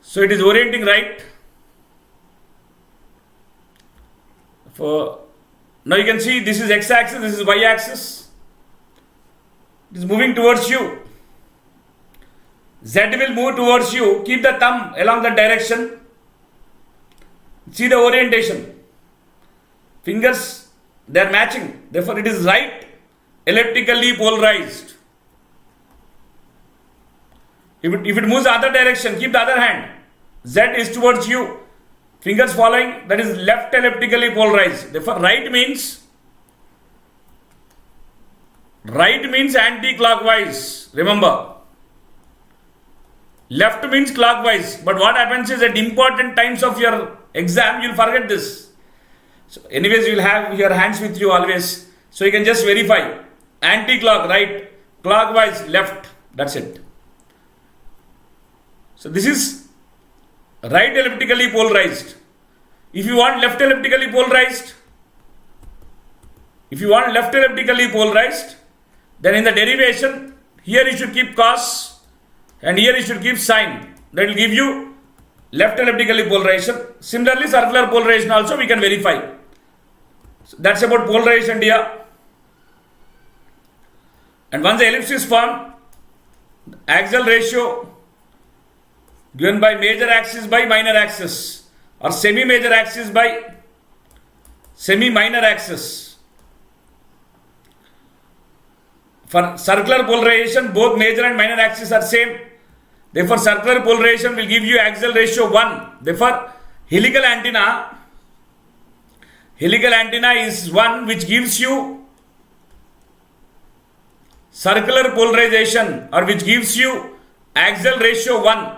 So it is orienting right. Now you can see this is x-axis, this is y-axis. It is moving towards you. Z will move towards you. Keep the thumb along that direction. See the orientation. Fingers, they are matching. Therefore, it is right elliptically polarized. If it moves the other direction, keep the other hand. Z is towards you. Fingers following, that is left elliptically polarized. Therefore, right means Right means anti-clockwise. Remember. Left means clockwise. But what happens is at important times of your exam, you'll forget this. So anyways, you'll have your hands with you always. So you can just verify. Anti-clock, right. Clockwise, left. That's it. So this is right elliptically polarized. If you want left elliptically polarized, then in the derivation, here you should keep cos and here you should keep sine. That will give you left elliptically polarization. Similarly, circular polarization also we can verify. So that's about polarization here. And once the ellipse is formed, axial ratio given by major axis by minor axis or semi-major axis by semi-minor axis. For circular polarization, both major and minor axes are same. Therefore, circular polarization will give you axial ratio 1. Therefore, helical antenna is one which gives you circular polarization or which gives you axial ratio 1.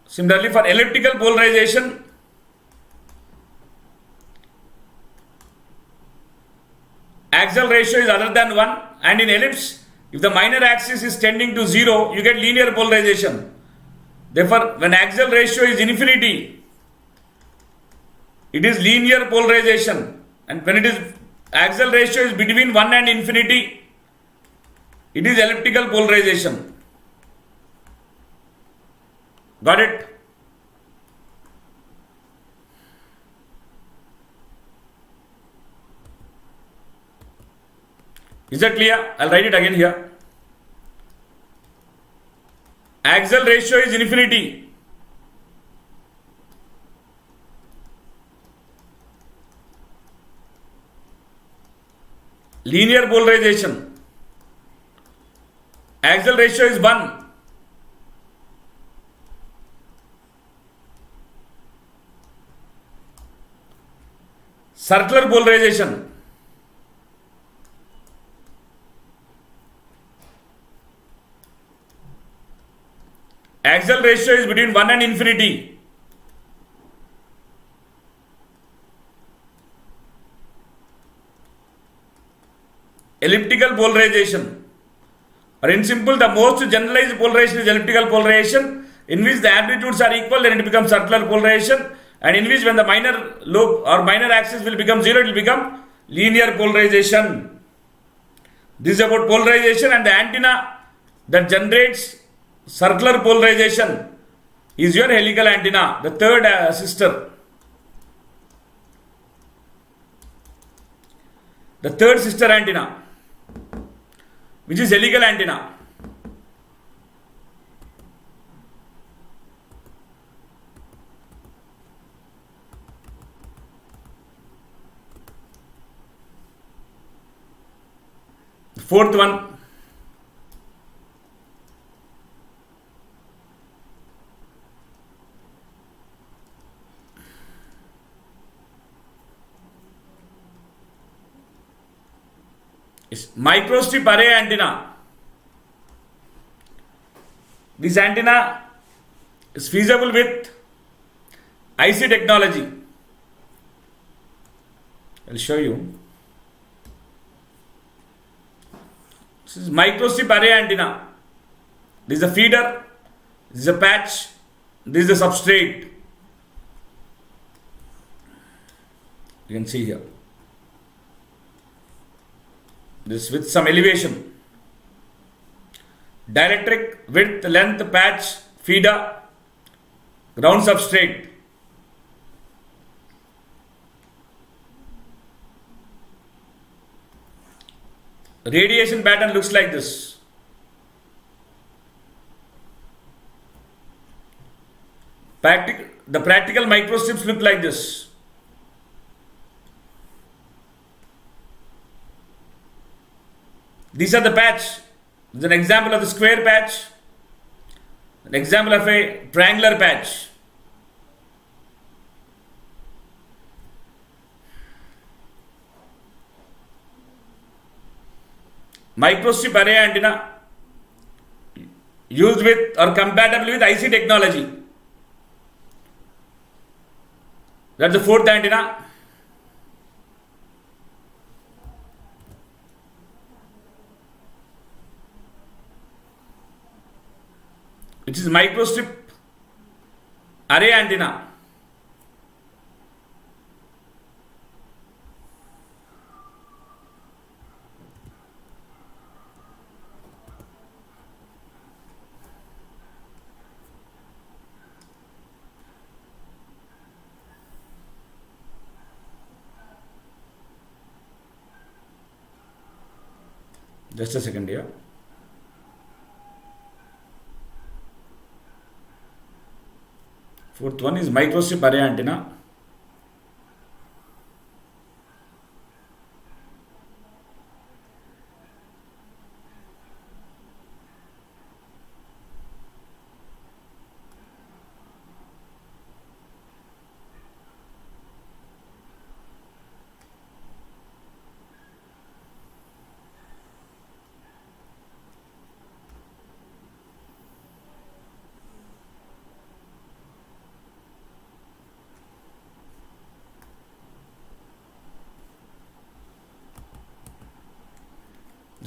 Similarly, for elliptical polarization, axial ratio is other than 1, and in ellipse, if the minor axis is tending to 0, you get linear polarization. Therefore, when axial ratio is infinity, it is linear polarization, and when it is axial ratio is between 1 and infinity, it is elliptical polarization. Got it? Is that clear? I'll write it again here. Axial ratio is infinity. Linear polarization. Axial ratio is 1. Circular polarization. Axial ratio is between 1 and infinity. Elliptical polarization. Or in simple, the most generalized polarization is elliptical polarization, in which the amplitudes are equal, then it becomes circular polarization, and in which when the minor lobe or minor axis will become 0, it will become linear polarization. This is about polarization, and the antenna that generates circular polarization is your helical antenna, the third sister. The third sister antenna, which is helical antenna. The fourth one is microstrip array antenna. This antenna is feasible with IC technology. I'll show you. This is microstrip array antenna. This is a feeder, this is a patch, this is the substrate. You can see here. This with some elevation. Dielectric, width, length, patch, feeder, ground substrate. Radiation pattern looks like this. The practical microstrips look like this. These are the patch. This is an example of the square patch, an example of a triangular patch. Microstrip array antenna used with or compatible with IC technology. That's the fourth antenna. Which is microstrip array antenna. Just a second here. Fourth one is microstrip array antenna.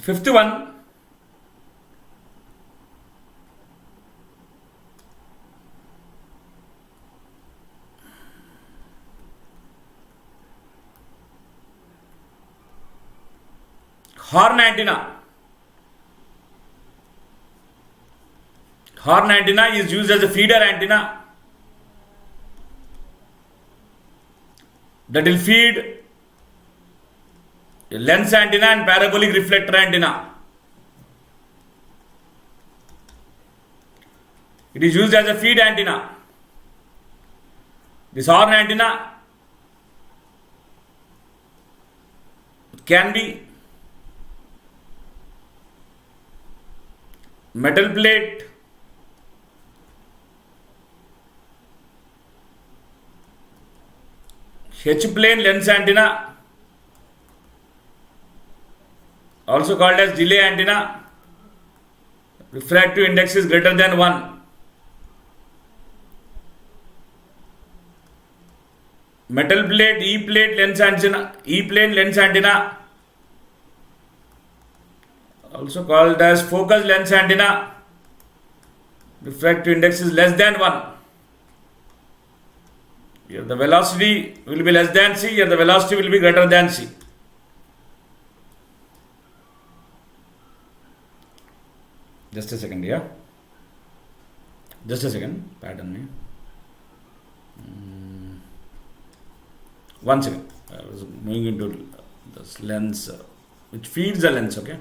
Fifth one, horn antenna. Horn antenna is used as a feeder antenna that will feed lens antenna and parabolic reflector antenna. It is used as a feed antenna. This horn antenna can be metal plate, H-plane lens antenna, also called as delay antenna. Refractive index is greater than 1. Metal plate, E-plate lens antenna, E-plane lens antenna, also called as focus lens antenna. Refractive index is less than 1. Here the velocity will be less than c, here the velocity will be greater than c. Just a second here. Just a second. Pardon me. 1 second. I was moving into this lens which feeds the lens. Okay.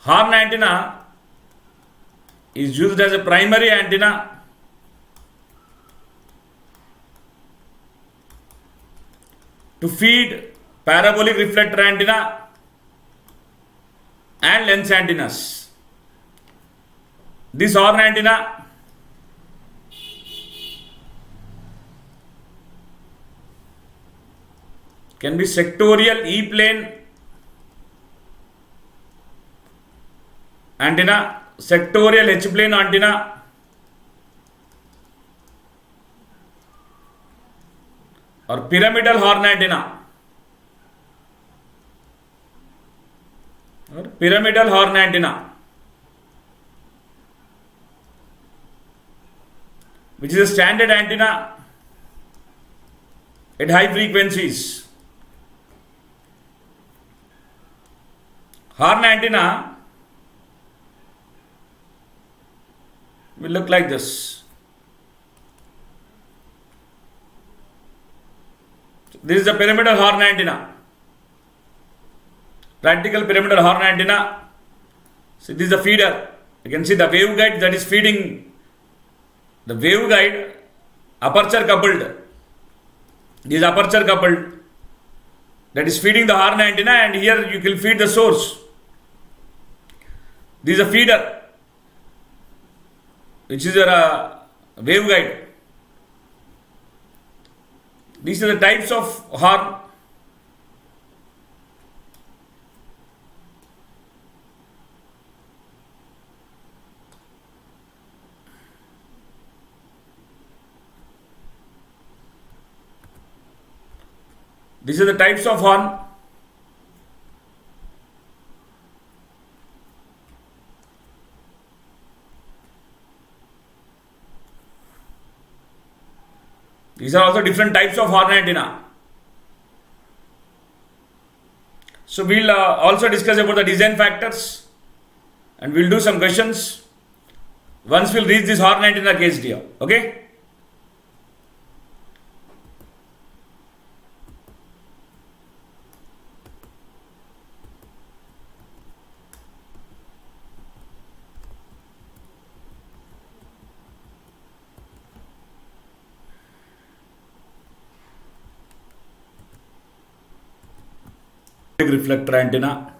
Horn antenna is used as a primary antenna to feed parabolic reflector antenna and lens antennas. This horn antenna can be sectorial E-plane antenna, sectorial H-plane antenna, or pyramidal horn antenna, or pyramidal horn antenna, which is a standard antenna at high frequencies. Horn antenna will look like this. This is a pyramidal horn antenna. Practical pyramidal horn antenna. So this is the feeder. You can see the waveguide that is feeding the waveguide, aperture coupled. This is aperture coupled that is feeding the horn antenna, and here you can feed the source. This is a feeder which is your waveguide. These are the types of horn. These are the types of horn. These are also different types of horn antenna. So we'll also discuss about the design factors and we'll do some questions once we'll reach this horn antenna case here. Okay. Reflector antenna,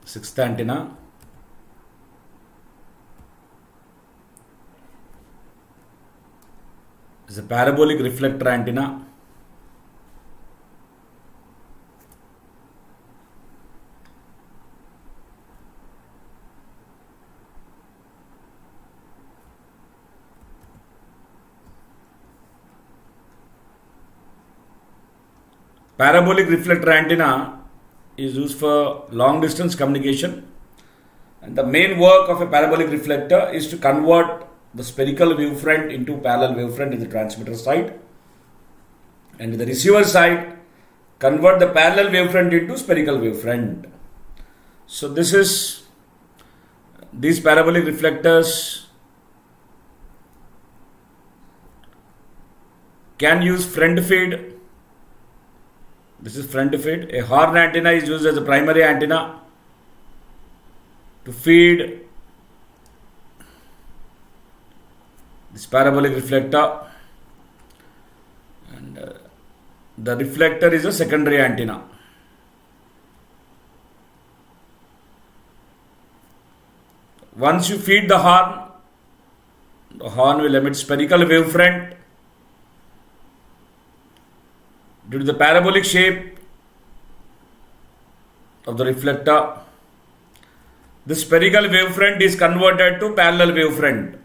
sixth antenna, is a parabolic reflector antenna. Parabolic reflector antenna is used for long distance communication, and the main work of a parabolic reflector is to convert the spherical wavefront into parallel wavefront in the transmitter side, and in the receiver side convert the parallel wavefront into spherical wavefront. So these parabolic reflectors can use front feed. This is front feed. A horn antenna is used as a primary antenna to feed this parabolic reflector, and the reflector is a secondary antenna. Once you feed the horn will emit spherical wavefront. Due to the parabolic shape of the reflector, the spherical wavefront is converted to parallel wavefront,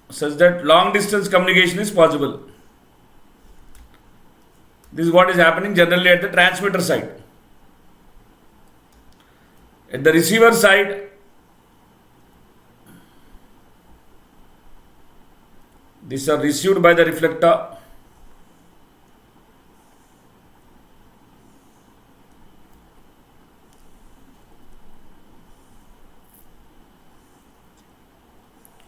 such that long distance communication is possible. This is what is happening generally at the transmitter side. At the receiver side, these are received by the reflector.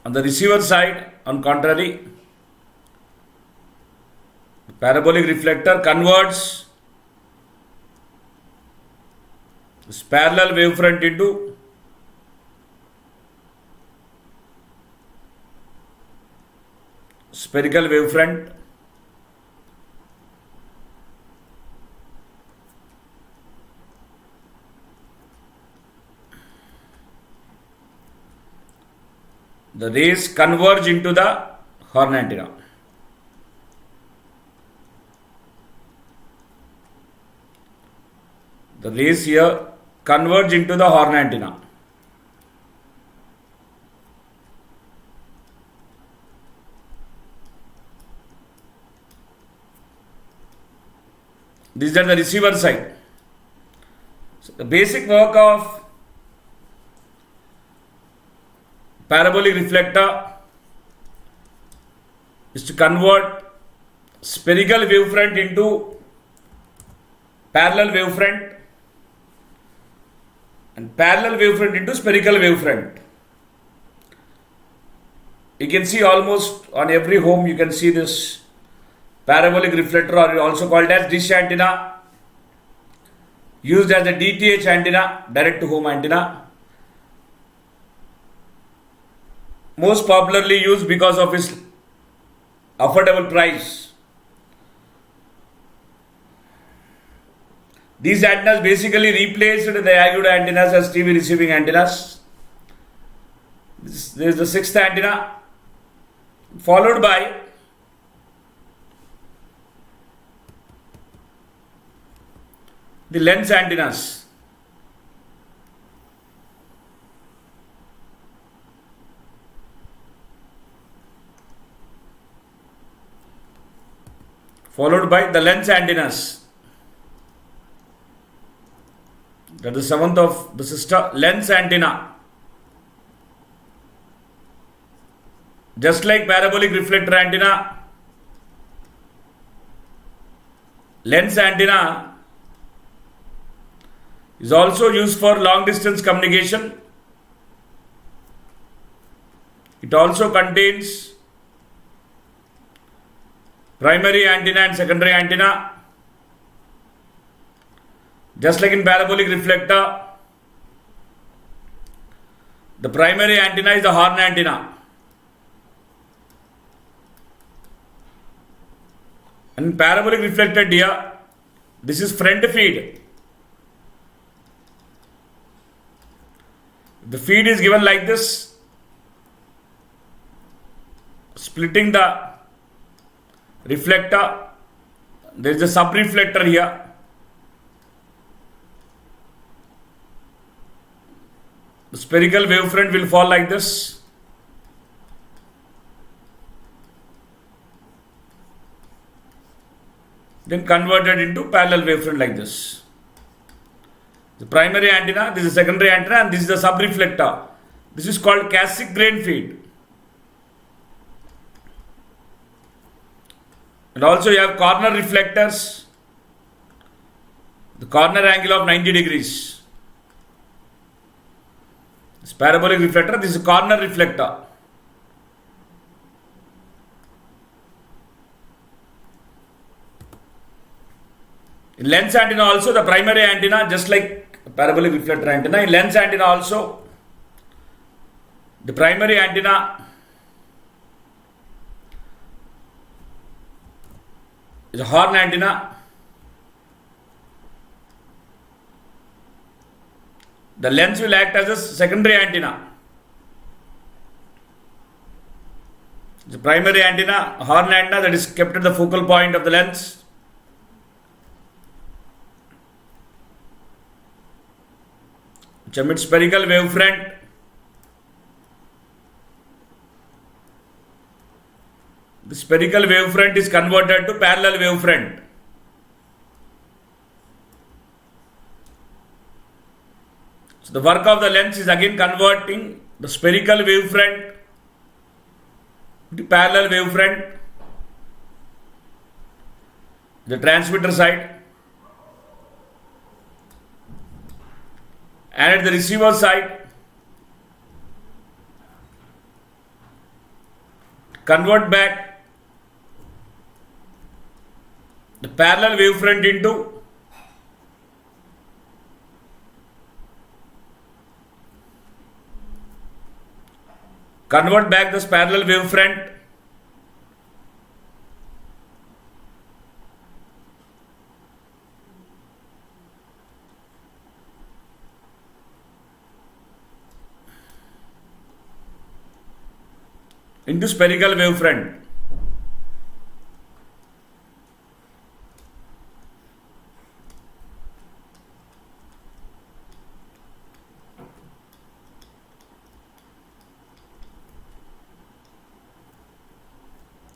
On the receiver side, on contrary, the parabolic reflector converts this parallel wavefront into spherical wavefront. The rays converge into the horn antenna. The rays here converge into the horn antenna. These are the receiver side. So the basic work of parabolic reflector is to convert spherical wavefront into parallel wavefront and parallel wavefront into spherical wavefront. You can see almost on every home you can see this parabolic reflector, or also called as dish antenna, used as a DTH antenna, direct to home antenna. Most popularly used because of its affordable price. These antennas basically replaced the Yagi antennas as TV receiving antennas. This is the sixth antenna, followed by the lens antennas. followed by the lens antennas. That is the seventh of the sister, lens antenna. Just like parabolic reflector antenna, lens antenna is also used for long distance communication. It also contains primary antenna and secondary antenna. Just like in parabolic reflector, the primary antenna is the horn antenna. And parabolic reflector here, this is front feed. The feed is given like this, splitting the reflector. There is a sub-reflector here. The spherical wavefront will fall like this. Then converted into parallel wavefront like this. The primary antenna, this is secondary antenna, and this is the sub-reflector. This is called Cassegrain grain feed. And also you have corner reflectors. The corner angle of 90 degrees. This parabolic reflector, this is a corner reflector. In lens antenna also, the primary antenna, just like parabolic reflector antenna, in lens antenna also, the primary antenna is a horn antenna. The lens will act as a secondary antenna. The primary antenna, horn antenna, that is kept at the focal point of the lens. Which emits spherical wavefront. The spherical wavefront is converted to parallel wavefront. So the work of the lens is again converting the spherical wavefront to parallel wavefront. The transmitter side. And at the receiver side, convert back the parallel wavefront into this parallel wavefront into spherical wavefront.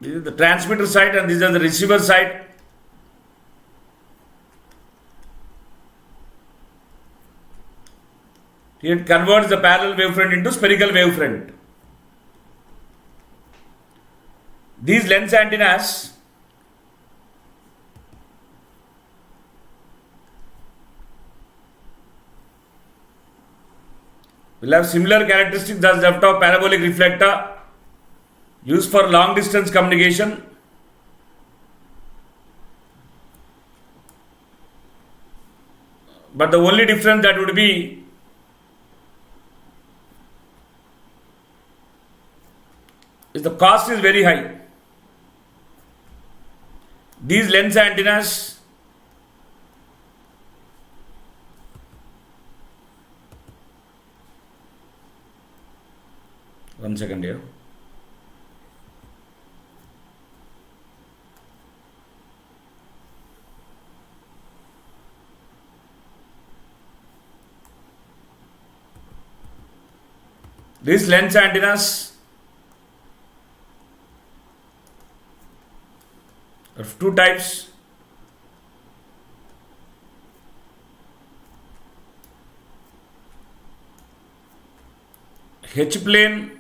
This is the transmitter side and these are the receiver side. It converts the parallel wavefront into spherical wavefront. These lens antennas will have similar characteristics as that of parabolic reflector used for long distance communication. But the only difference that would be is the cost is very high. These lens antennas one second here. These lens antennas are two types. H-plane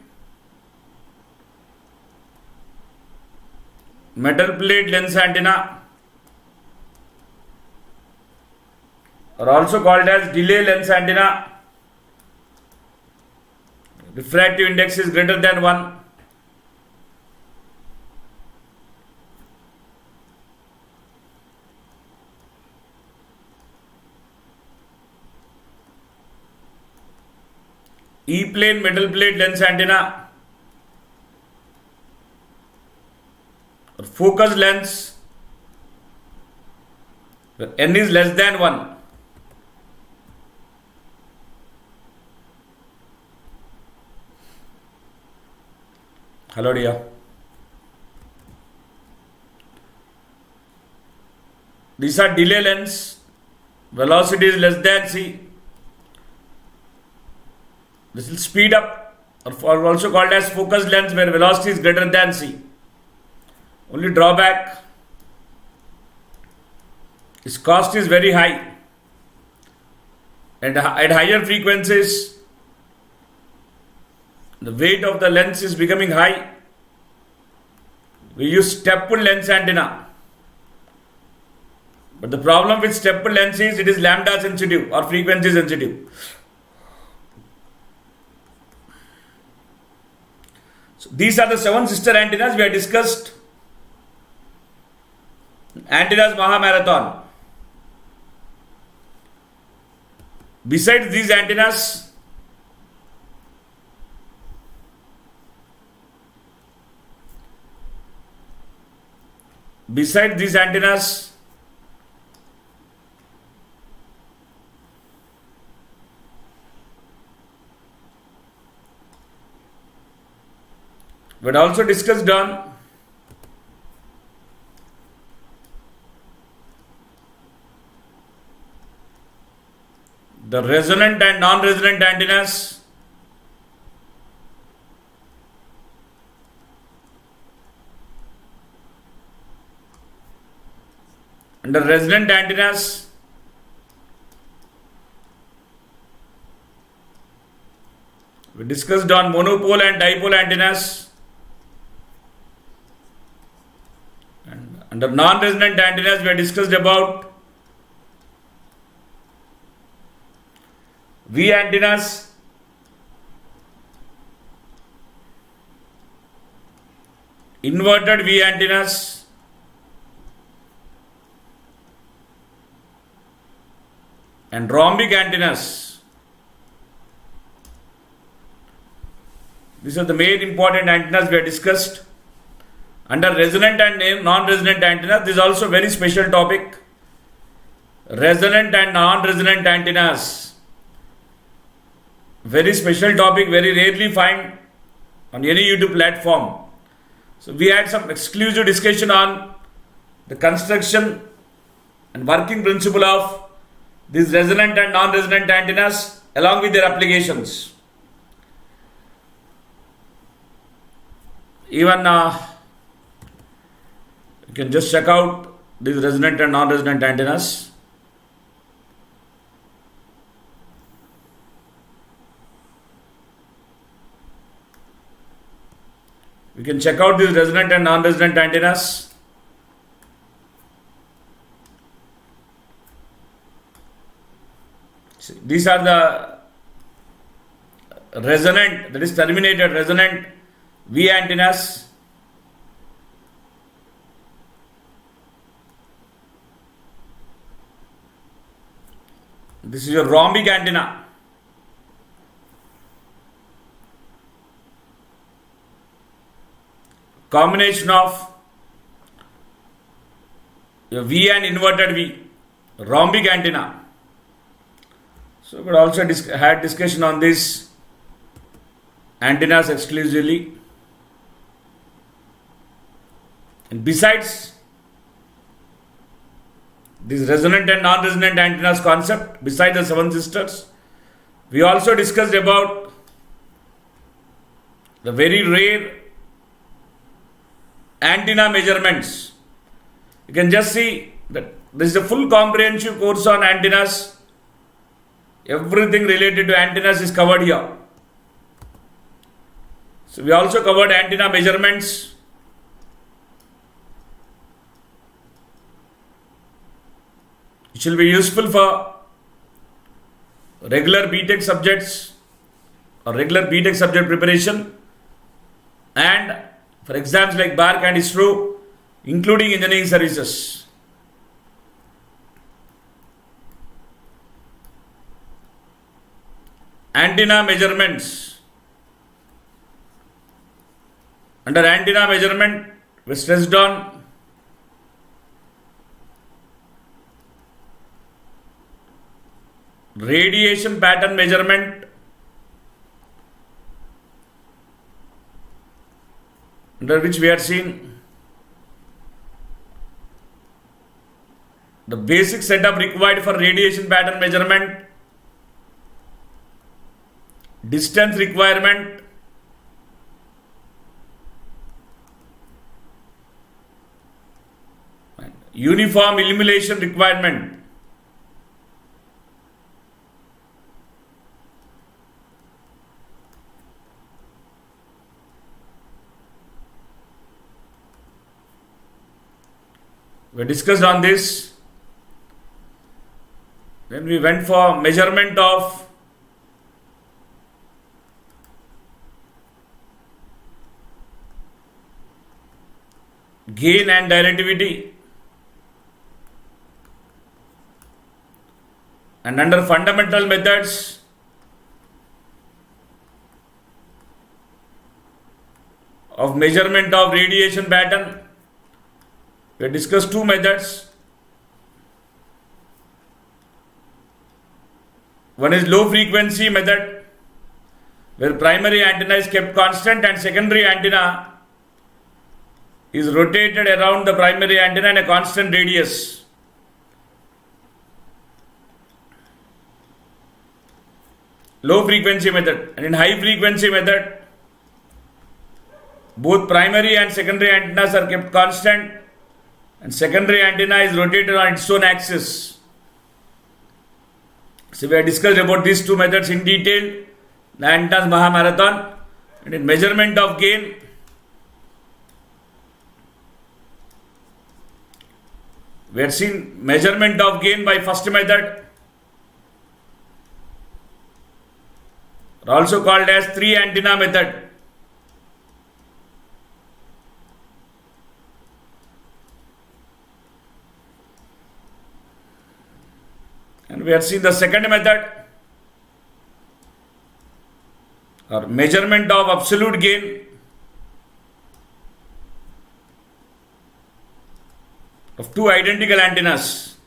metal plate lens antenna are also called as delay lens antenna. Refractive index is greater than 1. E-plane metal plate lens antenna or focus lens where n is less than 1. Hello dear. These are delay lens, velocity is less than c. This will speed up, or also called as focus lens where velocity is greater than c. Only drawback its cost is very high, and at higher frequencies the weight of the lens is becoming high. We use step-pull lens antenna, but the problem with step-pull lens is it is lambda sensitive or frequency sensitive. So these are the 7 sister antennas we have discussed. Antennas Mahamarathon. Besides these antennas, we had also discussed on the resonant and non-resonant antennas. Under resonant antennas, we discussed on monopole and dipole antennas. And under non-resonant antennas, we have discussed about V antennas, inverted V antennas, and rhombic antennas. These are the main important antennas we have discussed. Under resonant and non-resonant antennas, this is also a very special topic. Resonant and non-resonant antennas. Very special topic, very rarely find on any YouTube platform. So we had some exclusive discussion on the construction and working principle of these resonant and non-resonant antennas along with their applications. Even you can just check out these resonant and non-resonant antennas. You can check out these resonant and non-resonant antennas. See, these are the resonant, that is terminated resonant V antennas. This is your rhombic antenna. Combination of your V and inverted V, rhombic antenna. So we could also had discussion on this antennas exclusively. And besides this resonant and non-resonant antennas concept, besides the 7 sisters, we also discussed about the very rare antenna measurements You can just see that this is a full comprehensive course on antennas. Everything related to antennas is covered here. So we also covered antenna measurements. It will be useful for regular BTech subjects or regular BTech subject preparation and for exams like BARC and ISRO, including engineering services. Antenna measurements. Under antenna measurement, we stressed on radiation pattern measurement, under which we had seen the basic setup required for radiation pattern measurement, distance requirement, uniform illumination requirement. We discussed on this. Then we went for measurement of gain and directivity. And under fundamental methods, of measurement of radiation pattern, we discussed two methods. One is low frequency method, where primary antenna is kept constant and secondary antenna is rotated around the primary antenna in a constant radius. Low frequency method. And in high frequency method, both primary and secondary antennas are kept constant and secondary antenna is rotated on its own axis. So we have discussed about these two methods in detail, the antennas Mahamarathon. And in measurement of gain, we had seen measurement of gain by first method, also called as three antenna method. And we have seen the second method, or measurement of absolute gain of two identical antennas.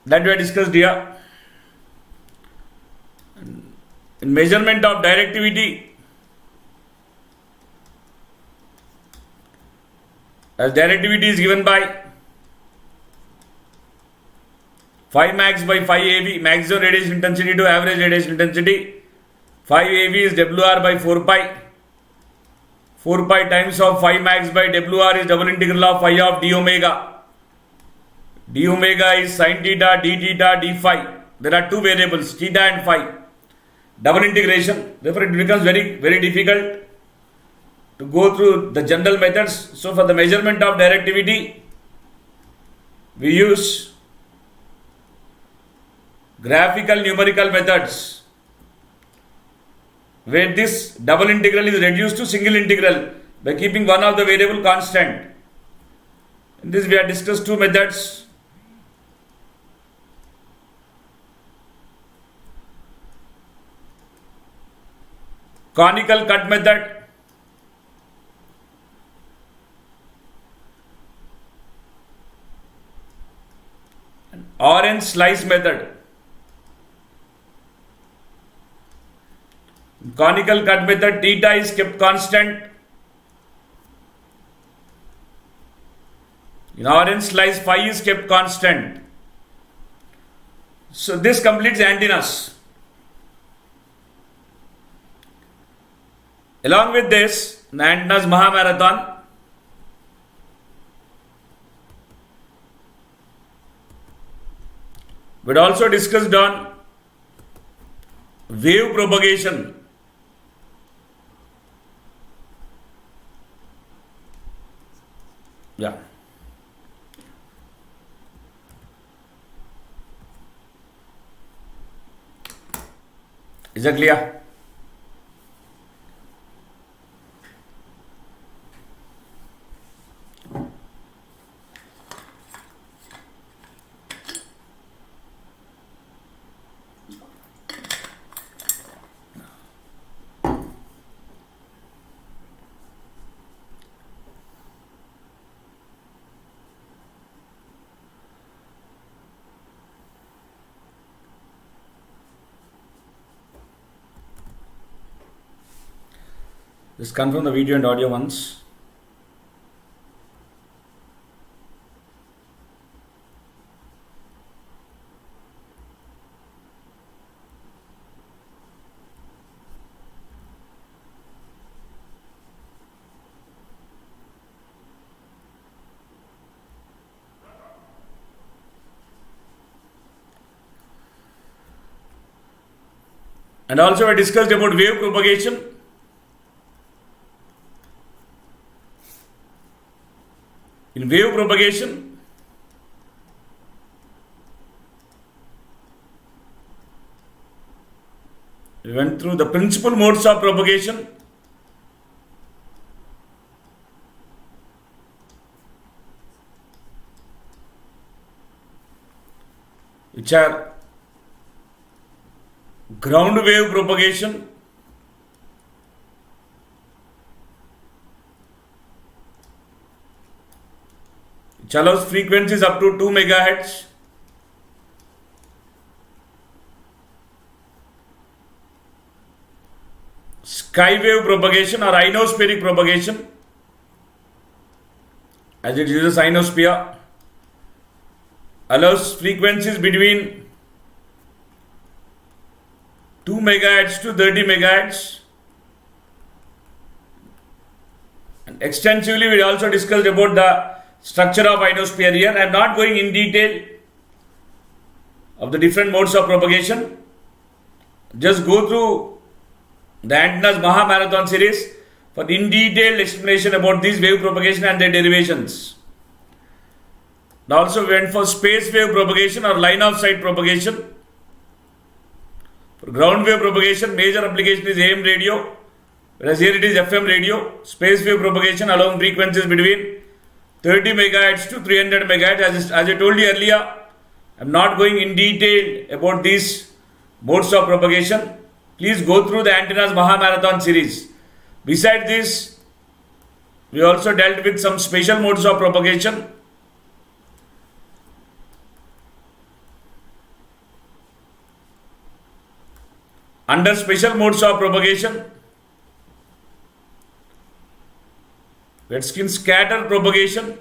That we have discussed here. In measurement of directivity, as directivity is given by phi max by phi AV, maximum radiation intensity to average radiation intensity. Phi AV is WR by 4 pi. 4 pi times of phi max by WR is double integral of phi of d omega. D omega is sin theta, d theta, d phi. There are two variables, theta and phi. Double integration. Therefore, it becomes very difficult to go through the general methods. So, for the measurement of directivity, we use graphical numerical methods, where this double integral is reduced to single integral by keeping one of the variable constant. In this, we have discussed two methods. Conical cut method and orange slice method. In conical cut method, theta is kept constant. In orange slice, phi is kept constant. So this completes antennas. Along with this, the antennas Mahamarathon, we also discussed on wave propagation. Yeah. Is that clear? Just confirm the video and audio once. And also I discussed about wave propagation. In wave propagation, we went through the principal modes of propagation, which are ground wave propagation, which allows frequencies up to 2 MHz, sky wave propagation or ionospheric propagation, as it uses ionosphere, allows frequencies between 2 MHz to 30 MHz. And extensively we also discussed about the structure of ionosphere here. I am not going in detail of the different modes of propagation. Just go through the antennas Mahamarathon series for in detailed explanation about this wave propagation and their derivations. And also we went for space wave propagation or line of sight propagation. For ground wave propagation, major application is AM radio, whereas here it is FM radio. Space wave propagation allowing frequencies between 30 MHz to 300 MHz. As I told you earlier, I am not going in detail about these modes of propagation. Please go through the antennas Mahamarathon series. Besides this, we also dealt with some special modes of propagation. Under special modes of propagation, we had seen scatter propagation,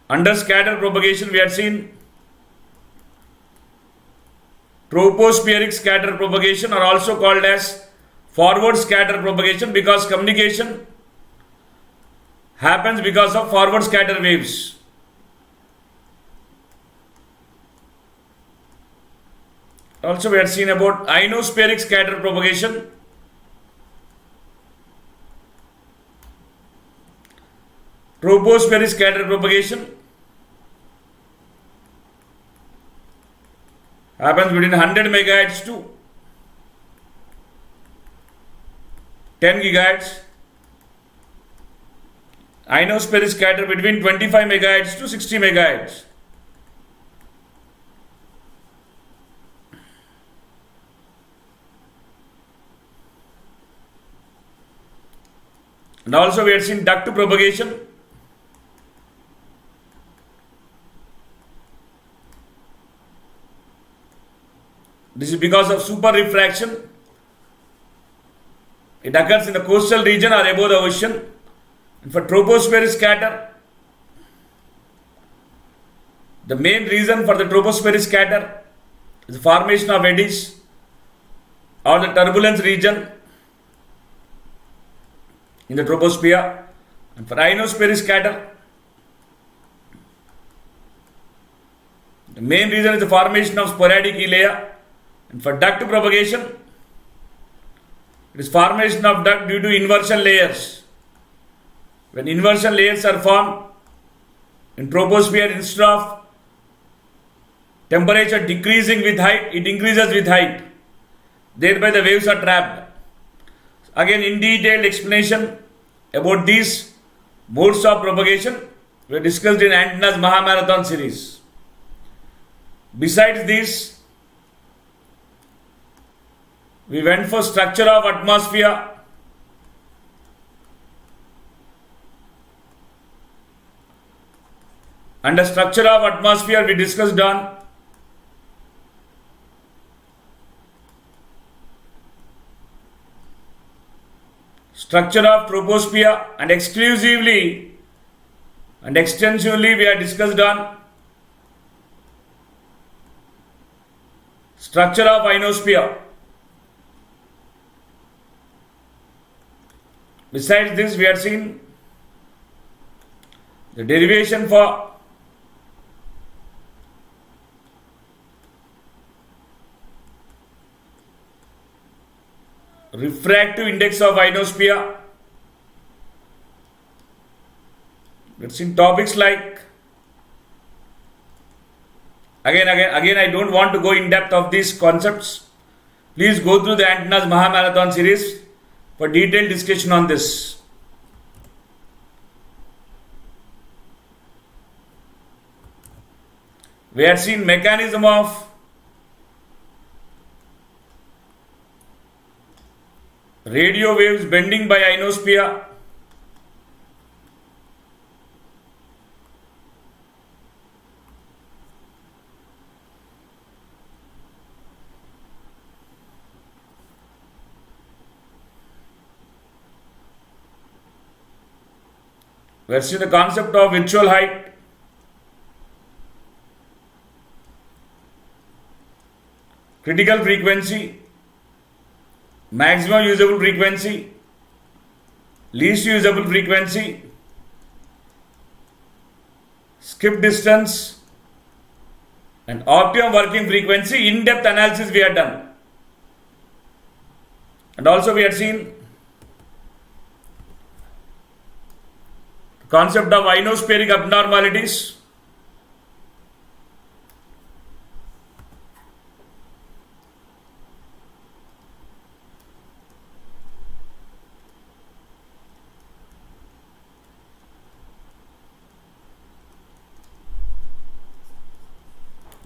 under scatter propagation we had seen tropospheric scatter propagation, or also called as forward scatter propagation, because communication happens because of forward scatter waves. Also we had seen about ionospheric scatter propagation, tropospheric scatter propagation, happens between 100 MHz to 10 GHz. Ionospheric scatter between 25 MHz to 60 MHz. And also we had seen duct propagation. This is because of super refraction. It occurs in the coastal region or above the ocean. And for tropospheric scatter, the main reason for the tropospheric scatter is the formation of eddies or the turbulence region in the troposphere. And for ionospheric scatter, the main reason is the formation of sporadic E layer. And for duct propagation, it is formation of duct due to inversion layers. When inversion layers are formed in troposphere, instead of temperature decreasing with height, it increases with height. Thereby the waves are trapped. Again, in detailed explanation about these modes of propagation were discussed in Antennas Mahamarathon series. Besides this, we went for structure of atmosphere, and the structure of atmosphere we discussed on structure of troposphere, and exclusively and extensively we are discussed on structure of ionosphere. Besides this, we have seen the derivation for refractive index of ionosphere. It's in topics like again I don't want to go in depth of these concepts. Please go through the Antennas Mahamarathon series for detailed discussion on this. We had seen mechanism of radio waves bending by ionosphere. We have seen the concept of virtual height, critical frequency, maximum usable frequency, least usable frequency, skip distance, and optimum working frequency. In-depth analysis we have done. And also we had seen the concept of ionospheric abnormalities.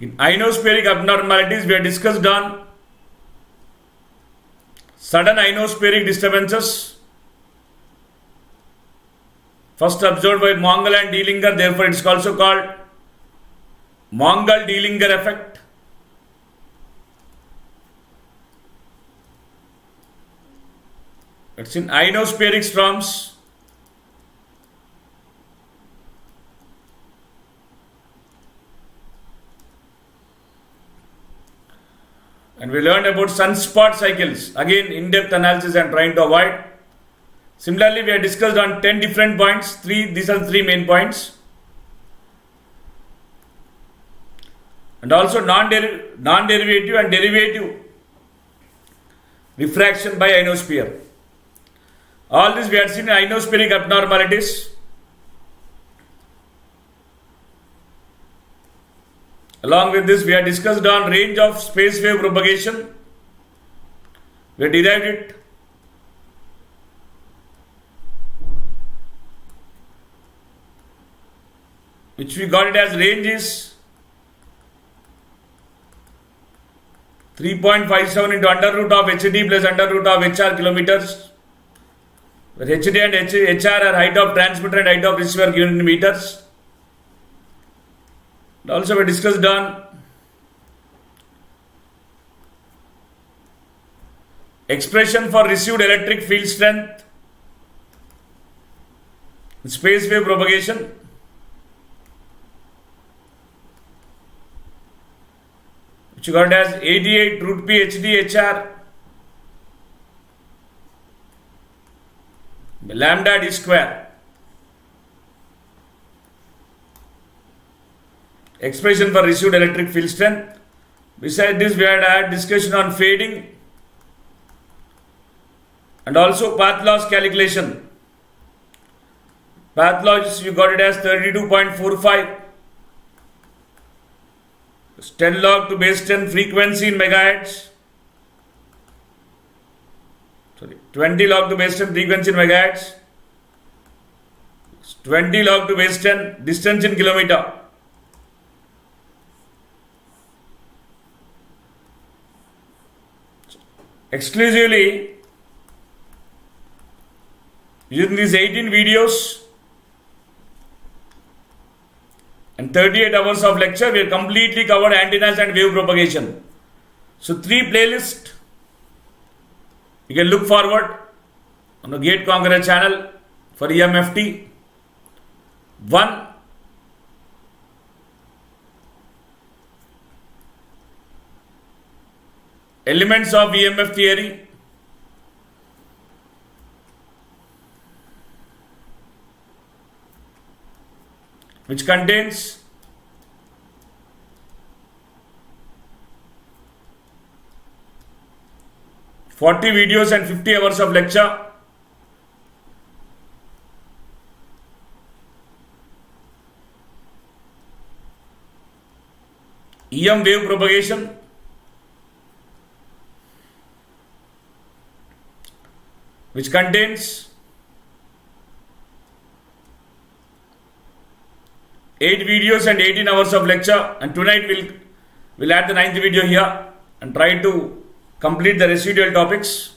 In ionospheric abnormalities, we have discussed on sudden ionospheric disturbances, first observed by Mongol and Dielectric, therefore it is also called Mongol-Dielectric effect. It's in ionospheric storms. And we learned about sunspot cycles. Again, in-depth analysis I am trying to avoid. Similarly, we have discussed on 10 different points. These are 3 main points. And also non-derivative and derivative refraction by ionosphere. All this we had seen in ionospheric abnormalities. Along with this, we have discussed on range of space wave propagation. We have derived it. Which we got it as range is 3.57 into under root of HD plus under root of HR kilometers. Where HD and HR are height of transmitter and height of receiver given in meters. Also we discussed on expression for received electric field strength in space wave propagation. Which you got as 88 root P HD HR lambda d square. Expression for received electric field strength. Besides this, we had discussion on fading and also path loss calculation. Path loss, you got it as 32.45. 10 log to base 10 frequency in megahertz. 20 log to base 10 frequency in megahertz. 20 log to base 10 distance in kilometer. Exclusively using these 18 videos and 38 hours of lecture, we have completely covered antennas and wave propagation. So 3 playlists you can look forward on the Gate Conqueror channel for EMFT. 1, elements of EMF theory. Which contains (40 videos and 50 hours of lecture). EM wave propagation, which contains 8 videos and 18 hours of lecture, and tonight we'll add the 9th video here and try to complete the residual topics.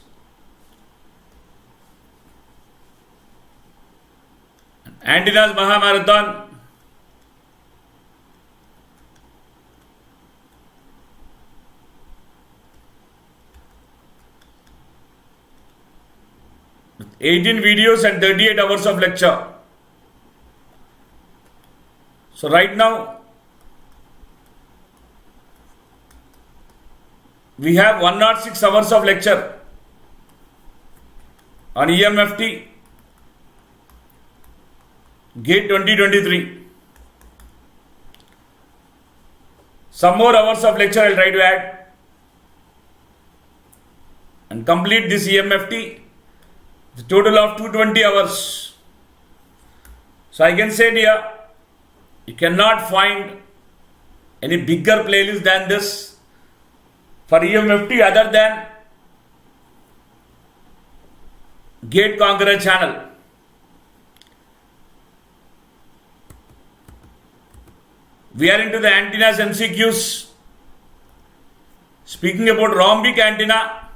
Antennas Mahamarathon, with 18 videos and 38 hours of lecture. So right now we have 106 hours of lecture on EMFT Gate 2023. Some more hours of lecture I'll try to add and complete this EMFT, the total of 220 hours. So I can say here, you cannot find any bigger playlist than this for EMFT other than Gate Conqueror channel. We are into the antennas MCQs. Speaking about rhombic antenna.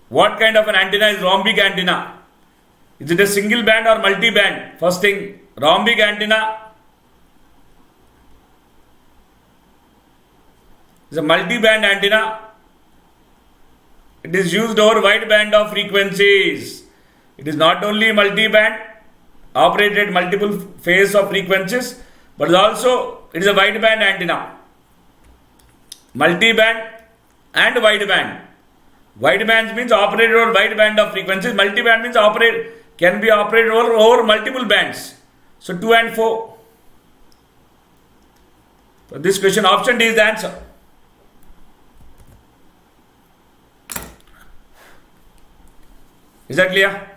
What kind of an antenna is rhombic antenna? Is it a single band or multi-band? First thing, rhombic antenna is a multi-band antenna. It is used over wide band of frequencies. It is not only multi-band, operated multiple phase of frequencies, but also it is a wide band antenna. Multi-band and wide band. Wide band means operated over wide band of frequencies. Multi-band means can be operated over multiple bands. So 2 and 4. For this question, option D is the answer. Is that clear?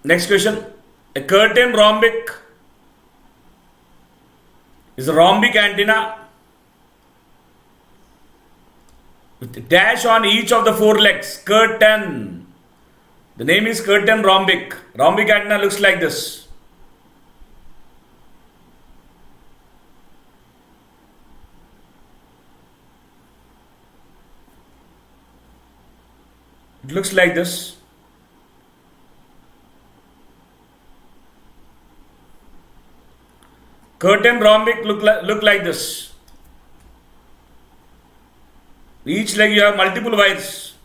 Next question. A curtain rhombic is a rhombic antenna with a dash on each of the 4 legs. Curtain. The name is curtain rhombic. Rhombic antenna looks like this. It looks like this. Curtain rhombic look like this. Each leg you have multiple wires.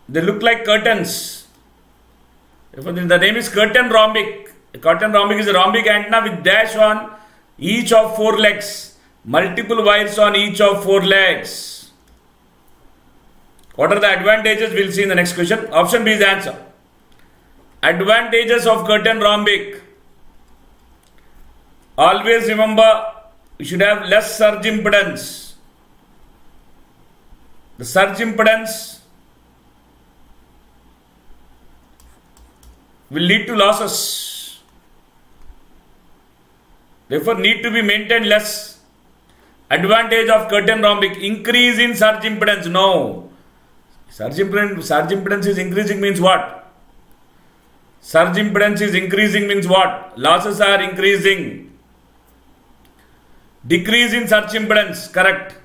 They look like curtains. The name is curtain rhombic. A curtain rhombic is a rhombic antenna with dash on each of 4 legs. Multiple wires on each of 4 legs. What are the advantages? We'll see in the next question. Option B is the answer. Advantages of curtain rhombic. Always remember, you should have less surge impedance. The surge impedance will lead to losses. Therefore, need to be maintained less. Advantage of curtain rhombic, increase in surge impedance. No. Surge impedance is increasing means what? Surge impedance is increasing means what? Losses are increasing. Decrease in surge impedance, correct.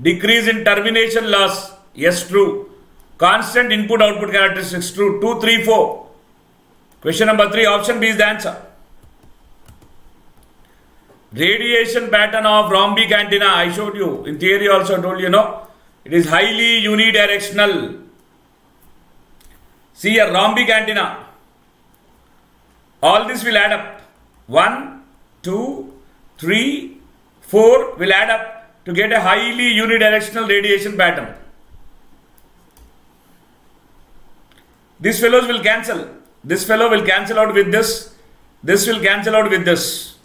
Decrease in termination loss, yes, true. Constant input output characteristics, true. 2, 3, 4. Question number 3, option B is the answer. Radiation pattern of rhombic antenna, I showed you. In theory also I told you, it is highly unidirectional. See a rhombic antenna. All this will add up. 1, 2, 3, 4 will add up to get a highly unidirectional radiation pattern. These fellows will cancel. This fellow will cancel out with this. This will cancel out with this.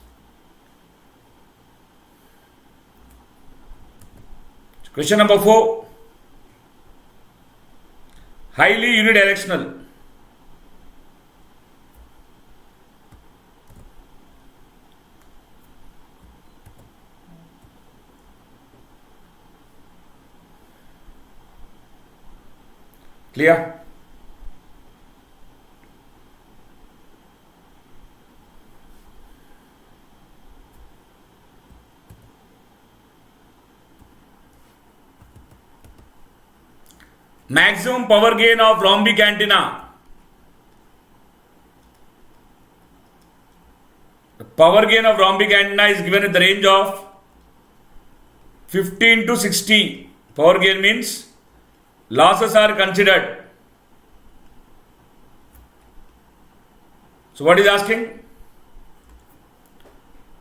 Question number 4. Highly unidirectional. Clear? Maximum power gain of rhombic antenna. The power gain of rhombic antenna is given in the range of 15 to 60. Power gain means losses are considered. So what is asking?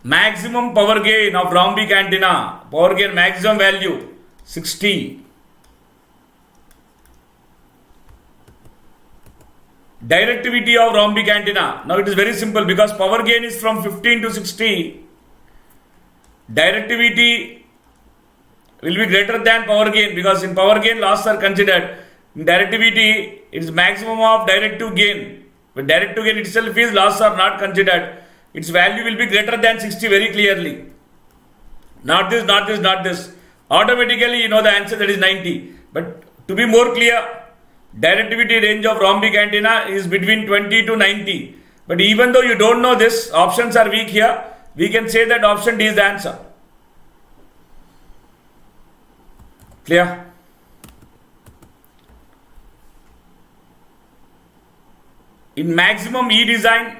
Maximum power gain of rhombic antenna. Power gain maximum value 60. Directivity of rhombic antenna. Now it is very simple because power gain is from 15 to 60. Directivity will be greater than power gain because in power gain losses are considered. In directivity it is maximum of directive gain. When directive gain itself is losses are not considered. Its value will be greater than 60 very clearly. Not this, not this, not this. Automatically you know the answer, that is 90. But to be more clear, directivity range of rhombic antenna is between 20 to 90. But even though you don't know this, options are weak here, we can say that option D is the answer. Clear? In maximum E design,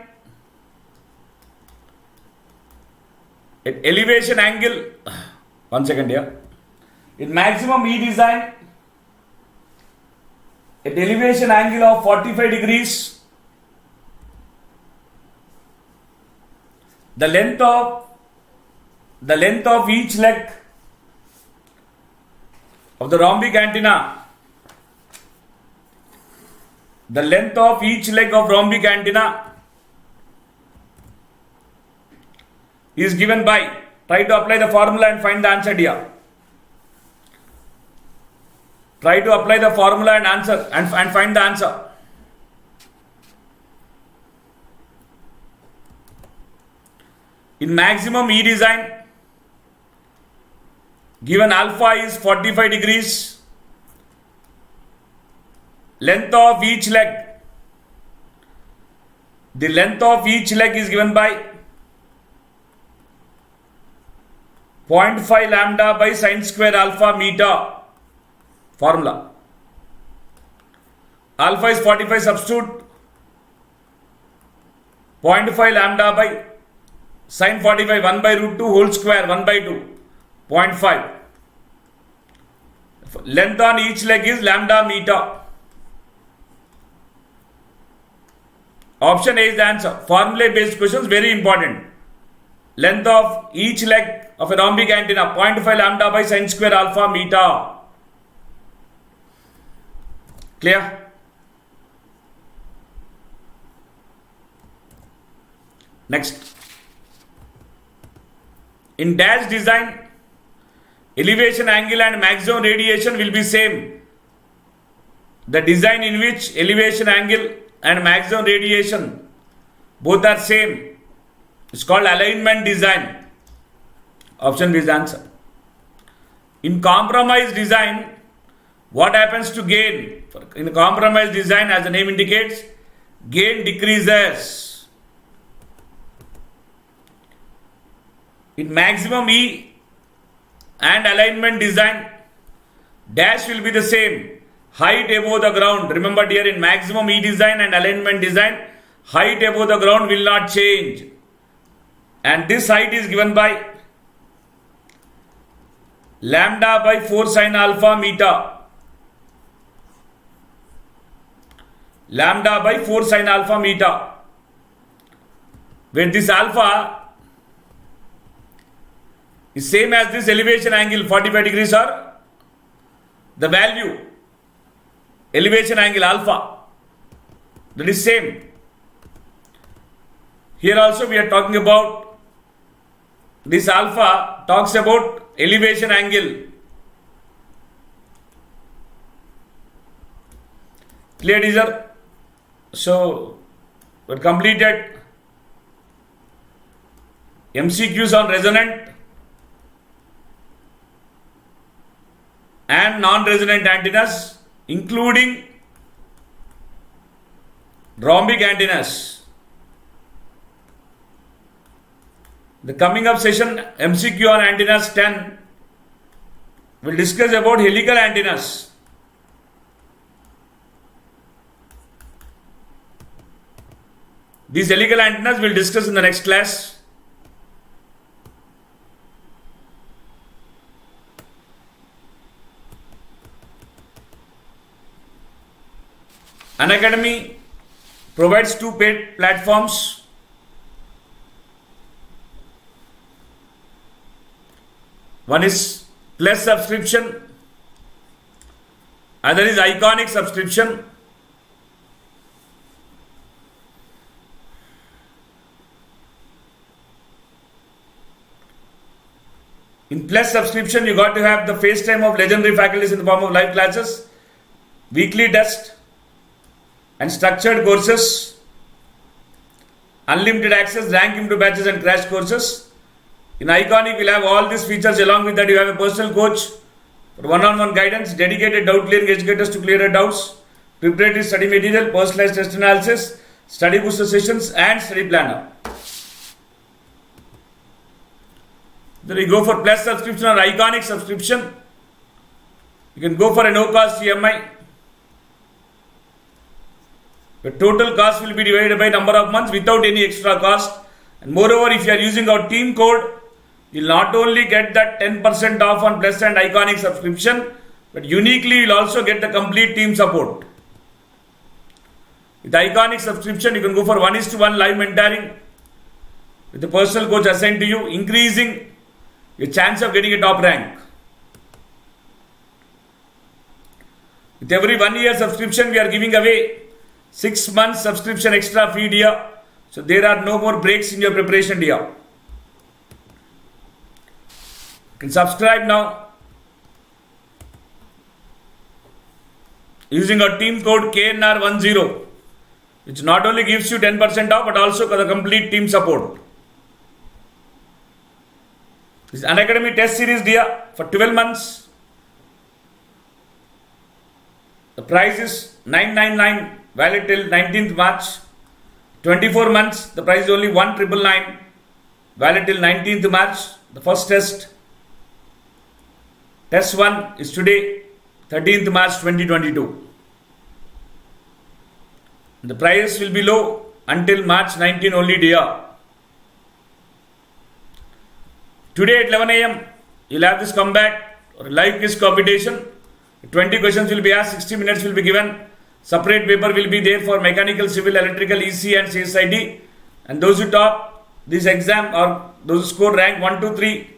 at elevation angle, 1 second here. In maximum E design, at elevation angle of 45 degrees, the length of each leg of the rhombic antenna, the length of each leg of rhombic antenna is given by, try to apply the formula and find the answer here. Try to apply the formula and answer and find the answer. In maximum E design, given alpha is 45 degrees, length of each leg The length of each leg is given by 0.5 lambda by sine square alpha meter. Formula. Alpha is 45, substitute 0.5 lambda by sine 45, 1 by root 2 whole square, 1 by 2, 0.5. Length on each leg is lambda meter. Option A is the answer. Formula based questions, very important. Length of each leg of a rhombic antenna, 0.5 lambda by sine square alpha meter. Clear? Next. In dash design, elevation angle and maximum radiation will be same. The design in which elevation angle and maximum radiation both are same, it's called alignment design. Option B is the answer. In compromise design, what happens to gain? In compromise design, as the name indicates, gain decreases. In maximum E and alignment design, dash will be the same. Height above the ground. Remember here, in maximum E design and alignment design, height above the ground will not change. And this height is given by lambda by 4 sine alpha meter. Lambda by 4 sine alpha meter. Where this alpha is same as this elevation angle 45 degrees, or the value elevation angle alpha, that is same. Here also we are talking about this alpha talks about elevation angle. Clear, teacher? So we completed MCQs on resonant and non-resonant antennas, including rhombic antennas. The coming up session, MCQ on antennas 10, will discuss about helical antennas. These helical antennas we will discuss in the next class. Unacademy provides two paid platforms. One is Plus subscription, other is Iconic subscription. In Plus subscription, you got to have the face time of legendary faculties in the form of live classes, weekly test, and structured courses, unlimited access, rank into batches and crash courses. In Iconic, we'll have all these features. Along with that, you have a personal coach for one-on-one guidance, dedicated doubt clearing educators to clear your doubts, preparatory study material, personalized test analysis, study booster sessions, and study planner. Then you go for Plus subscription or Iconic subscription. You can go for a no-cost EMI. The total cost will be divided by number of months without any extra cost. And moreover, if you are using our team code, you will not only get that 10% off on Plus and Iconic subscription, but uniquely you will also get the complete team support. With Iconic subscription, you can go for 1:1 live mentoring with a personal coach assigned to you, increasing your chance of getting a top rank. With every 1 year subscription, we are giving away 6 months subscription extra free dear. So there are no more breaks in your preparation dear. You can subscribe now using our team code KNR10, which not only gives you 10% off but also the complete team support. This is Unacademy test series dear for 12 months. The price is $999, valid till 19th March. 24 months, the price is only 1,999, valid till 19th March. The first test 1 is today, 13th March 2022. The price will be low until March 19 only, dear. Today at 11 a.m. you'll have this combat or live quiz competition. 20 questions will be asked, 60 minutes will be given. Separate paper will be there for mechanical, civil, electrical, EC and CSID. And those who top this exam or those who score rank 1 to 3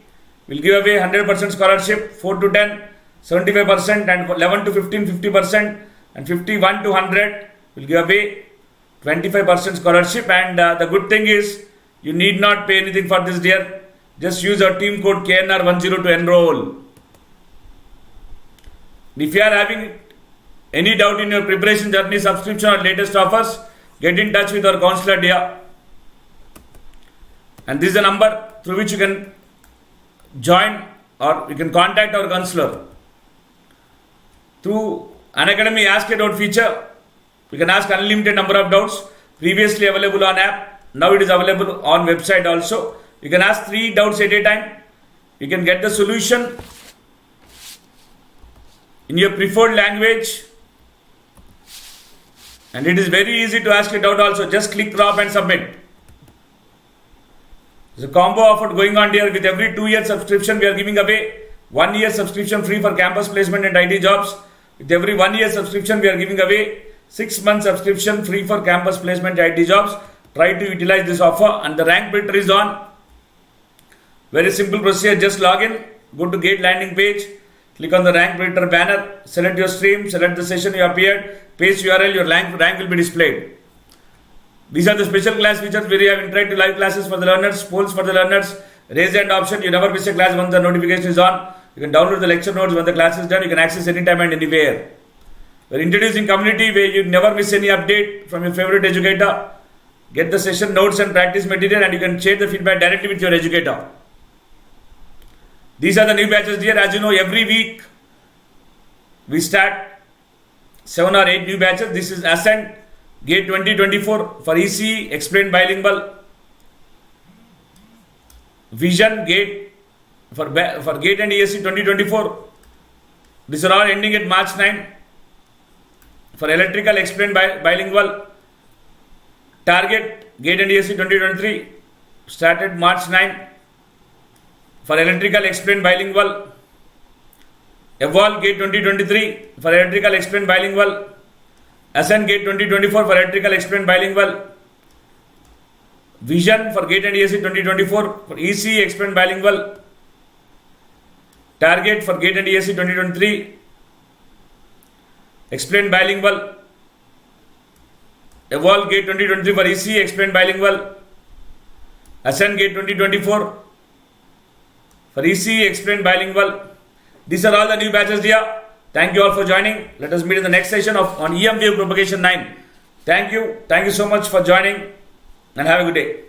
will give away 100% scholarship, 4 to 10, 75% and 11 to 15, 50% and 51 to 100 will give away 25% scholarship. And the good thing is you need not pay anything for this, dear. Just use our team code KNR10 to enroll. If you are having any doubt in your preparation journey, subscription or latest offers, get in touch with our counselor, dear. And this is the number through which you can join or you can contact our counselor. Through Unacademy Ask a Doubt feature, you can ask unlimited number of doubts. Previously available on app, now it is available on website also. You can ask 3 doubts at a time. You can get the solution in your preferred language. And it is very easy to ask a doubt also. Just click drop and submit. There's a combo offer going on here. With every 2-year subscription, we are giving away 1 year subscription free for campus placement and IT jobs. With every 1 year subscription, we are giving away 6 months subscription free for campus placement and IT jobs. Try to utilize this offer. And the rank builder is on. Very simple procedure. Just log in, go to Gate landing page, click on the rank builder banner, select your stream, select the session you appeared, paste URL, your rank will be displayed. These are the special class features where you have interactive live classes for the learners, polls for the learners, raise hand option. You never miss a class once the notification is on. You can download the lecture notes when the class is done. You can access anytime and anywhere. We are introducing community where you never miss any update from your favorite educator. Get the session notes and practice material, and you can share the feedback directly with your educator. These are the new batches, dear. As you know, every week we start 7 or 8 new batches. This is Ascent Gate 2024 for EC, explained bilingual. Vision Gate for Gate and ESC 2024. These are all ending at March 9. For electrical, explained bilingual. Target Gate and ESC 2023 started March 9. For electrical, explained bilingual. Evolve Gate 2023 for electrical, explained bilingual. Ascent Gate 2024 for electrical, explained bilingual. Vision for Gate and ESC 2024 for EC, explained bilingual. Target for Gate and ESC 2023 explained bilingual. Evolve Gate 2023 for EC, explained bilingual. Ascent Gate 2024 for EC, explained bilingual. These are all the new batches, dear. Thank you all for joining. Let us meet in the next session on Emf Propagation 9. Thank you. Thank you so much for joining and have a good day.